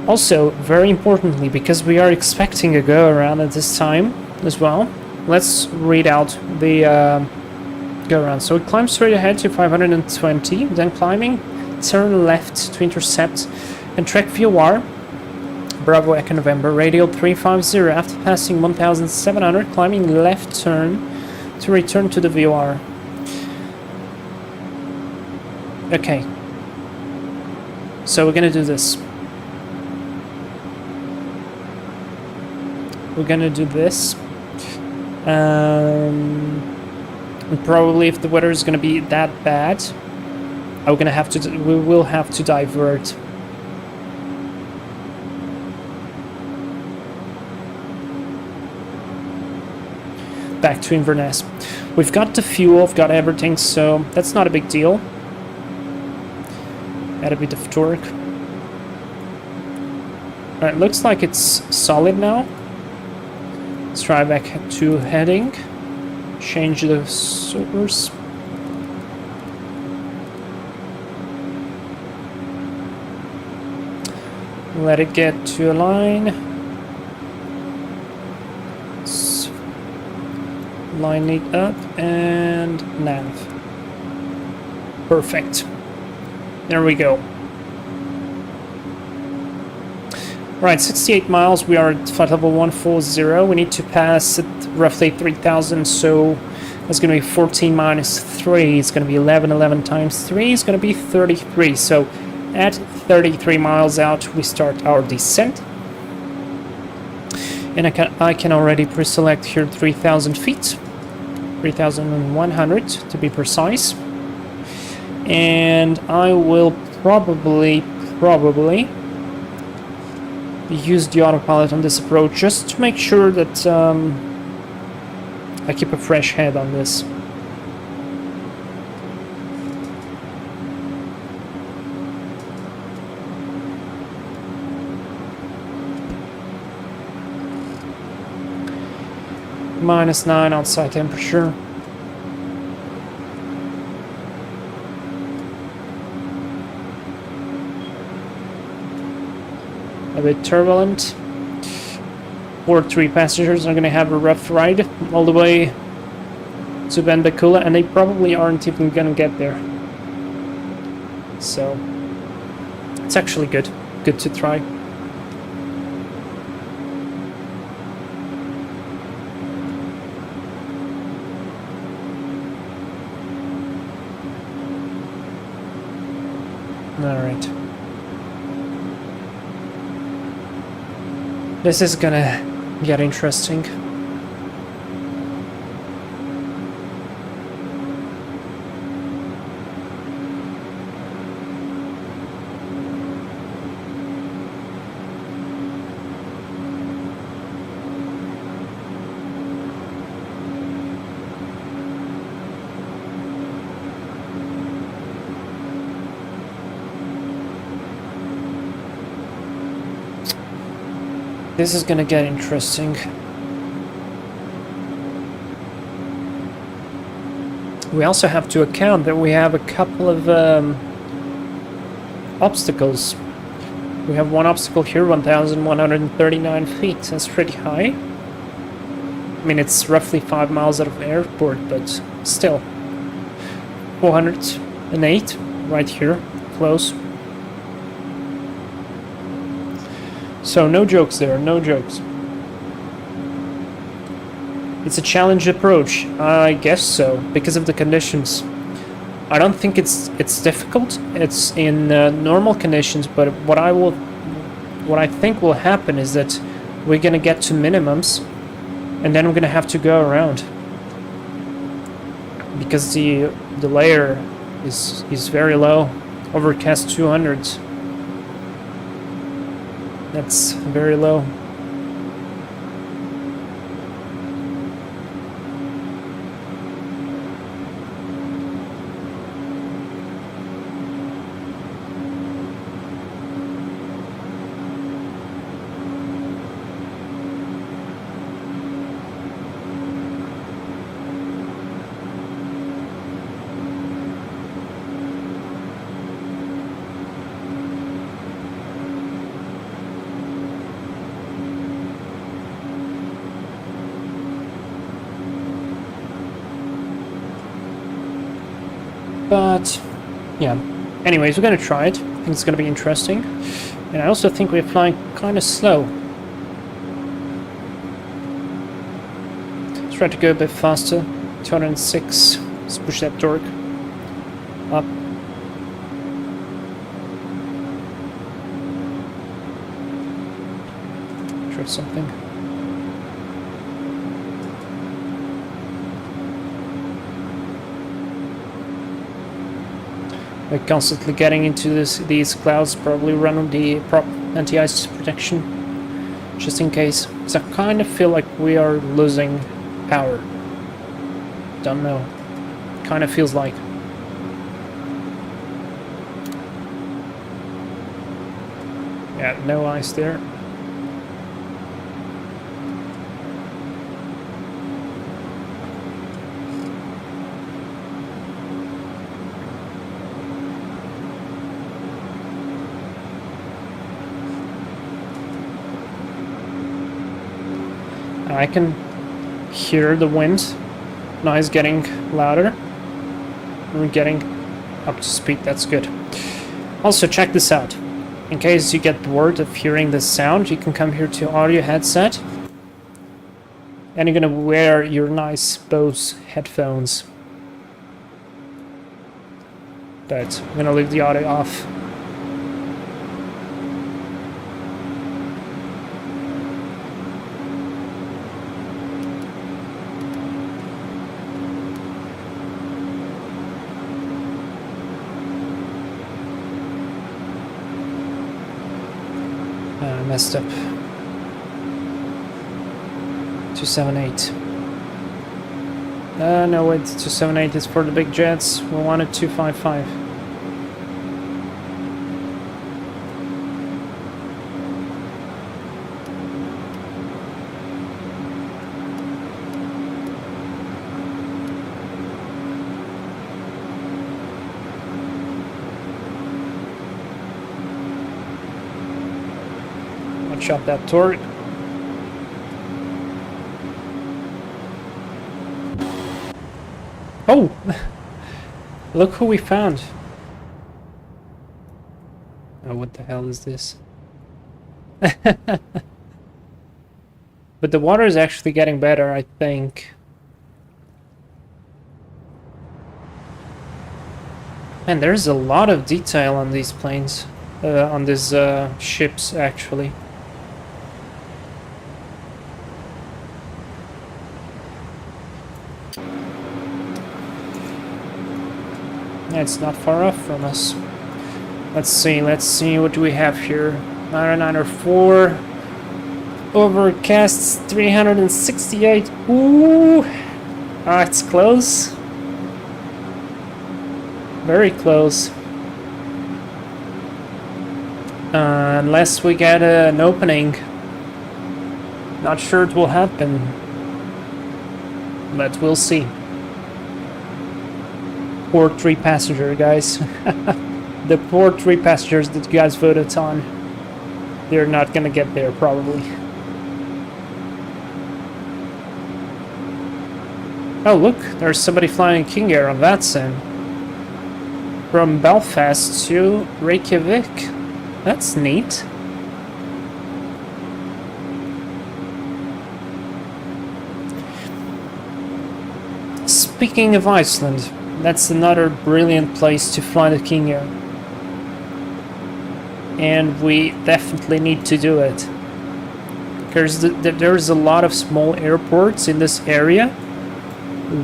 Also, very importantly, because we are expecting a go around at this time as well, let's read out the go around. So it climbs straight ahead to 520, then climbing, turn left to intercept, and track VOR, Bravo Echo November, radial 350, after passing 1700, climbing left turn to return to the VOR. Okay. So we're gonna do this. We're gonna do this. And probably if the weather is gonna be that bad, we will have to divert. Back to Inverness. We've got the fuel, we've got everything, so that's not a big deal. Add a bit of torque. Alright, looks like it's solid now. Let's try back to heading. Change the source. Let it get to a line. Line it up and nav. Perfect. There we go. Right, 68 miles. We are at flight level 140. We need to pass at roughly 3,000, so that's going to be 14 minus 3. It's going to be 11. 11 times 3 is going to be 33. So at 33 miles out, we start our descent. And I can already pre-select here 3,000 feet. 3,100 to be precise. And I will probably use the autopilot on this approach just to make sure that I keep a fresh head on this. -9 outside temperature. A bit turbulent. 3 passengers are going to have a rough ride all the way to Benbecula, and they probably aren't even going to get there. So it's actually good. Good to try. Alright. This is gonna get interesting. This is gonna get interesting. We also have to account that we have a couple of obstacles. We have one obstacle here, 1,139 feet. That's pretty high. I mean, it's roughly 5 miles out of the airport, but still. 408, right here, close. So no jokes there, no jokes. It's a challenge approach, I guess so, because of the conditions. I don't think it's difficult. It's in normal conditions, but what I think will happen is that we're gonna get to minimums, and then we're gonna have to go around. because the layer is very low. Overcast 200. That's very low. But yeah, anyways, we're gonna try it. I think it's gonna be interesting. And I also think we're flying kind of slow. Let's try to go a bit faster. 206. Let's push that torque up. Try something. We're constantly getting into these clouds, probably run on the anti-ice protection, just in case. So I kind of feel like we are losing power. Don't know. Kind of feels like. Yeah, no ice there. I can hear the wind. Now it's getting louder. We're getting up to speed, that's good. Also, check this out. In case you get bored of hearing the sound, you can come here to audio headset. And you're gonna wear your nice Bose headphones. But I'm gonna leave the audio off. Messed up. 278. No wait, 278 is for the big jets. We wanted 255. Shot that torque. Oh! Look who we found. Oh, what the hell is this? But the water is actually getting better, I think. Man, there's a lot of detail on these planes. On these ships, actually. It's not far off from us. Let's see what do we have here. 904. Overcast 368. Ooh! Ah, it's close. Very close. Unless we get an opening. Not sure it will happen. But we'll see. Poor 3 passenger guys. The poor 3 passengers that you guys voted on. They're not gonna get there probably. Oh look, there's somebody flying King Air on that sim. From Belfast to Reykjavik. That's neat. Speaking of Iceland, that's another brilliant place to fly the King Air. And we definitely need to do it. There's a lot of small airports in this area.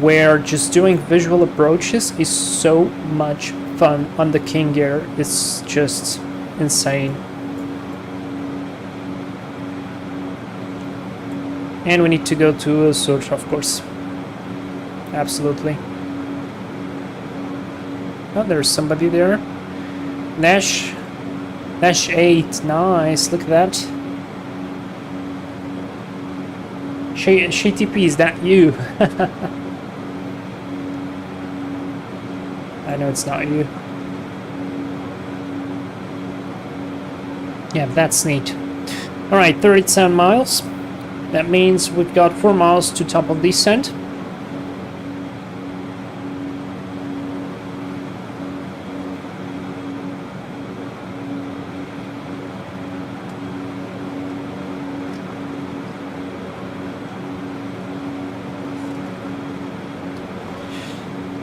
where just doing visual approaches is so much fun on the King Air. It's just insane. And we need to go to Source, of course. Absolutely. Oh, there's somebody there. Nash 8, nice, look at that. TP, is that you? I know it's not you. Yeah, that's neat. Alright, 37 miles. That means we've got 4 miles to top of descent.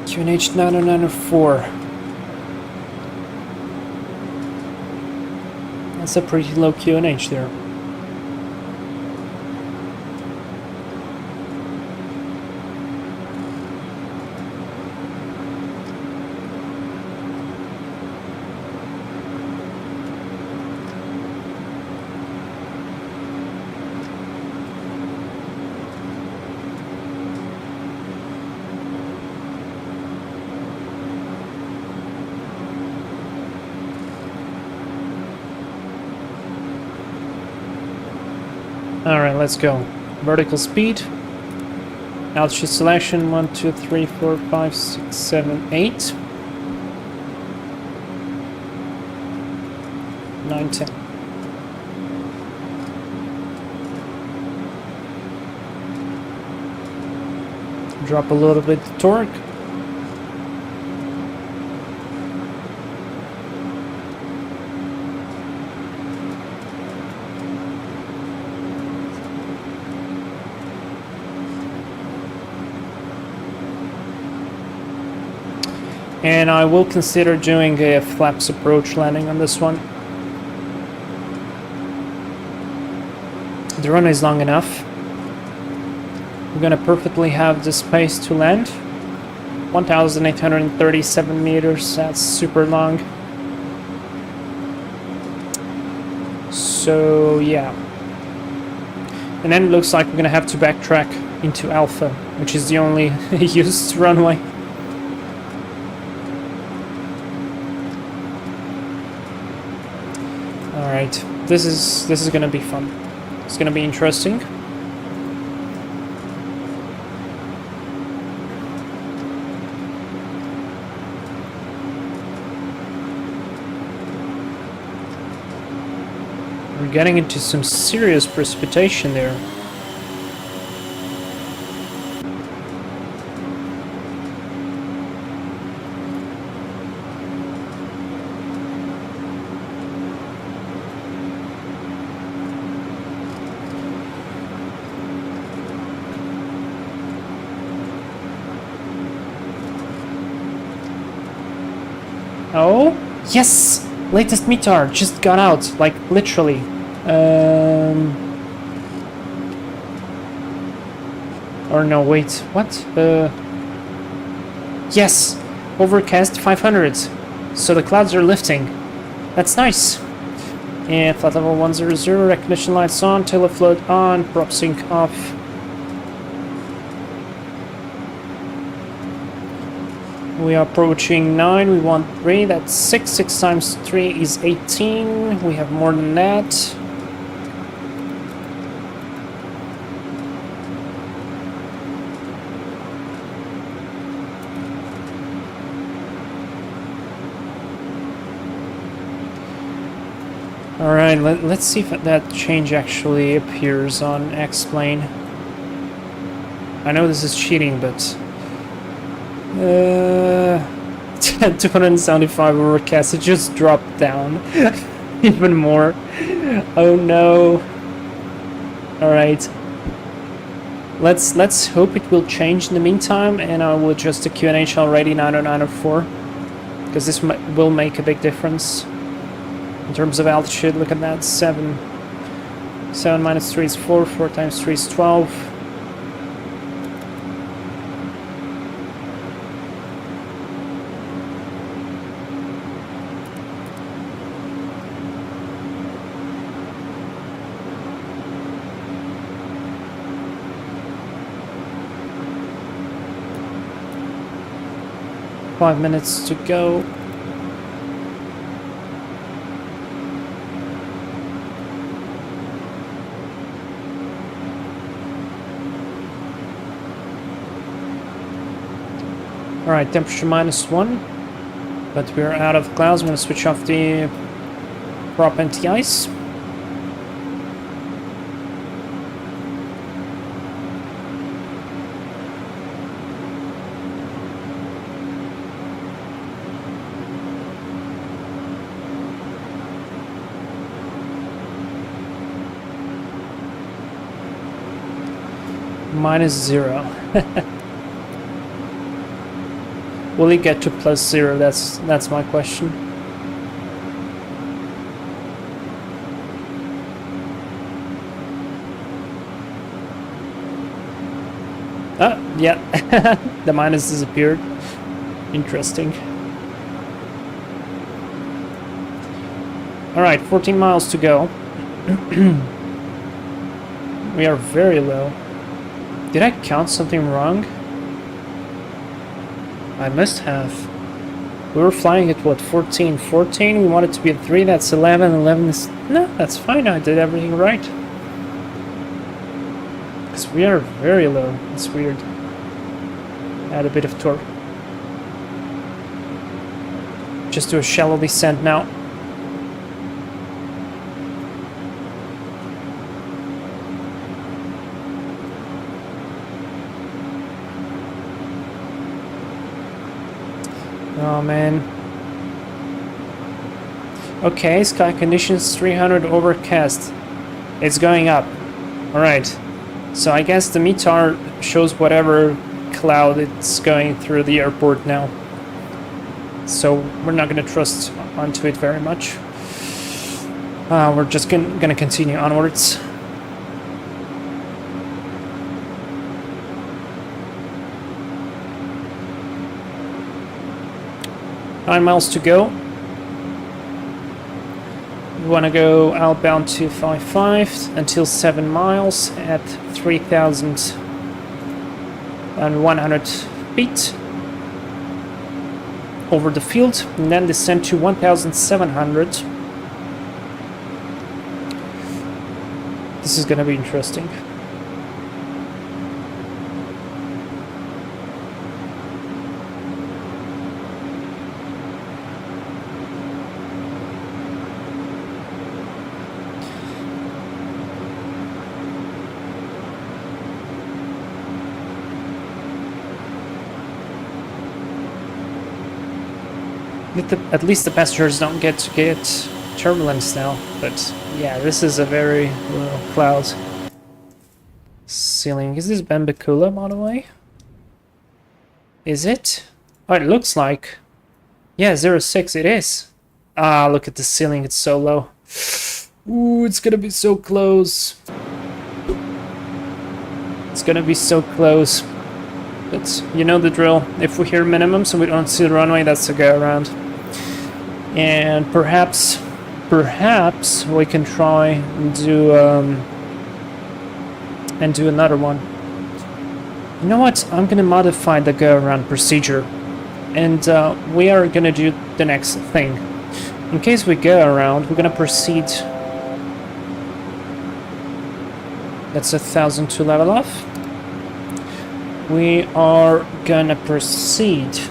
QNH 9094. That's a pretty low QNH there. Alright, let's go. Vertical speed. Altitude selection 1, 2, 3, 4, 5, 6, 7, 8. 9, 10. Drop a little bit the torque. And I will consider doing a flaps approach landing on this one. The runway is long enough. We're gonna perfectly have the space to land. 1,837 meters, that's super long. So yeah. And then it looks like we're gonna have to backtrack into Alpha, which is the only used runway. Alright, this is gonna be fun. It's gonna be interesting. We're getting into some serious precipitation there. Oh, yes! Latest METAR just got out, like literally. Or no, wait, what? Yes! Overcast 500. So the clouds are lifting. That's nice. And flight level 100, recognition lights on, telefloat on, prop sync off. We are approaching 9, we want 3, that's 6, 6 times 3 is 18, we have more than that. Alright, let's see if that change actually appears on X-Plane. I know this is cheating, but... 275 overcast, it just dropped down even more. Oh no. Alright, let's hope it will change in the meantime, and I will adjust the QNH already 90904, because this will make a big difference in terms of altitude. Look at that, 7 minus 3 is 4, 4 times 3 is 12. 5 minutes to go. Alright, temperature -1. But we're out of clouds. I'm going to switch off the prop anti-ice. -0. Will he get to +0? That's my question. Ah, yeah. The minus disappeared. Interesting. All right, 14 miles to go. We are very low. Did I count something wrong? I must have. We were flying at what, 14? 14? We wanted to be at 3, that's 11. 11 is... No, that's fine, I did everything right. Because we are very low. It's weird. Add a bit of torque. Just do a shallow descent now. Oh man. Okay, sky conditions 300 overcast. It's going up. Alright. So I guess the METAR shows whatever cloud it's going through the airport now. So we're not going to trust onto it very much. We're just going to continue onwards. Nine miles to go. We want to go outbound 255 until 7 miles at 3,100 feet over the field, and then descend to 1,700. This is going to be interesting. At least the passengers don't get turbulence now, but yeah, this is a very low cloud ceiling. Is this Benbecula, by the way? Is it? Oh, it looks like. Yeah, 06 it is. Ah, look at the ceiling, it's so low. Ooh, it's gonna be so close. It's gonna be so close. But you know the drill. If we hear minimum so we don't see the runway, that's a go around. And perhaps we can try and do another one. You know what? I'm gonna modify the go around procedure, and we are gonna do the next thing. In case we go around, we're gonna proceed. That's 1,000 to level off. We are gonna proceed.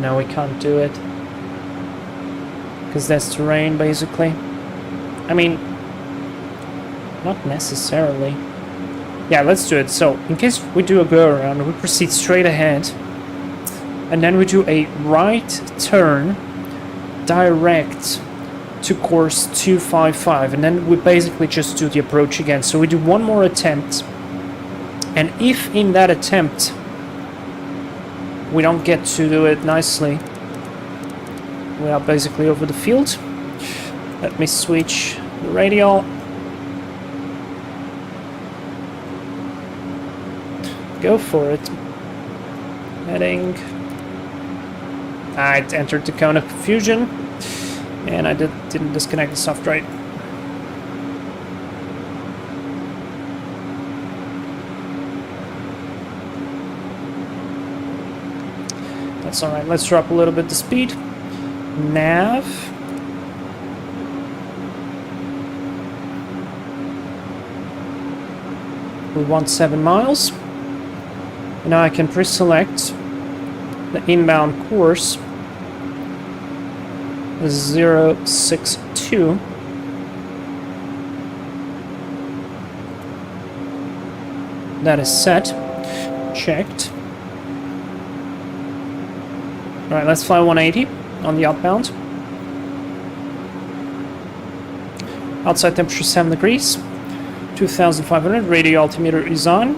No, we can't do it. Because that's terrain, basically. I mean, not necessarily. Yeah, let's do it. So, in case we do a go around, we proceed straight ahead. And then we do a right turn, direct to course 255, and then we basically just do the approach again. So we do one more attempt, and if in that attempt we don't get to do it nicely, we are basically over the field. Let me switch the radial. Go for it. Heading. I entered the cone of confusion. And I didn't disconnect the soft right. That's alright. Let's drop a little bit the speed. Nav. We want 7 miles. And now I can pre-select the inbound course 062. That is set. Checked. Alright, let's fly 180 on the outbound. Outside temperature 7 degrees. 2500. Radio altimeter is on.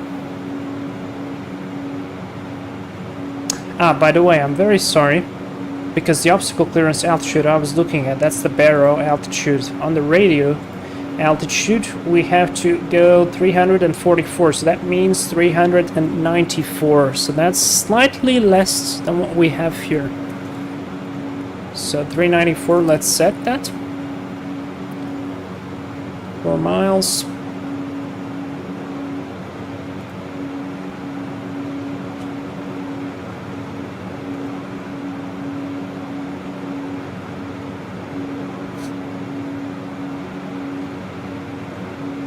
Ah, by the way, I'm very sorry, because the obstacle clearance altitude I was looking at, that's the barrow altitude. On the radio altitude, we have to go 344, so that means 394. So that's slightly less than what we have here. So 394, let's set that. 4 miles.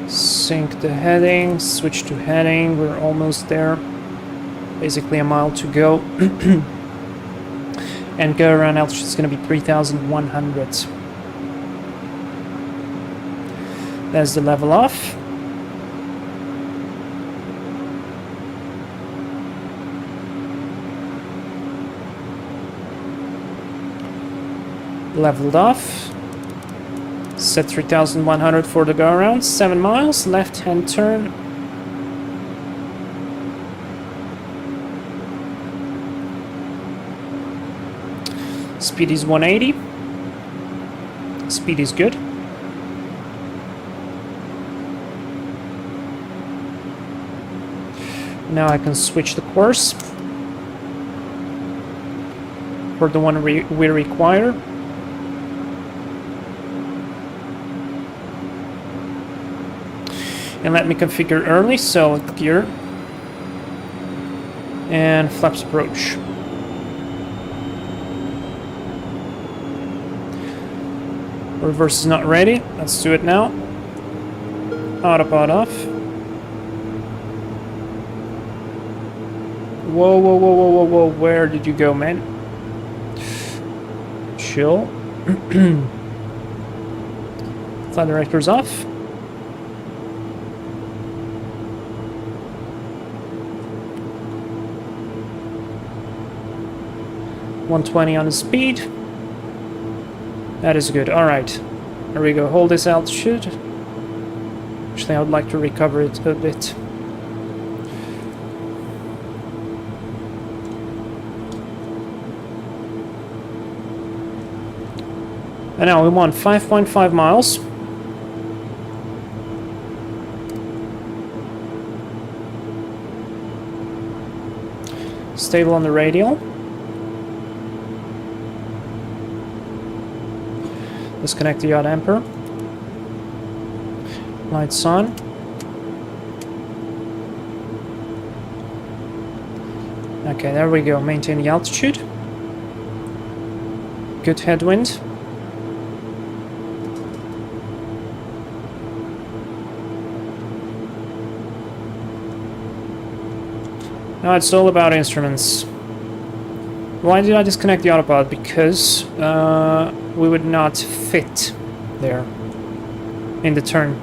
Sync the heading, switch to heading, we're almost there. Basically a mile to go. And go around altitude is going to be 3,100. There's the level off. Leveled off. Set 3,100 for the go around. 7 miles, left hand turn. Speed is 180. Speed is good. Now I can switch the course for the one we require. And let me configure early, so gear and flaps approach. Reverse is not ready. Let's do it now. Autopilot off. Whoa, whoa, whoa, whoa, whoa, whoa. Where did you go, man? Chill. Flight director's off. .120 on the speed. That is good. Alright. Here we go. Hold this altitude. Actually, I would like to recover it a bit. And now we want 5.5 miles. Stable on the radial. Disconnect the yacht damper. Lights on. Okay, there we go. Maintain the altitude. Good headwind. Now it's all about instruments. Why did I disconnect the autopilot? Because we would not fit there in the turn.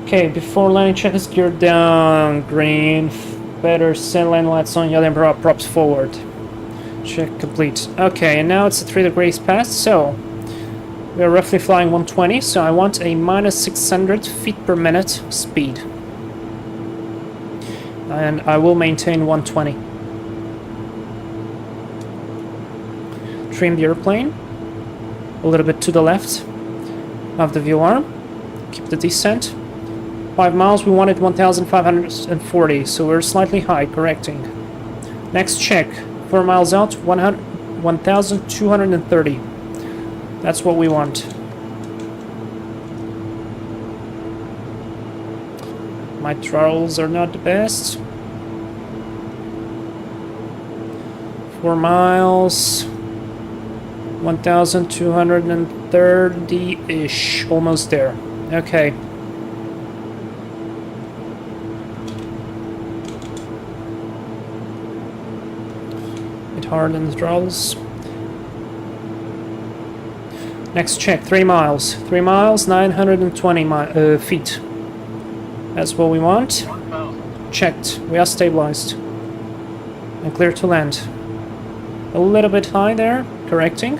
Okay, before landing, check this gear down. Green. Better set line lights on. Yacht damper props forward. Check complete. Okay, and now it's a 3 degrees past, so we are roughly flying 120, so I want a minus 600 feet per minute speed. And I will maintain 120. Trim the airplane a little bit to the left of the view arm. Keep the descent. 5 miles, we wanted 1,540, so we're slightly high, correcting. Next check. 4 miles out, 1,230. That's what we want. My throttles are not the best. 4 miles. 1,230-ish. Almost there. Okay. Bit hard on the throttles. Next check, 3 miles. 3 miles, 920 feet. That's what we want. 1,000. Checked. We are stabilized. And clear to land. A little bit high there, correcting.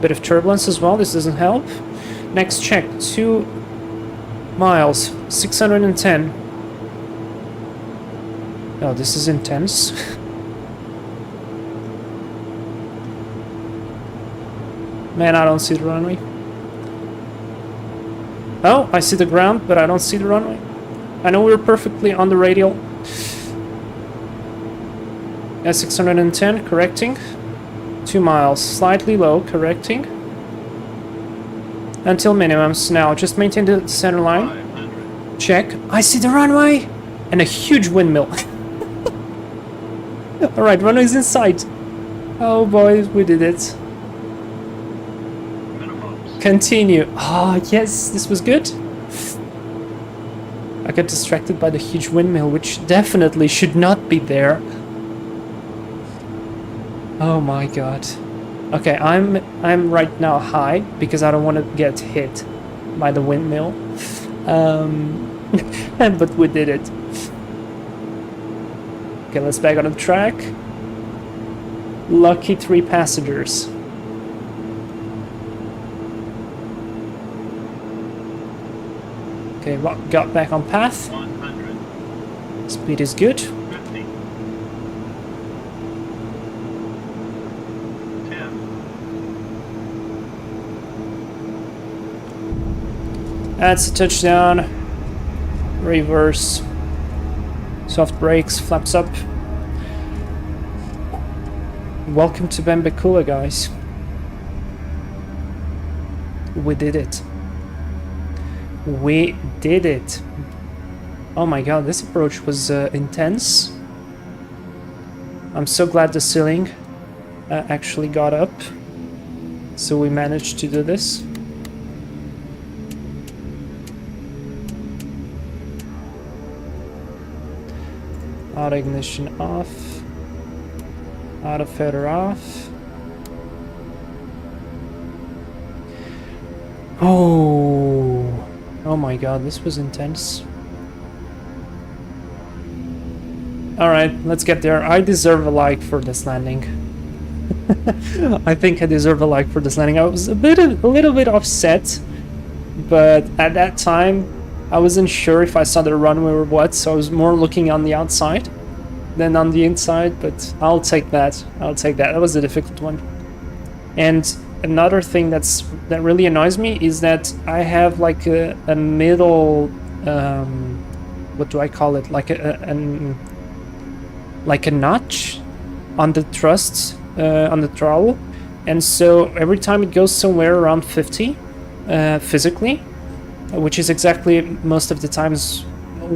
Bit of turbulence as well, this doesn't help. Next check, 2 miles, 610. Oh, this is intense. Man, I don't see the runway. Oh, I see the ground, but I don't see the runway. I know we're perfectly on the radial. Yeah, 610, correcting. 2 miles, slightly low, correcting. Until minimums now, just maintain the center line. 500. Check. I see the runway! And a huge windmill. Alright, runway's in sight. Oh boy, we did it. Minimums. Continue. Ah, yes, this was good. I got distracted by the huge windmill, which definitely should not be there. Oh my god. Okay, I'm right now high because I don't want to get hit by the windmill. But we did it. Okay, let's back on the track. Lucky 3 passengers. Okay, got back on path. 100. Speed is good. 50. 10. That's a touchdown. Reverse. Soft brakes, flaps up. Welcome to Benbecula, guys. We did it. We did it. Oh my god, this approach was intense. I'm so glad the ceiling actually got up. So we managed to do this. Auto ignition off. Auto feather off. Oh my god, this was intense. Alright, let's get there. I deserve a like for this landing. I think I deserve a like for this landing. I was a little bit upset, but at that time I wasn't sure if I saw the runway or what, so I was more looking on the outside than on the inside, but I'll take that. I'll take that. That was a difficult one. And another thing that really annoys me is that I have like a middle, what do I call it? Like a notch on the thrust, on the throttle, and so every time it goes somewhere around 50 physically, which is exactly most of the times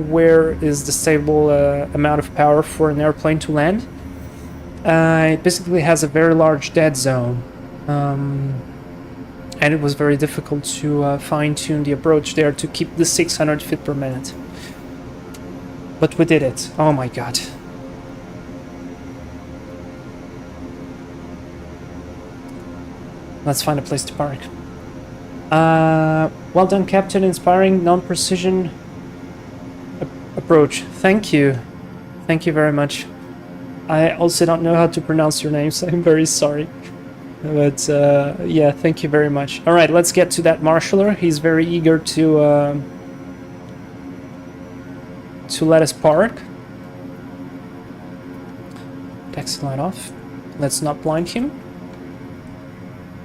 where is the stable amount of power for an airplane to land, it basically has a very large dead zone. And it was very difficult to fine-tune the approach there to keep the 600 feet per minute. But we did it. Oh my god. Let's find a place to park. Well done, Captain. Inspiring non-precision approach. Thank you. Thank you very much. I also don't know how to pronounce your name, so I'm very sorry. But yeah, thank you very much. All right, let's get to that marshaller. He's very eager to let us park. Taxi light off. Let's not blind him.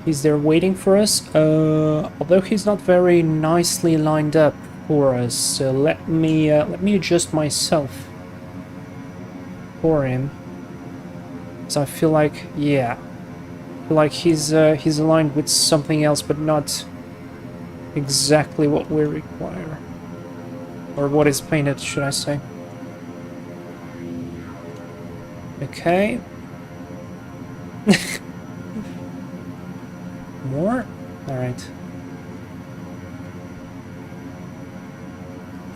He's there waiting for us. Although he's not very nicely lined up for us, so let me adjust myself for him. So I feel like, yeah, I feel like he's aligned with something else, but not exactly what we require, or what is painted, should I say? Okay. More? Alright.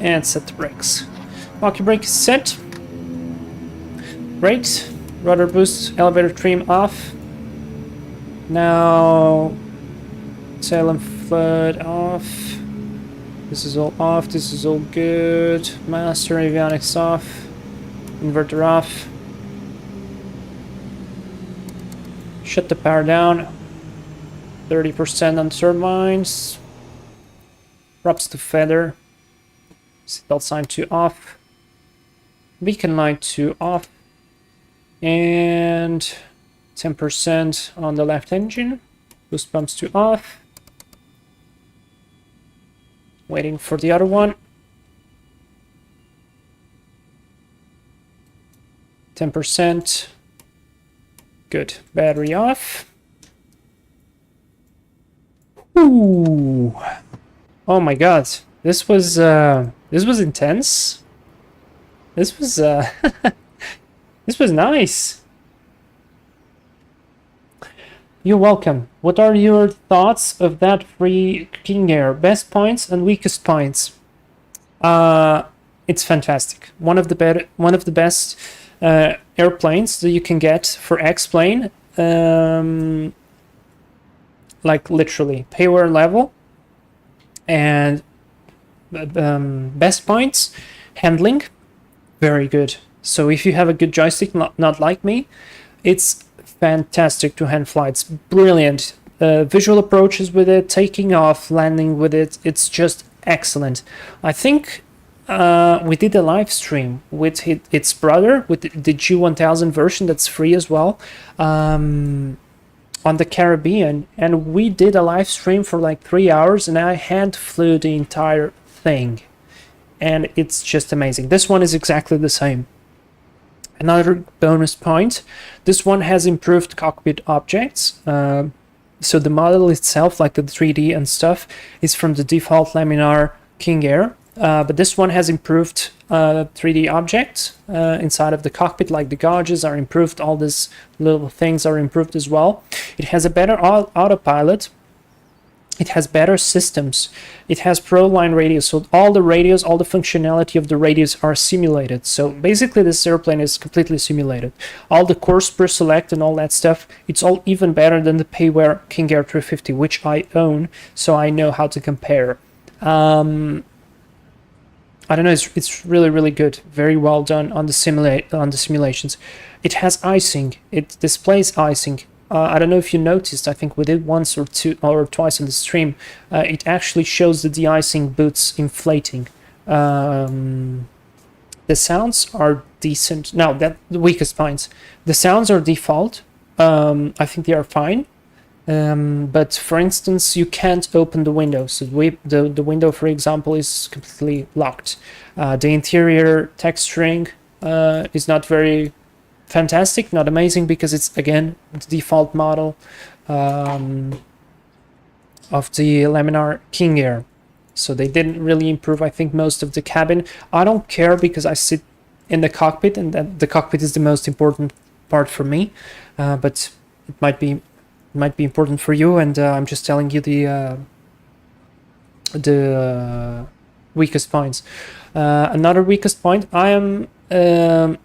And set the brakes. Lock your brake is set. Great. Rudder boost, elevator trim off. Now sail and flood off. This is all off, this is all good. Master avionics off. Inverter off. Shut the power down. 30% on turbines. Props to feather. Seatbelt sign 2 off. Beacon light 2 off. And 10% on the left engine. Boost pumps 2 off. Waiting for the other one. 10%. Good. Battery off. Ooh. Oh my god. This was intense. This was this was nice. You're welcome. What are your thoughts of that free King Air? Best points and weakest points? It's fantastic. One of the best airplanes that you can get for X-plane. Like literally payware level. And best points, handling, very good. So if you have a good joystick, not like me, it's fantastic to hand fly. It's brilliant. Visual approaches with it, taking off, landing with it, it's just excellent. I think we did a live stream with its brother, with the G1000 version that's free as well, on the Caribbean, and we did a live stream for like 3 hours, and I hand flew the entire thing, and it's just amazing. This one is exactly the same. Another bonus point, this one has improved cockpit objects. So the model itself, like the 3D and stuff, is from the default laminar King Air. But this one has improved 3D objects inside of the cockpit, like the gauges are improved, all these little things are improved as well. It has a better autopilot. It has better systems. It has ProLine Radios, so all the radios, all the functionality of the radios are simulated. So basically this airplane is completely simulated. All the course per select and all that stuff, it's all even better than the payware King Air 350, which I own, so I know how to compare. I don't know, it's really, really good. Very well done on the simulations. It has icing. It displays icing. I don't know if you noticed, I think we did once or twice on the stream. It actually shows the de-icing boots inflating. The sounds are decent. Now, that the weakest points. The sounds are default. I think they are fine. But for instance, you can't open the window. So the window, for example, is completely locked. The interior texturing is not very fantastic, not amazing, because it's again the default model of the laminar King Air. So they didn't really improve, I think, most of the cabin. I don't care because I sit in the cockpit, and that the cockpit is the most important part for me. But it might be important for you, and I'm just telling you the weakest points. Another weakest point, I'm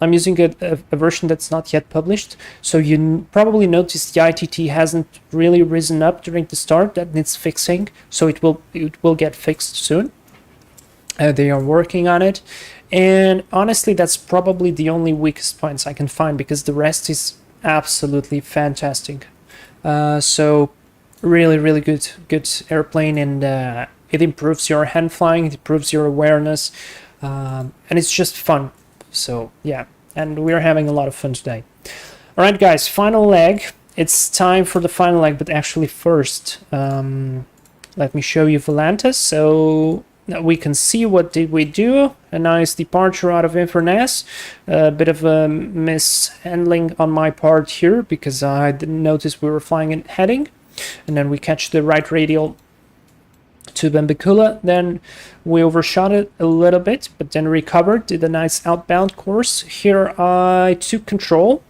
using a version that's not yet published, so you probably noticed the ITT hasn't really risen up during the start. That needs fixing, so it will get fixed soon. They are working on it, and honestly that's probably the only weakest points I can find, because the rest is absolutely fantastic. So really good airplane, and it improves your hand flying, it improves your awareness, and it's just fun. So yeah, and we're having a lot of fun today. All right guys, final leg. It's time for the final leg, but actually first let me show you Volantis so that we can see what did we do. A nice departure out of Inverness. A bit of a mishandling on my part here, because I didn't notice we were flying in heading, and then we catch the right radial to Benbecula. Then we overshot it a little bit, but then recovered, did a nice outbound course. Here I took control,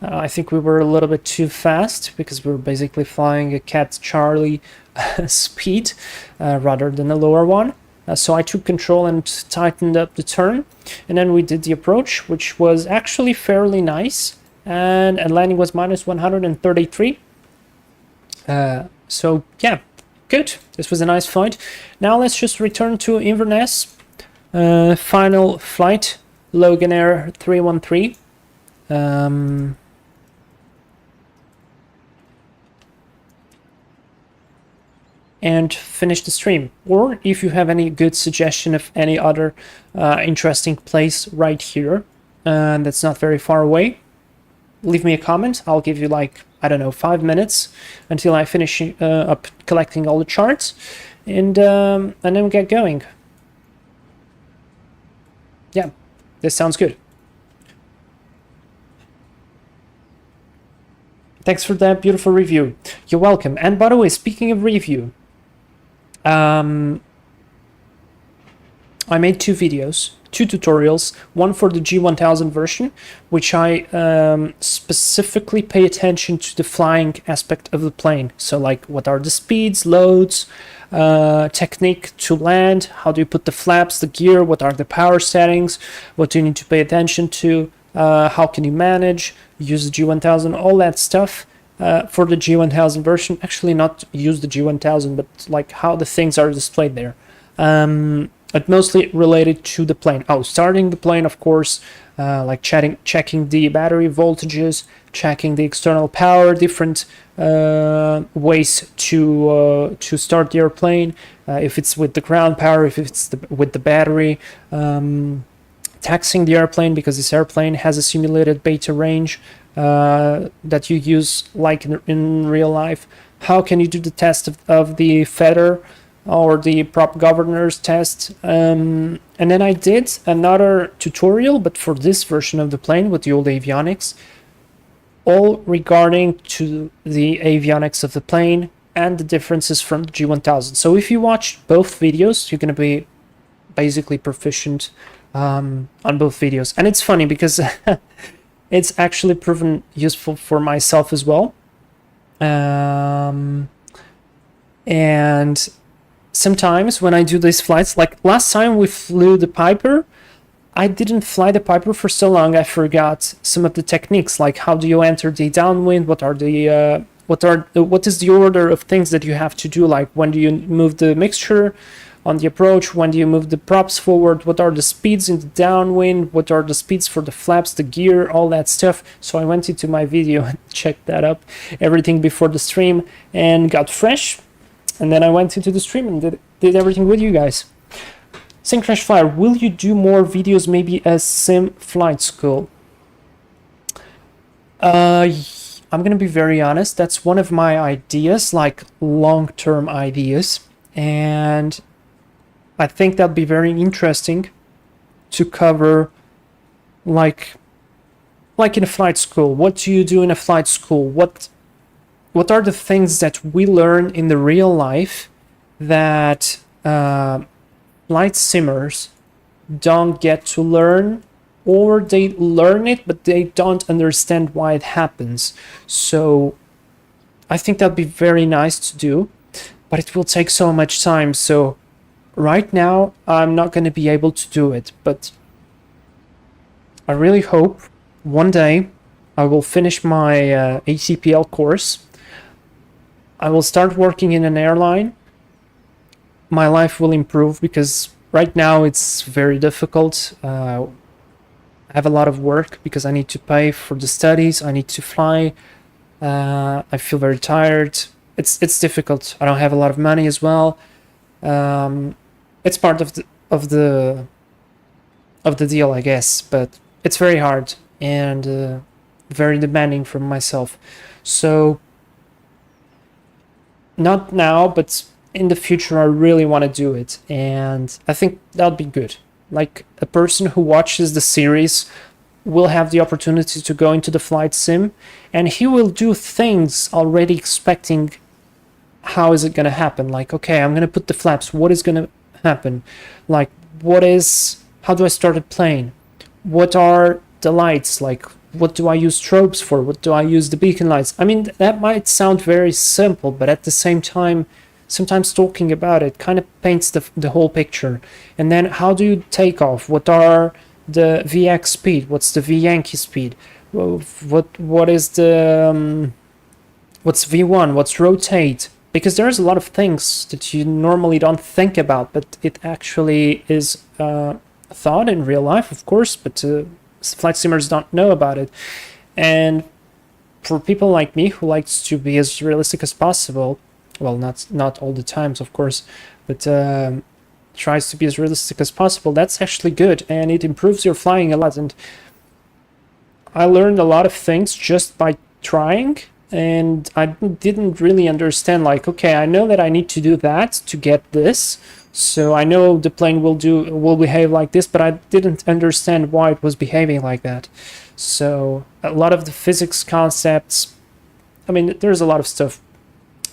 I think we were a little bit too fast because we were basically flying a Cat Charlie speed rather than a lower one. So I took control and tightened up the turn, and then we did the approach, which was actually fairly nice, and landing was minus 133. So yeah, good. This was a nice flight. Now let's just return to Inverness. Final flight, Logan Air 313. And finish the stream. Or if you have any good suggestion of any other interesting place right here that's not very far away, leave me a comment. I'll give you like, I don't know, 5 minutes until I finish up collecting all the charts, and then get going. Yeah, this sounds good. Thanks for that beautiful review. You're welcome. And by the way, speaking of review, I made 2 videos, 2 tutorials, one for the G1000 version, which I specifically pay attention to the flying aspect of the plane. So like, what are the speeds, loads, technique to land, how do you put the flaps, the gear, what are the power settings, what do you need to pay attention to, how can you manage, use the G1000, all that stuff. For the G1000 version, actually not use the G1000, but like how the things are displayed there. But mostly related to the plane. Oh, starting the plane, of course, like checking the battery voltages, checking the external power, different ways to start the airplane. If it's with the ground power, if it's with the battery. Taxiing the airplane, because this airplane has a simulated beta range that you use like in real life. How can you do the test of the feather or the prop governors test? And then I did another tutorial, but for this version of the plane with the old avionics, all regarding to the avionics of the plane and the differences from the G1000. So if you watch both videos, you're going to be basically proficient on both videos. And it's funny because it's actually proven useful for myself as well. And sometimes when I do these flights, like last time we flew the Piper, I didn't fly the Piper for so long, I forgot some of the techniques, like how do you enter the downwind, what is the order of things that you have to do, like when do you move the mixture on the approach, when do you move the props forward, what are the speeds in the downwind, what are the speeds for the flaps, the gear, all that stuff. So I went into my video and checked that up, everything before the stream, and got fresh. And then I went into the stream and did everything with you guys. Synchronous Flyer, will you do more videos, maybe as sim flight school? I'm gonna be very honest, that's one of my ideas, like long-term ideas, and I think that'd be very interesting to cover, like in a flight school. What do you do in a flight school? What are the things that we learn in the real life that flight simmers don't get to learn, or they learn it but they don't understand why it happens? So I think that'd be very nice to do, but it will take so much time. So right now I'm not going to be able to do it, but I really hope one day I will finish my ACPL course. I will start working in an airline. My life will improve, because right now it's very difficult. I have a lot of work because I need to pay for the studies, I need to fly. I feel very tired. It's difficult. I don't have a lot of money as well. It's part of the deal, I guess, but it's very hard and very demanding for myself. So not now, but in the future, I really want to do it, and I think that'll be good. Like, a person who watches the series will have the opportunity to go into the flight sim, and he will do things already expecting how is it going to happen. Like, okay, I'm going to put the flaps, what is going to happen? Like, how do I start a plane? What are the lights? Like, what do I use strobes for? What do I use the beacon lights? I mean, that might sound very simple, but at the same time, sometimes talking about it kind of paints the whole picture. And then how do you take off? What are the VX speed? What's the V Yankee speed? What is the what's V1? What's rotate? Because there's a lot of things that you normally don't think about, but it actually is thought in real life, of course, but flight simmers don't know about it. And for people like me who likes to be as realistic as possible, well, not all the times, of course, but tries to be as realistic as possible, that's actually good, and it improves your flying a lot. And I learned a lot of things just by trying, and I didn't really understand, like, okay, I know that I need to do that to get this, so I know the plane will behave like this, but I didn't understand why it was behaving like that. So a lot of the physics concepts, I mean, there's a lot of stuff.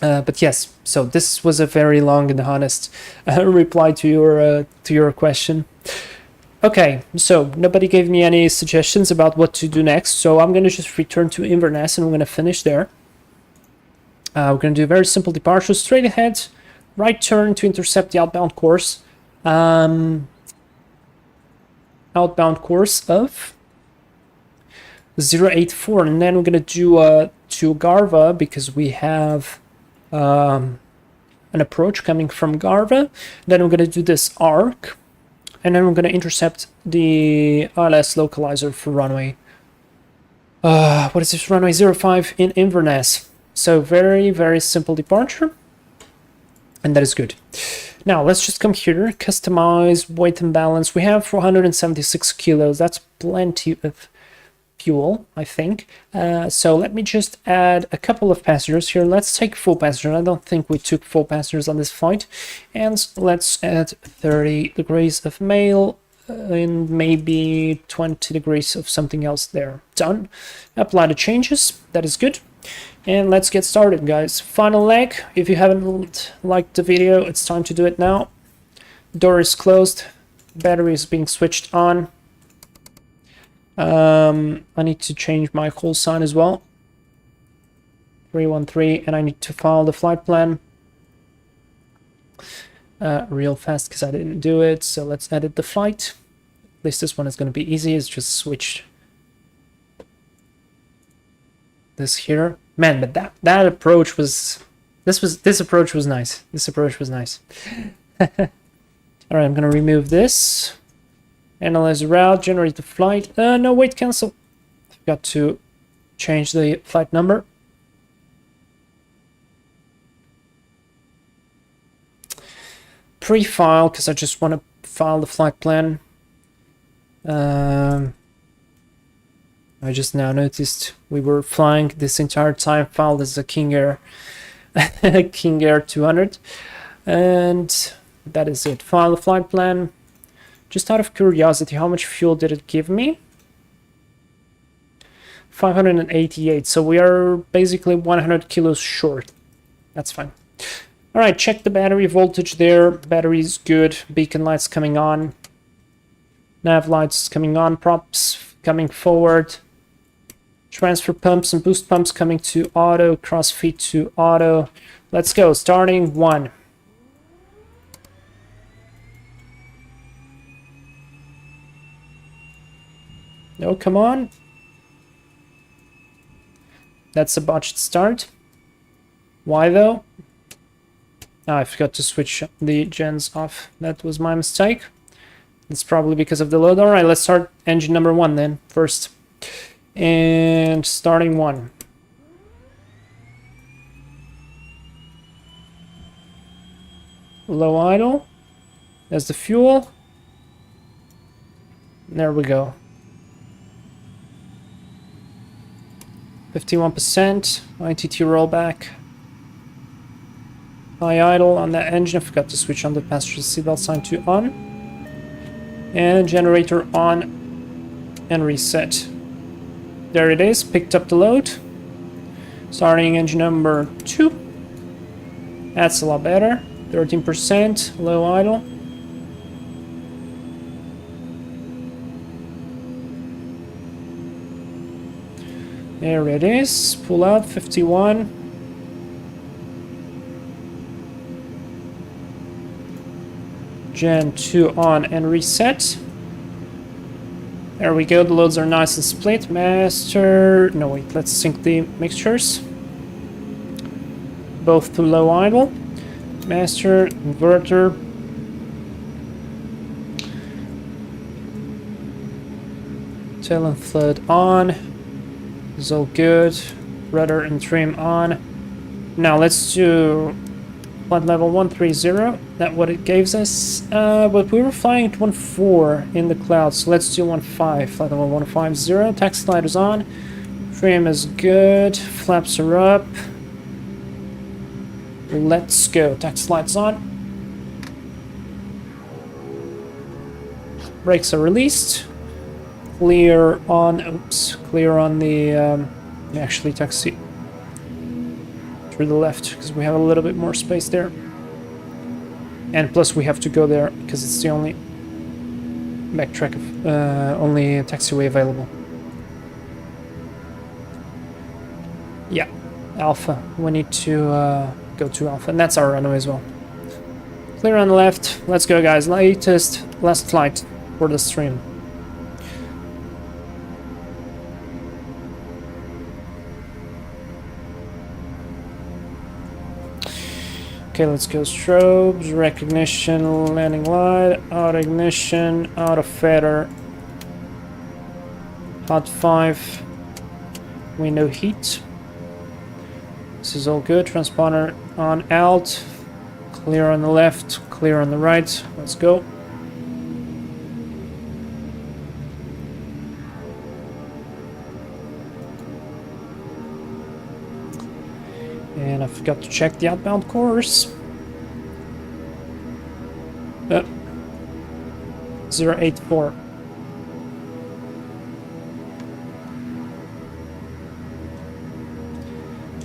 But yes, so this was a very long and honest reply to your question. Okay, so nobody gave me any suggestions about what to do next, so I'm going to just return to Inverness and I'm going to finish there. We're going to do a very simple departure, straight ahead, right turn to intercept the outbound course. Outbound course of 084, and then we're going to do to Garva, because we have an approach coming from Garva. Then we're going to do this arc, and then we're going to intercept the ILS localizer for runway. What is this? Runway 05 in Inverness. So very, very simple departure, and that is good. Now let's just come here, customize weight and balance. We have 476 kilos. That's plenty of fuel, I think. So let me just add a couple of passengers here. Let's take full passenger. I don't think we took full passengers on this flight. And let's add 30 degrees of male and maybe 20 degrees of something else there. Done. Apply the changes. That is good. And let's get started, guys. Final leg. If you haven't liked the video, it's time to do it now. Door is closed. Battery is being switched on. I need to change my call sign as well. 313, and I need to file the flight plan real fast because I didn't do it. So let's edit the flight. At least this one is going to be easy. It's just switch this here. Man, but that approach was this approach was nice. This approach was nice. All right, I'm going to remove this. Analyze the route, generate the flight. No, wait, cancel. Forgot to change the flight number. Pre-file, because I just want to file the flight plan. I just now noticed we were flying this entire time filed as a King Air, King Air 200. And that is it. File the flight plan. Just out of curiosity, how much fuel did it give me? 588, so we are basically 100 kilos short. That's fine. All right, check the battery voltage there. Battery is good. Beacon lights coming on. Nav lights coming on. Props coming forward. Transfer pumps and boost pumps coming to auto. Crossfeed to auto. Let's go. Starting 1. No, come on. That's a botched start. Why though? Oh, I forgot to switch the gens off. That was my mistake. It's probably because of the load. Alright, let's start engine number 1 then, first. And starting 1. Low idle. There's the fuel. There we go. 51%, ITT rollback. High idle on that engine. I forgot to switch on the passenger seatbelt sign to on. And generator on and reset. There it is, picked up the load. Starting engine number 2. That's a lot better. 13%, low idle. There it is. Pull out 51. Gen 2 on and reset. There we go. The loads are nice and split. Master. No, wait. Let's sync the mixtures. Both to low idle. Master. Inverter. Tail and flood on. Is all good. Rudder and trim on. Now let's do flight level 130. That's what it gives us. But we were flying at 1.4 in the clouds, so let's do 1.5. Flight level 150. Taxi light is on. Trim is good. Flaps are up. Let's go. Taxi lights on. Brakes are released. Clear on. Oops. Clear on the. Actually, taxi through the left because we have a little bit more space there. And plus, we have to go there because it's the only backtrack of only taxiway available. Yeah, Alpha. We need to go to Alpha, and that's our runway as well. Clear on the left. Let's go, guys. Last flight for the stream. Okay, let's go. Strobes, recognition, landing light, auto ignition, auto feather, hot 5, window heat. This is all good. Transponder on alt, clear on the left, clear on the right. Let's go. And I forgot to check the outbound course. 084.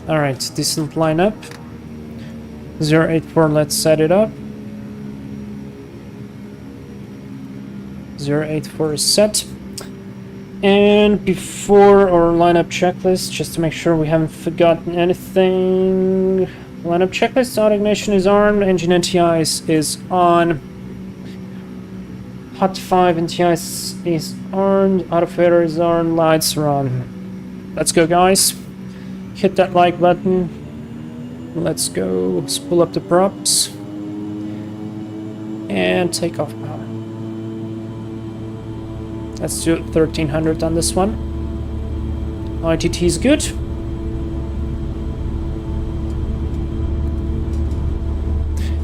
Alright, decent lineup. 084, let's set it up. 084 is set. And before our lineup checklist, just to make sure we haven't forgotten anything. Lineup checklist, auto ignition is on, engine NTI is on. Hot 5 NTI is on, auto fader is on, lights are on. Let's go, guys. Hit that like button. Let's go. Let's pull up the props. And take off power. Let's do 1300 on this one. ITT is good.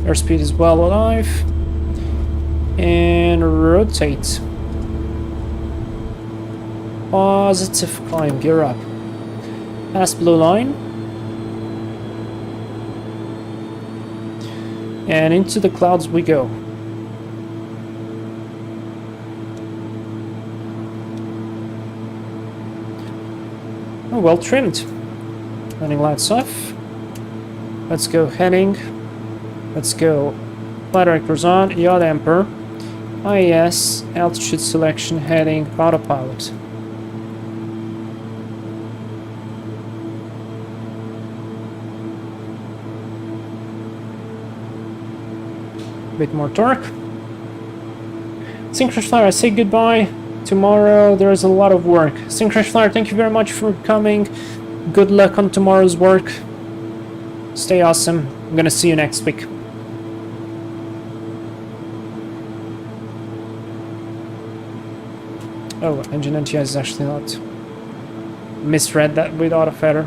Airspeed is well alive. And rotate. Positive climb, gear up. Past blue line. And into the clouds we go. Oh, well trimmed. Landing lights off. Let's go heading. Let's go. Flight directors on. Yacht Emperor. IAS. Altitude selection. Heading. Autopilot. Bit more torque. Synchronous Flyer, I say goodbye. Tomorrow there's a lot of work. Synchronous Flyer, thank you very much for coming. Good luck on tomorrow's work. Stay awesome. I'm gonna see you next week. Oh, engine NTI is actually not. Misread that with auto feather.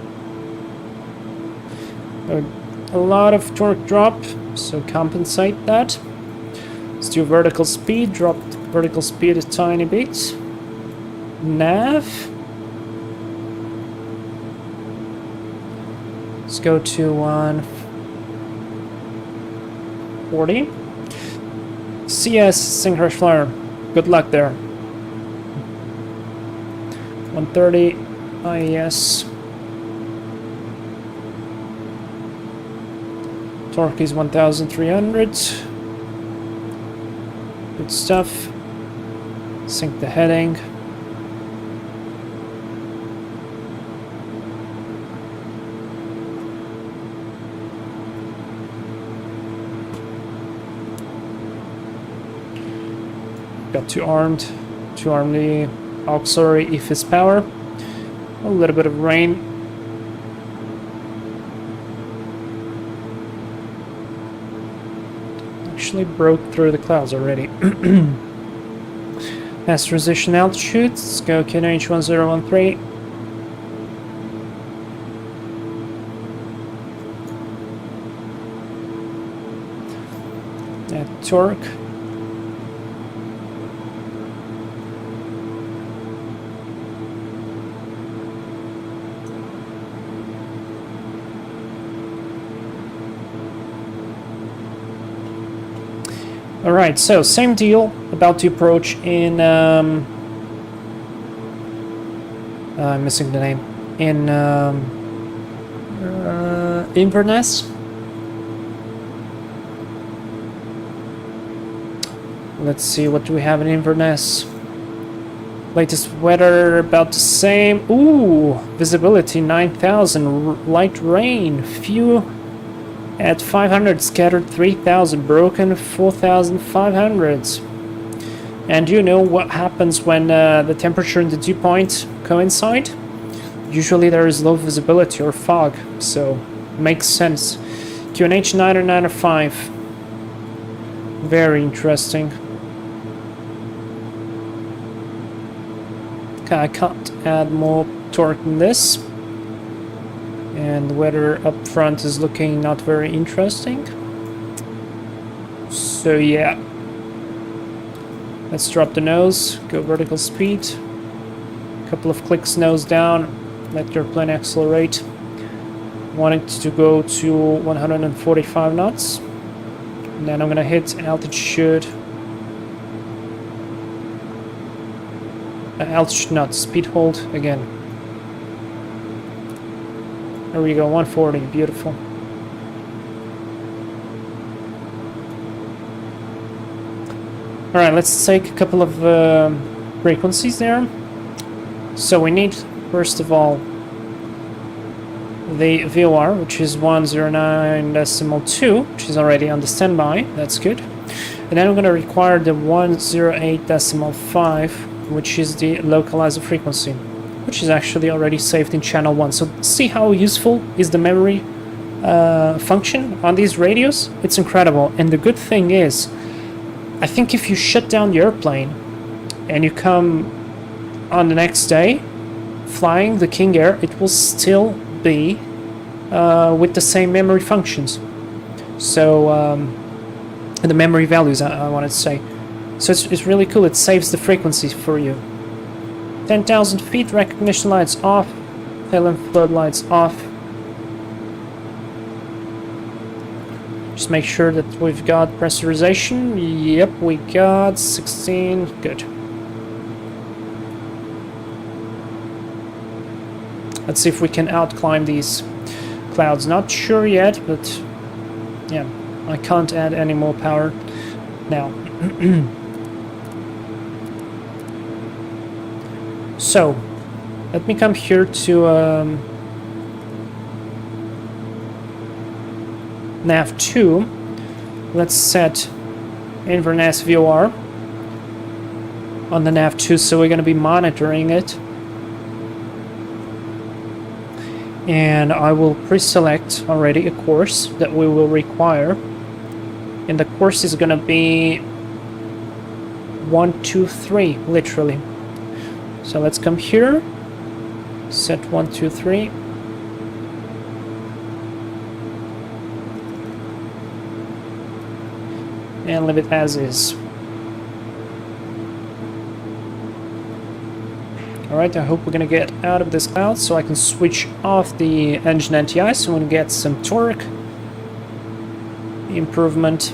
A lot of torque drop, so compensate that. Let's do vertical speed. Drop vertical speed a tiny bit. Nav. Let's go to 140. CS Synchronous Flyer. Good luck there. 130 IES. Torque is 1300. Good stuff. Sync the heading. got two arm the auxiliary EFIS power. A little bit of rain. Actually broke through the clouds already. Fast transition altitude. Let's go QNH 1013. At torque. Alright, so same deal, about to approach in, I'm missing the name, in Inverness. Let's see, what do we have in Inverness? Latest weather, about the same. Ooh, visibility 9,000, light rain, few at 500, scattered 3,000, broken 4,500. And you know what happens when the temperature and the dew point coincide? Usually there is low visibility or fog, so makes sense. QNH 995. Very interesting. Okay, I can't add more torque than this. And the weather up front is looking not very interesting. So yeah. Let's drop the nose, go vertical speed. Couple of clicks nose down, let your plane accelerate. Wanting to go to 145 knots. And then I'm gonna hit altitude. Altitude not speed hold again. There we go, 140, beautiful. Alright, let's take a couple of frequencies there. So we need, first of all, the VOR, which is 109.2, which is already on the standby, that's good. And then I'm going to require the 108.5, which is the localizer frequency, which is actually already saved in channel 1. So see how useful is the memory function on these radios? It's incredible. And the good thing is, I think if you shut down the airplane and you come on the next day flying the King Air, it will still be with the same memory functions. So the memory values, I wanted to say. So it's really cool. It saves the frequency for you. 10,000 feet, recognition lights off, tail and floodlights off. Just make sure that we've got pressurization. Yep, we got 16. Good. Let's see if we can outclimb these clouds. Not sure yet, but yeah, I can't add any more power now. So, let me come here to nav 2. Let's set Inverness VOR on the nav 2, so we're going to be monitoring it. And I will pre-select already a course that we will require. And the course is going to be 1, 2, 3, literally. So let's come here, set 1, 2, 3. And leave it as is. Alright, I hope we're gonna get out of this cloud so I can switch off the engine anti-ice. So I'm gonna get some torque improvement.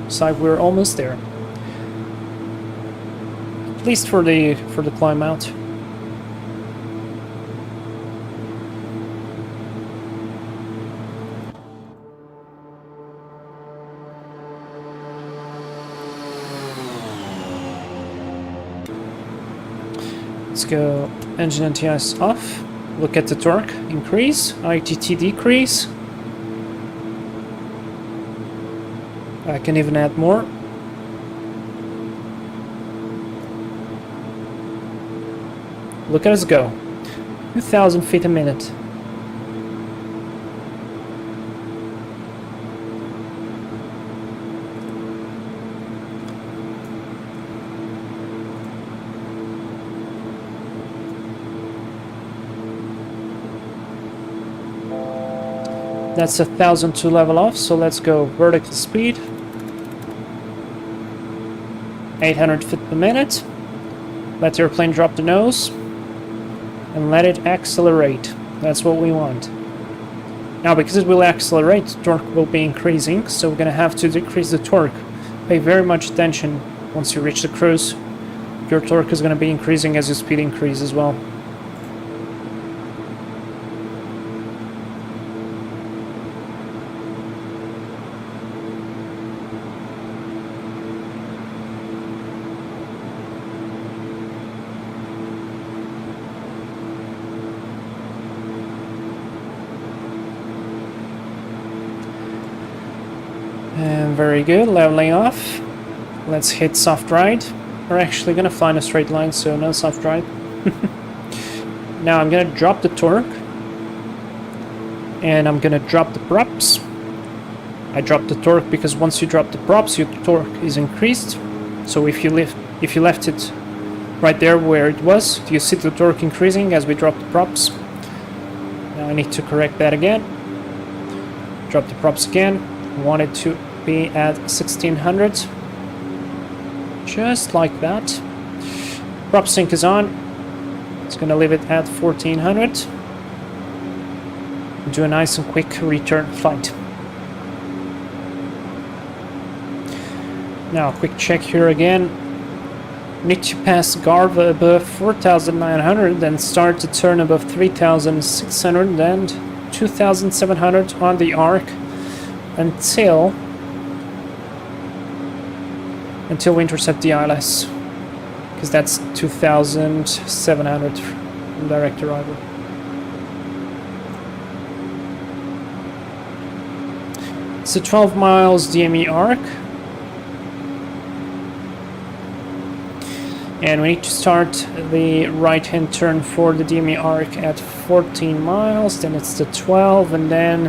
Looks like we're almost there. At least for the climb out. Let's go engine anti-ice off. Look at the torque increase, ITT decrease. I can even add more. Look at us go. 2,000 feet a minute. That's 1,000 to level off, so let's go vertical speed. 800 feet per minute. Let the airplane drop the nose. And let it accelerate. That's what we want. Now, because it will accelerate, torque will be increasing, so we're going to have to decrease the torque. Pay very much attention once you reach the cruise. Your torque is going to be increasing as your speed increases as well. And very good, leveling off. Let's hit soft ride. We're actually gonna fly in a straight line, so no soft ride. Now I'm gonna drop the torque. And I'm gonna drop the props. I dropped the torque because once you drop the props, your torque is increased. So if you left it right there where it was, you see the torque increasing as we drop the props. Now I need to correct that again. Drop the props again. I want it to be at 1600. Just like that. Prop sync is on. It's gonna leave it at 1400. Do a nice and quick return flight. Now, quick check here again. Need to pass Garv above 4,900, then start to turn above 3,600 and 2,700 on the arc until we intercept the ILS, because that's 2,700 from direct arrival. It's a 12 miles DME arc. And we need to start the right-hand turn for the DME arc at 14 miles, then it's the 12, and then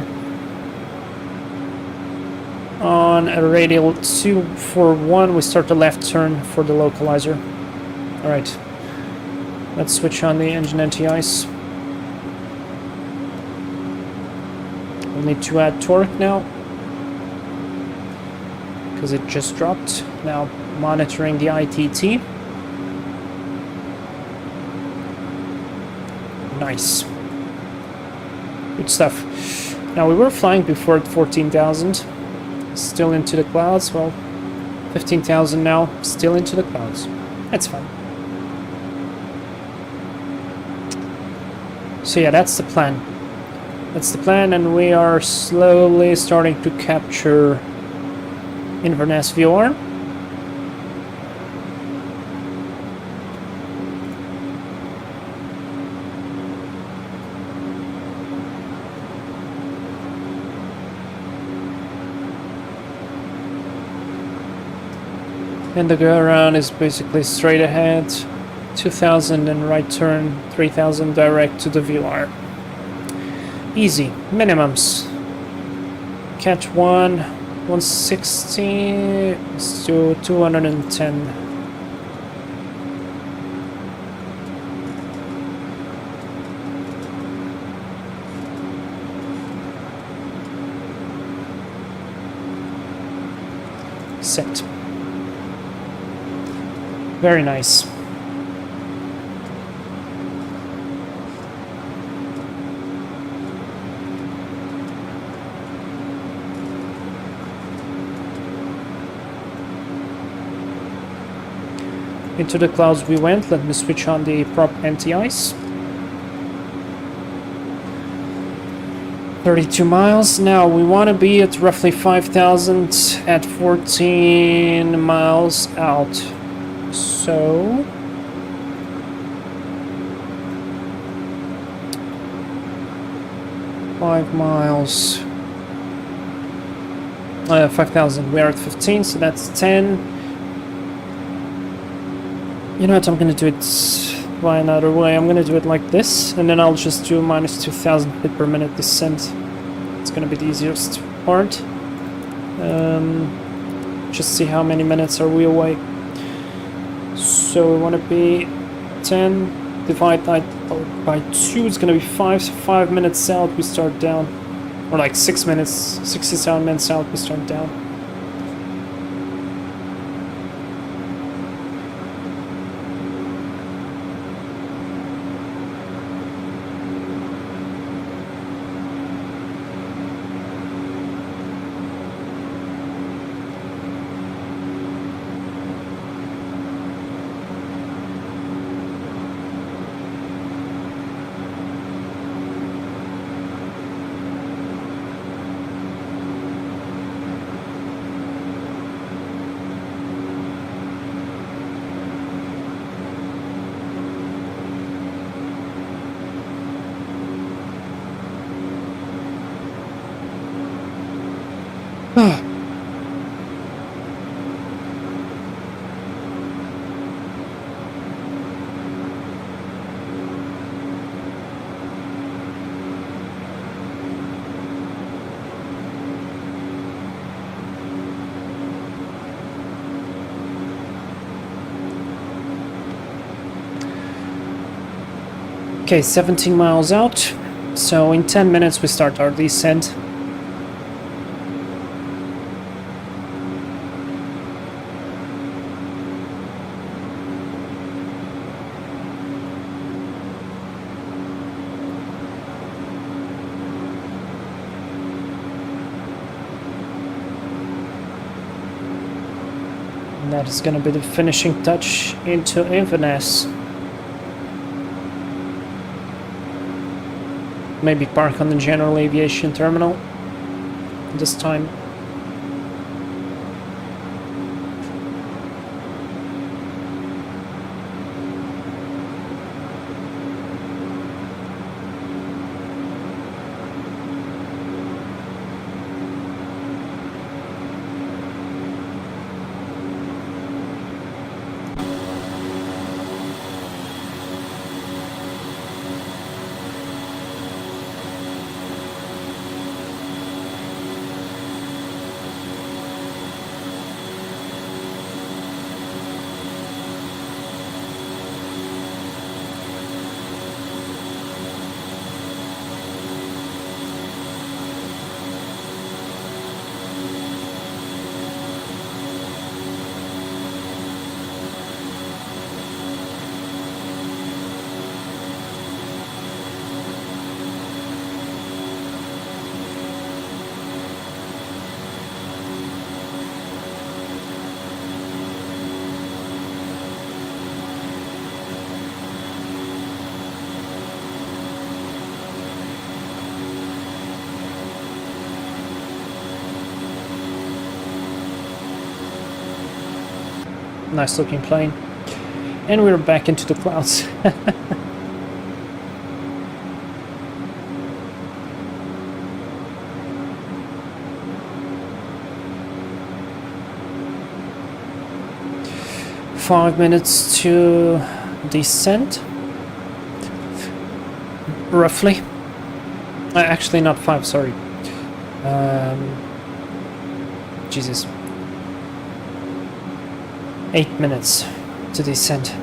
on a radial 241 we start the left turn for the localizer. Alright, let's switch on the engine anti-ice. We'll need to add torque now, because it just dropped. Now monitoring the ITT. Nice. Good stuff. Now we were flying before at 14,000. Still into the clouds. Well, 15,000 now. Still into the clouds. That's fine. So yeah, that's the plan. That's the plan, and we are slowly starting to capture Inverness VOR. And the go around is basically straight ahead, 2,000 and right turn, 3,000 direct to the VOR. Easy, minimums. Catch 1, 160 to 210. Set. Very nice. Into the clouds we went. Let me switch on the prop anti-ice. 32 miles. Now we want to be at roughly 5,000 at 14 miles out. So five miles, 5,000. We are at 15, so that's 10. You know what? I'm gonna do it via another way. I'm gonna do it like this, and then I'll just do minus 2000 feet per minute descent. It's gonna be the easiest part. Just see how many minutes are we away. So we want to be 10 divided by 2, it's gonna be 5, so 5 minutes out we start down. Or like 6 minutes, 67 minutes out we start down. Okay, 17 miles out, so in 10 minutes we start our descent. And that is going to be the finishing touch into Inverness. Maybe park on the general aviation terminal this time. Nice looking plane. And we're back into the clouds. Five minutes to descent. Roughly. Actually not 5, sorry. Jesus. 8 minutes to descend.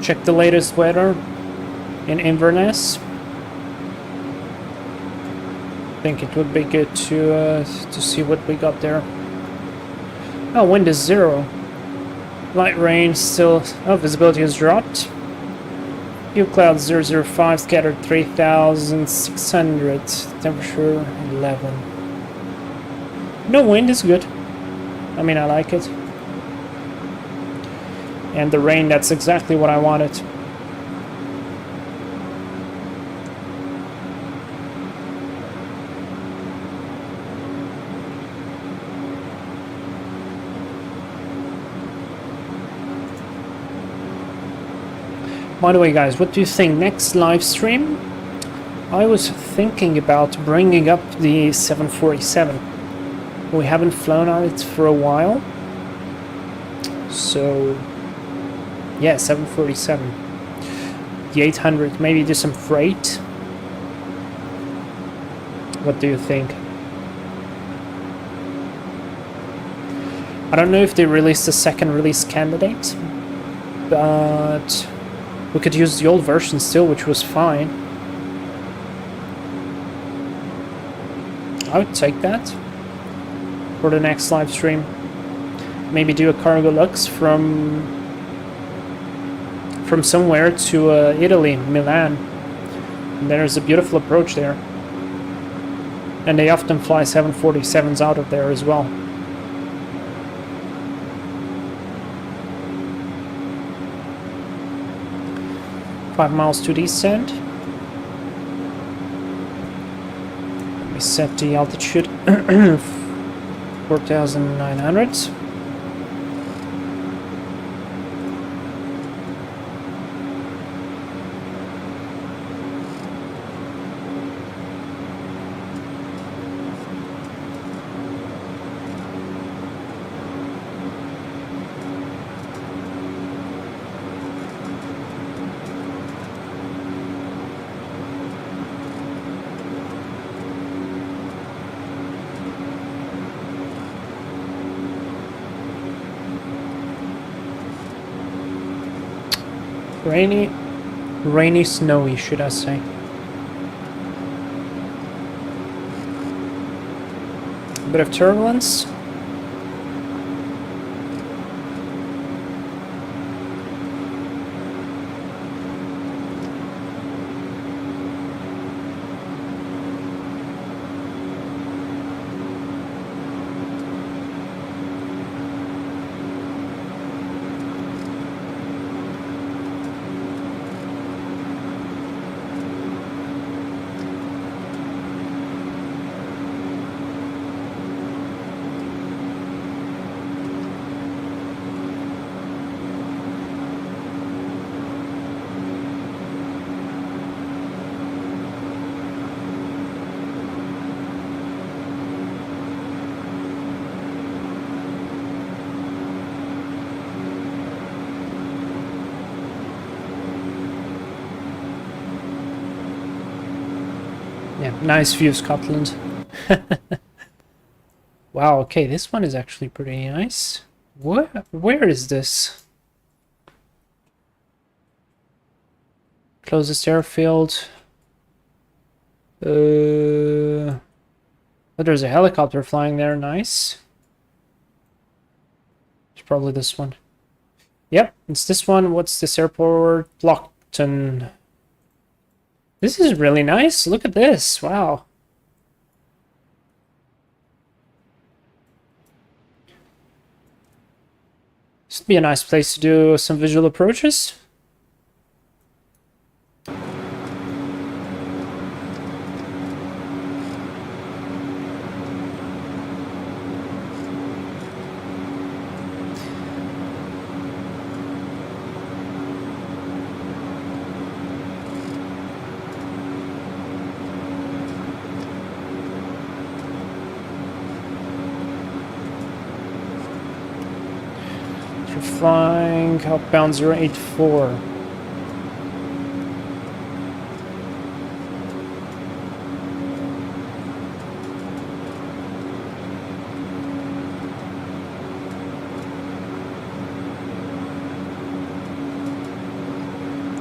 check the latest weather in Inverness. I think it would be good to see what we got there. Oh, wind is 0. Light rain still... Oh, visibility has dropped. Few clouds 005, scattered 3,600. Temperature 11. No wind is good. I mean, I like it. And the rain, that's exactly what I wanted. By the way, guys, what do you think? Next live stream? I was thinking about bringing up the 747. We haven't flown on it for a while. So, yeah, 747. The 800, maybe do some freight. What do you think? I don't know if they released a second release candidate, but we could use the old version still, which was fine. I would take that for the next live stream. Maybe do a cargo lux from somewhere to Italy, Milan. And there's a beautiful approach there. And they often fly 747s out of there as well. Five miles to descend. Let me set the altitude 4,900. Rainy, snowy, should I say. A bit of turbulence. Yeah, nice view of Scotland. Wow, okay, this one is actually pretty nice. Where is this? Closest airfield. Oh, there's a helicopter flying there, nice. It's probably this one. Yep, it's this one. What's this airport? Lockton. This is really nice. Look at this. Wow. This would be a nice place to do some visual approaches. Flying outbound 084.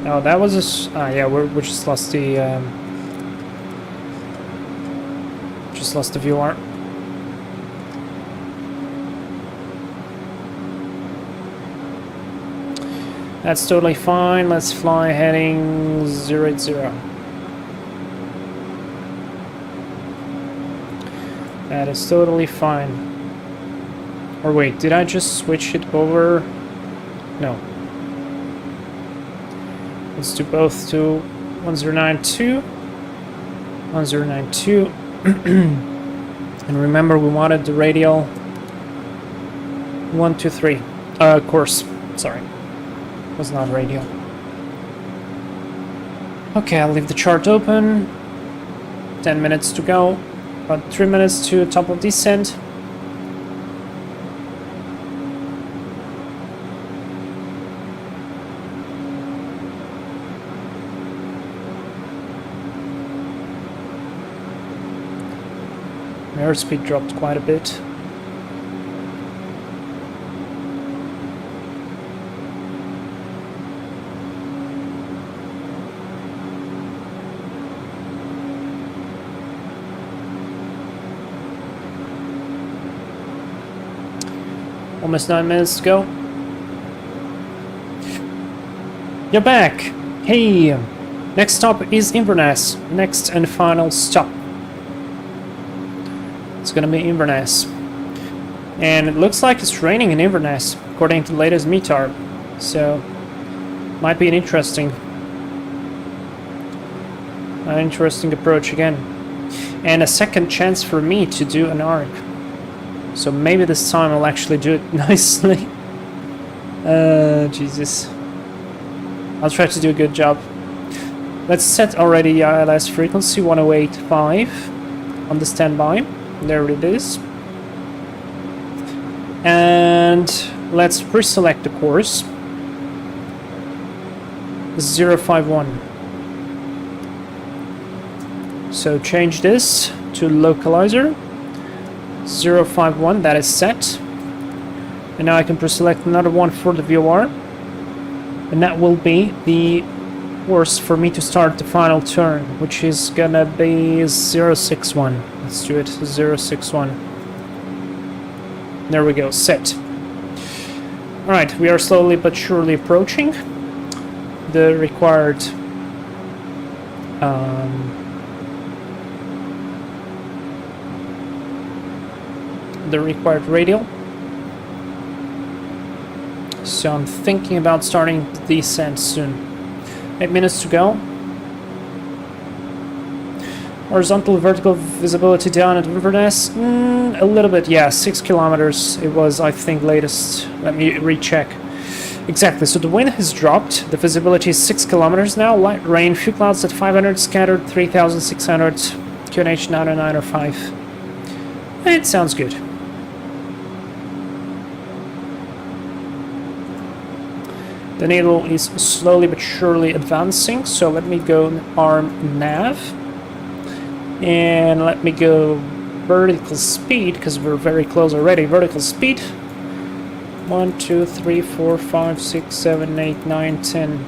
Oh, that was yeah, we just lost the viewer. That's totally fine. Let's fly heading 080. That is totally fine. Or wait, did I just switch it over? No. Let's do both to 1092. 1092. And remember, we wanted the radial 123. Course. Sorry. Was not radial. Okay, I'll leave the chart open. 10 minutes to go. About 3 minutes to top of descent. Airspeed dropped quite a bit. Almost 9 minutes to go. You're back! Hey! Next stop is Inverness. Next and final stop. It's gonna be Inverness. And it looks like it's raining in Inverness, according to the latest METAR. So, might be an interesting approach again. And a second chance for me to do an arc. So maybe this time I'll actually do it nicely. Jesus. I'll try to do a good job. Let's set already ILS frequency 108.5 on the standby. There it is. And let's pre-select the course. 051. So change this to localizer. 051, that is set. And now I can pre-select another one for the VOR. And that will be the course for me to start the final turn, which is gonna be 061. Let's do it, 061. There we go, set. Alright, we are slowly but surely approaching the required radial. So I'm thinking about starting the descent soon. 8 minutes to go. Horizontal, vertical visibility down at Inverness. A little bit, yeah, 6 kilometers. It was, I think, latest. Let me recheck. Exactly, so the wind has dropped. The visibility is 6 kilometers now. Light rain, few clouds at 500, scattered 3,600, QNH 90905. It sounds good. The needle is slowly but surely advancing, so let me go arm nav. And let me go vertical speed, because we're very close already. Vertical speed. 1, 2, 3, 4, 5, 6, 7, 8, 9, 10.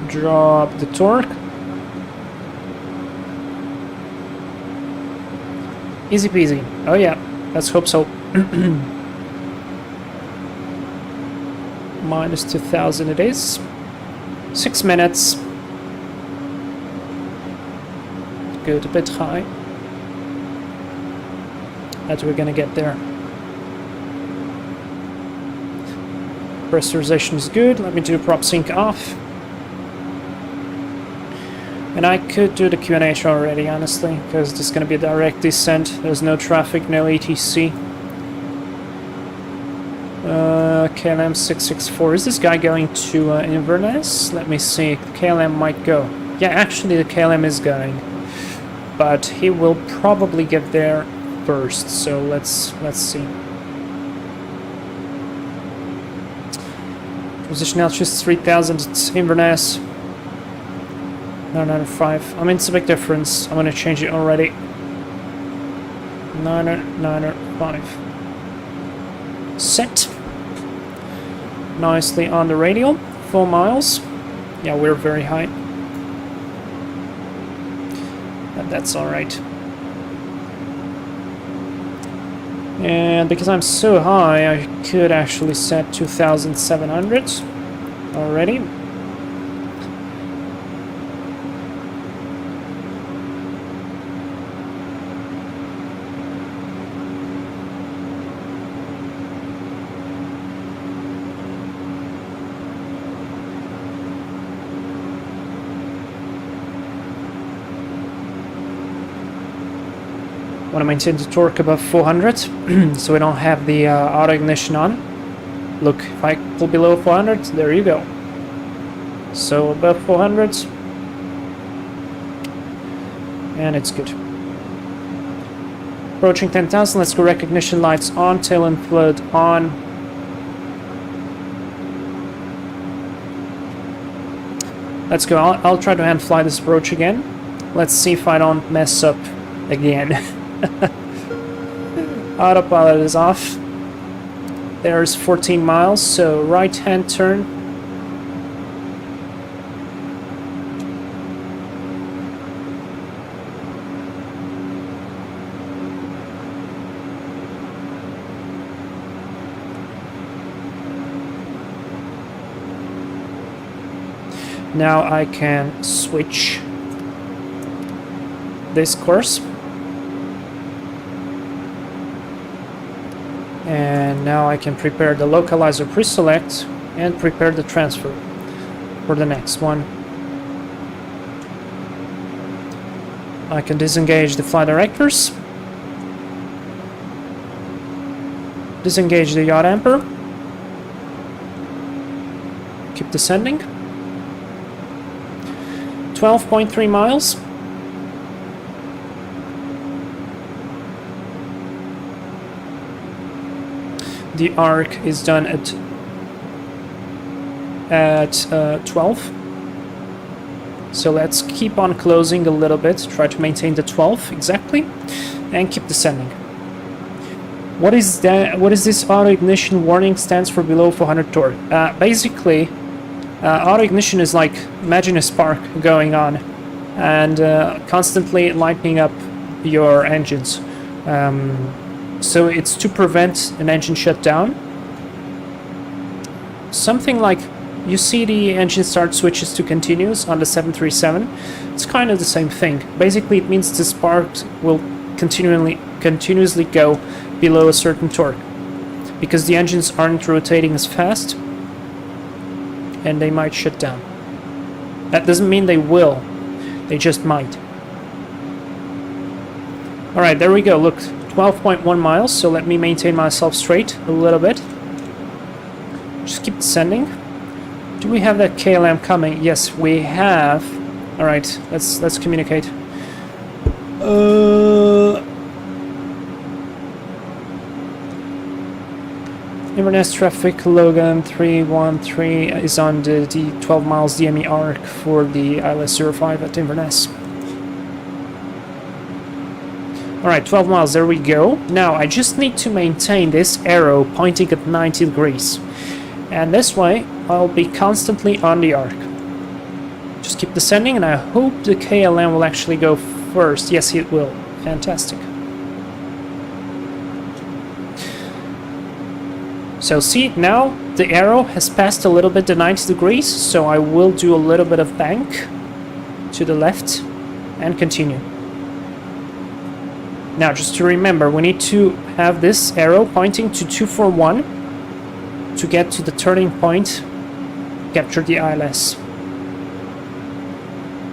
Drop the torque. Easy peasy. Oh yeah, let's hope so. Minus 2,000 it is. 6 minutes. Good, a bit high. But we're gonna get there. Pressurization is good. Let me do prop sync off. And I could do the QNH already, honestly, because this is going to be a direct descent. There's no traffic, no ETC. KLM 664. Is this guy going to Inverness? Let me see. KLM might go. Yeah, actually the KLM is going. But he will probably get there first, so let's see. Position altitude 3,000 at Inverness. 905. I mean, it's a big difference. I'm gonna change it already. 905. Set. Nicely on the radial. 4 miles. Yeah, we're very high. But that's alright. And because I'm so high, I could actually set 2,700 already. Want to maintain the torque above 400 so we don't have the auto ignition on. Look, if I pull below 400, there you go. So above 400 and it's good. Approaching 10,000, let's go. Recognition lights on, tail and flood on. Let's go. I'll try to hand fly this approach again. Let's see if I don't mess up again. Autopilot is off. There's 14 miles, so right hand turn. Now I can switch this course. And now I can prepare the localizer pre-select and prepare the transfer for the next one. I can disengage the flight directors, disengage the yaw damper, keep descending. 12.3 miles. The arc is done at 12. So let's keep on closing a little bit, try to maintain the 12 exactly, and keep descending. What is that? What is this auto ignition warning stands for below 400 torque? Basically, auto ignition is like, imagine a spark going on and constantly lighting up your engines. So it's to prevent an engine shutdown. Something like, you see the engine start switches to continuous on the 737. It's kind of the same thing. Basically, it means the spark will continuously go below a certain torque because the engines aren't rotating as fast and they might shut down. That doesn't mean they will, they just might. Alright, there we go, look, 12.1 miles, so let me maintain myself straight a little bit. Just keep descending. Do we have that KLM coming? Yes, we have. Alright, let's communicate. Inverness traffic, Logan 313 is on the 12 miles DME arc for the Islay 05 at Inverness. Alright, 12 miles, there we go. Now, I just need to maintain this arrow pointing at 90 degrees. And this way, I'll be constantly on the arc. Just keep descending, and I hope the KLM will actually go first. Yes, it will. Fantastic. So see, now the arrow has passed a little bit the 90 degrees, so I will do a little bit of bank to the left and continue. Now, just to remember, we need to have this arrow pointing to 241 to get to the turning point, capture the ILS.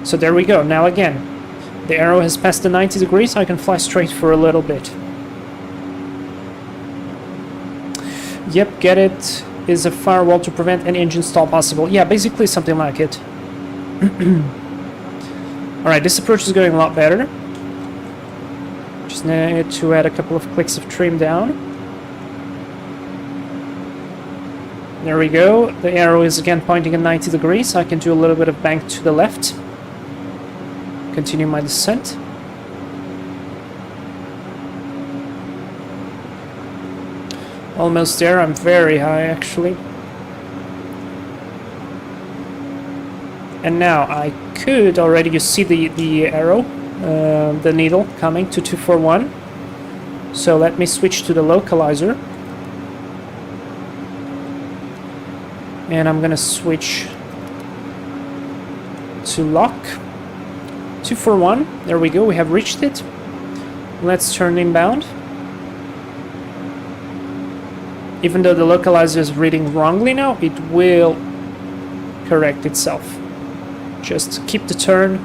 So there we go. Now again, the arrow has passed the 90 degrees, I can fly straight for a little bit. Yep, get it. Is a firewall to prevent any engine stall possible. Yeah, basically something like it. Alright, this approach is going a lot better. Just need to add a couple of clicks of trim down. There we go. The arrow is again pointing at 90 degrees. I can do a little bit of bank to the left. Continue my descent. Almost there. I'm very high, actually. And now I could already, you see the arrow, the needle coming to 241. So let me switch to the localizer. And I'm gonna switch to lock. 241, there we go, we have reached it. Let's turn inbound. Even though the localizer is reading wrongly now, it will correct itself. Just keep the turn,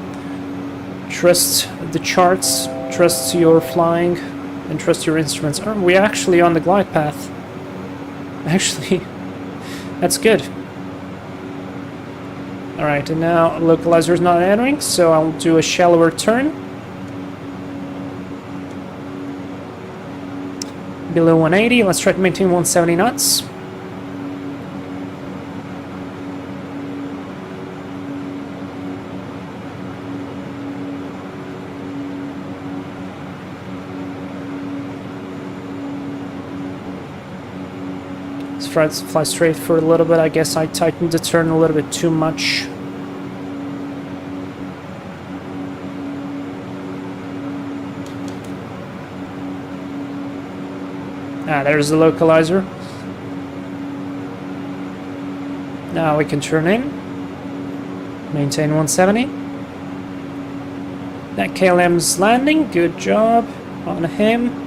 trust the charts, trust your flying, and trust your instruments. Oh, we're actually on the glide path. Actually, that's good. Alright, and now localizer is not entering, so I'll do a shallower turn. Below 180, let's try to maintain 170 knots. Let's fly straight for a little bit. I guess I tightened the turn a little bit too much. Ah, there's the localizer. Now we can turn in. Maintain 170. That KLM's landing. Good job on him.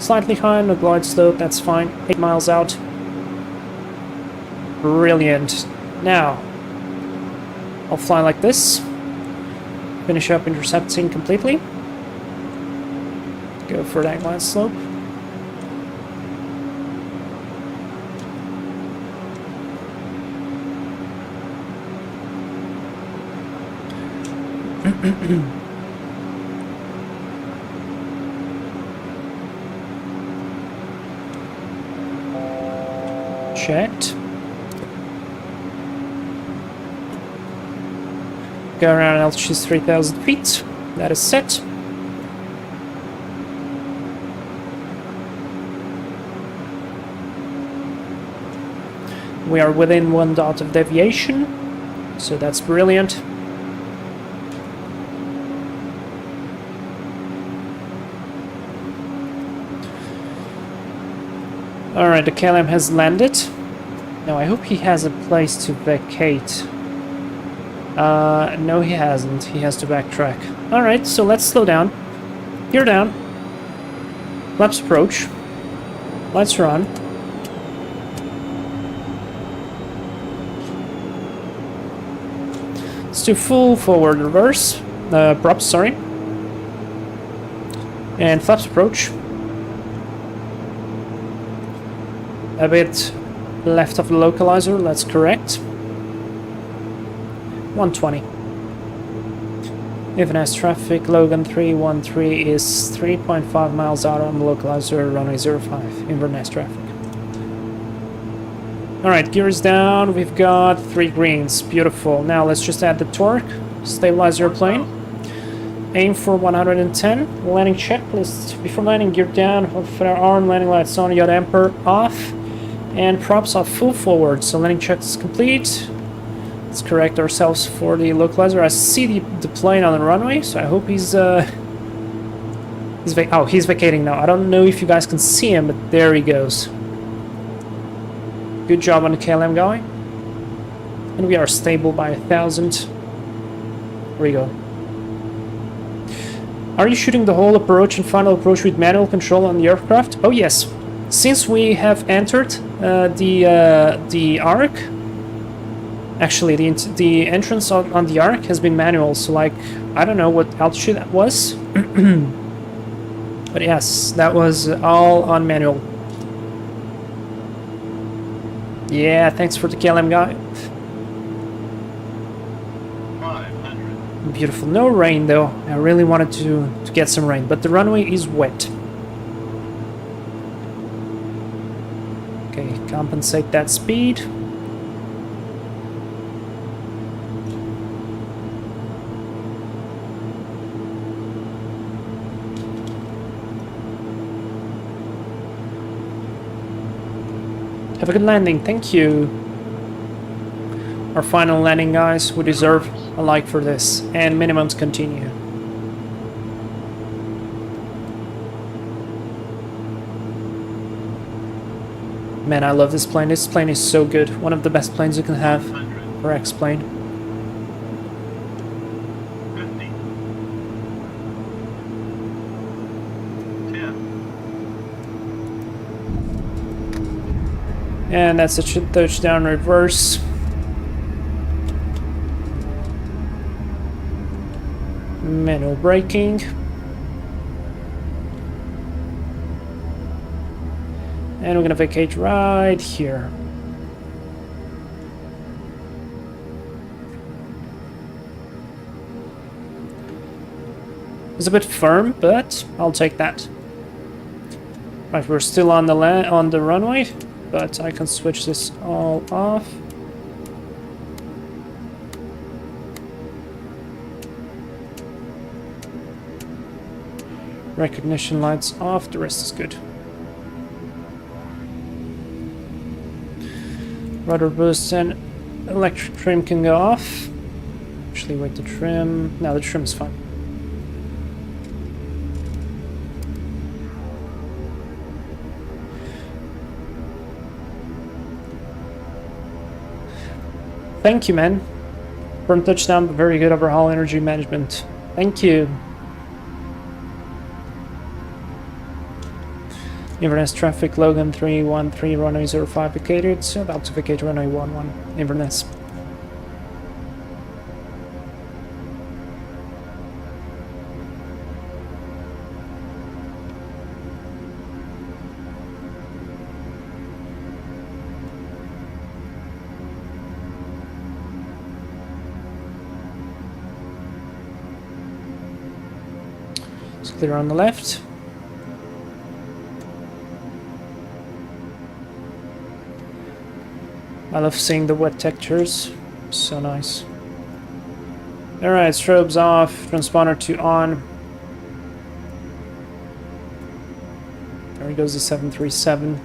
Slightly high on the glide slope, that's fine. 8 miles out. Brilliant. Now, I'll fly like this. Finish up intercepting completely. Go for that glide slope. Checked. Go around altitude 3,000 feet. That is set. We are within 1 dot of deviation, so that's brilliant. Alright, the KLM has landed. Now I hope he has a place to vacate. No he hasn't. He has to backtrack. Alright, so let's slow down. Gear down. Flaps approach. Lights are on. Let's do full forward reverse. Props, sorry. And flaps approach. A bit left of the localizer, let's correct. 120. Inverness traffic, Logan 313 is 3.5 miles out on the localizer, runway 05, Inverness traffic. Alright, gears down, we've got 3 greens, beautiful. Now let's just add the torque, stabilize your plane. Aim for 110, landing checklist. Before landing, gear down, arm, landing lights on, yacht damper off. And props are full forward, so landing check is complete. Let's correct ourselves for the localizer. I see the plane on the runway, so I hope he's vacating now. I don't know if you guys can see him, but there he goes. Good job on the KLM guy. And we are stable by 1,000. Here we go. Are you shooting the whole approach and final approach with manual control on the aircraft? Oh yes. Since we have entered the arc, actually the entrance on the arc has been manual, so like, I don't know what altitude that was, but yes, that was all on manual. Yeah, thanks for the KLM guy. 500. Beautiful. No rain though. I really wanted to get some rain, but the runway is wet. Okay, compensate that speed. Have a good landing, thank you. Our final landing, guys. We deserve a like for this. And minimums continue. Man, I love this plane. This plane is so good. One of the best planes you can have for X-plane. 50. 10. And that's a touchdown reverse. Manual braking. And we're gonna vacate right here. It's a bit firm, but I'll take that. Right, we're still on the runway, but I can switch this all off. Recognition lights off, the rest is good. Rudder boost and electric trim can go off. Actually, wait, the trim... No, the trim's fine. Thank you, man. Firm touchdown, but very good overhaul energy management. Thank you. Inverness traffic, Logan 313, runway 05 vacated, so about to vacate runway 11, Inverness. It's clear on the left. I love seeing the wet textures, so nice. Alright, strobes off, transponder 2 on. There goes the 737.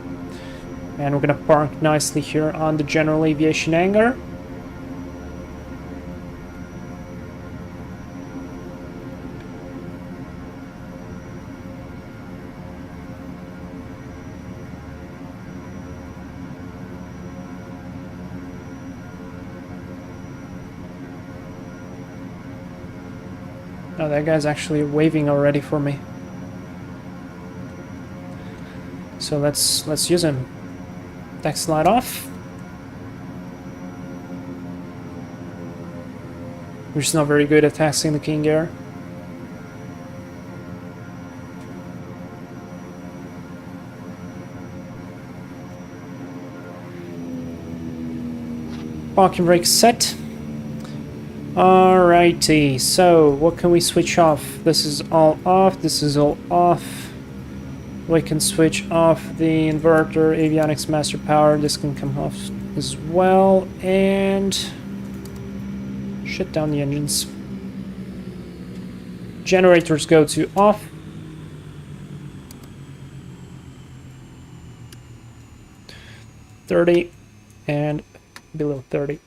And we're gonna park nicely here on the general aviation hangar. Oh, that guy's actually waving already for me. So let's use him. Taxi light off. We're just not very good at taxiing the King Air. Parking brake set. Alrighty, so what can we switch off? This is all off, this is all off. We can switch off the inverter, avionics, master power, this can come off as well, and shut down the engines. Generators go to off. $30 and below 30.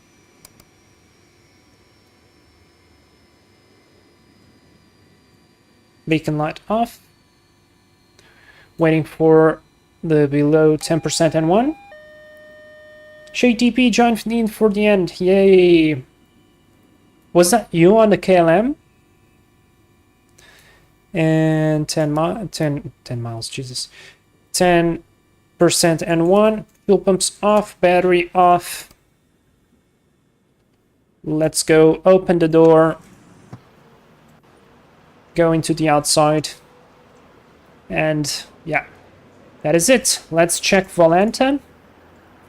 Beacon light off. Waiting for the below 10% N1. JTP joined in for the end. Yay! Was that you on the KLM? And 10 miles, Jesus. 10% N1. Fuel pumps off. Battery off. Let's go. Open the door. Go into the outside, and yeah, that is it. Let's check Volanta.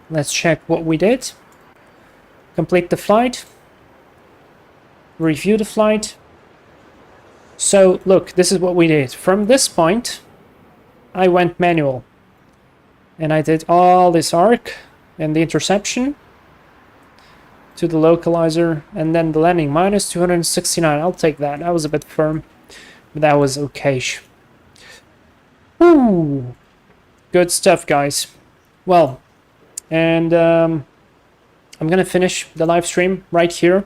Let's check what we did. Complete the flight. Review the flight. So look, this is what we did. From this point, I went manual, and I did all this arc and the interception to the localizer, and then the landing minus 269. I'll take that. That was a bit firm. That was okay. Ooh, good stuff, guys. Well, And I'm gonna finish the live stream right here.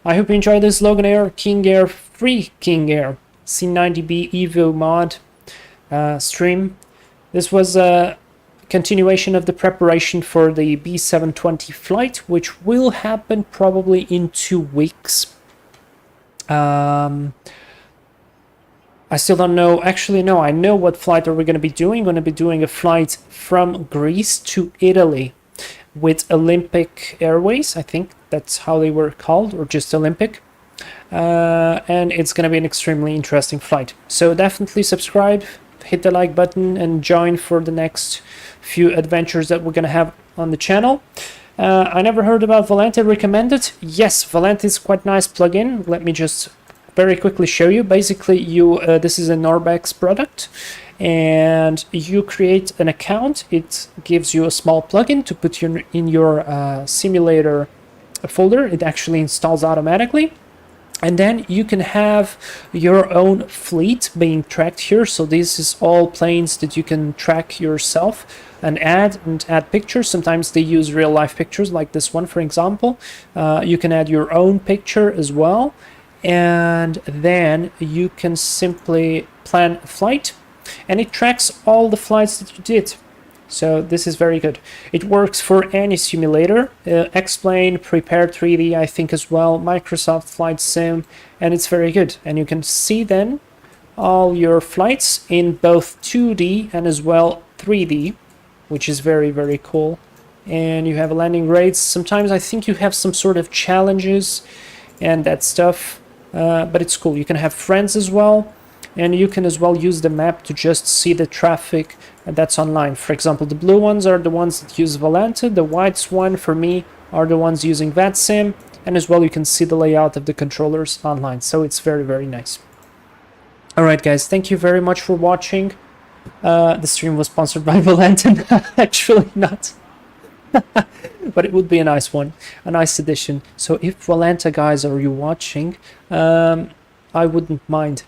I hope you enjoyed this Logan Air King Air King Air C90B EVO mod stream. This was a continuation of the preparation for the B720 flight, which will happen probably in 2 weeks. I still don't know. Actually, no, I know what flight are we going to be doing. We're going to be doing a flight from Greece to Italy with Olympic Airways. I think that's how they were called, or just Olympic. And it's going to be an extremely interesting flight. So definitely subscribe, hit the like button, and join for the next few adventures that we're going to have on the channel. I never heard about Volante recommended. Yes, Volante is quite nice plugin. Let me just very quickly show you. Basically, this is a Norbex product, and you create an account. It gives you a small plugin to put in your simulator folder. It actually installs automatically, and then you can have your own fleet being tracked here. So this is all planes that you can track yourself and add pictures. Sometimes they use real life pictures, like this one, for example. You can add your own picture as well, and then you can simply plan a flight, and it tracks all the flights that you did. So this is very good. It works for any simulator, X-Plane, Prepare 3D, I think as well, Microsoft Flight Sim, and it's very good. And you can see then all your flights in both 2D and as well 3D, which is very, very cool. And you have landing rates. Sometimes I think you have some sort of challenges and that stuff, but it's cool. You can have friends as well, and you can as well use the map to just see the traffic that's online. For example, the blue ones are the ones that use Volante, the whites one for me are the ones using VATSIM, and as well you can see the layout of the controllers online. So it's very, very nice. Alright guys, thank you very much for watching. The stream was sponsored by Volante. Actually not. But it would be a nice one, a nice addition. So if Volante guys are you watching, I wouldn't mind.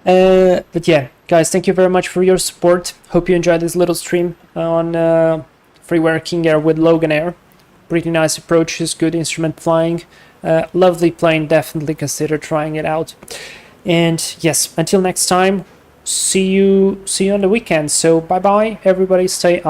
But yeah, guys, thank you very much for your support. Hope you enjoyed this little stream on Freeware King Air with Logan Air. Pretty nice approaches, good instrument flying, lovely plane. Definitely consider trying it out. And yes, until next time, see you on the weekend. So bye bye, everybody. Stay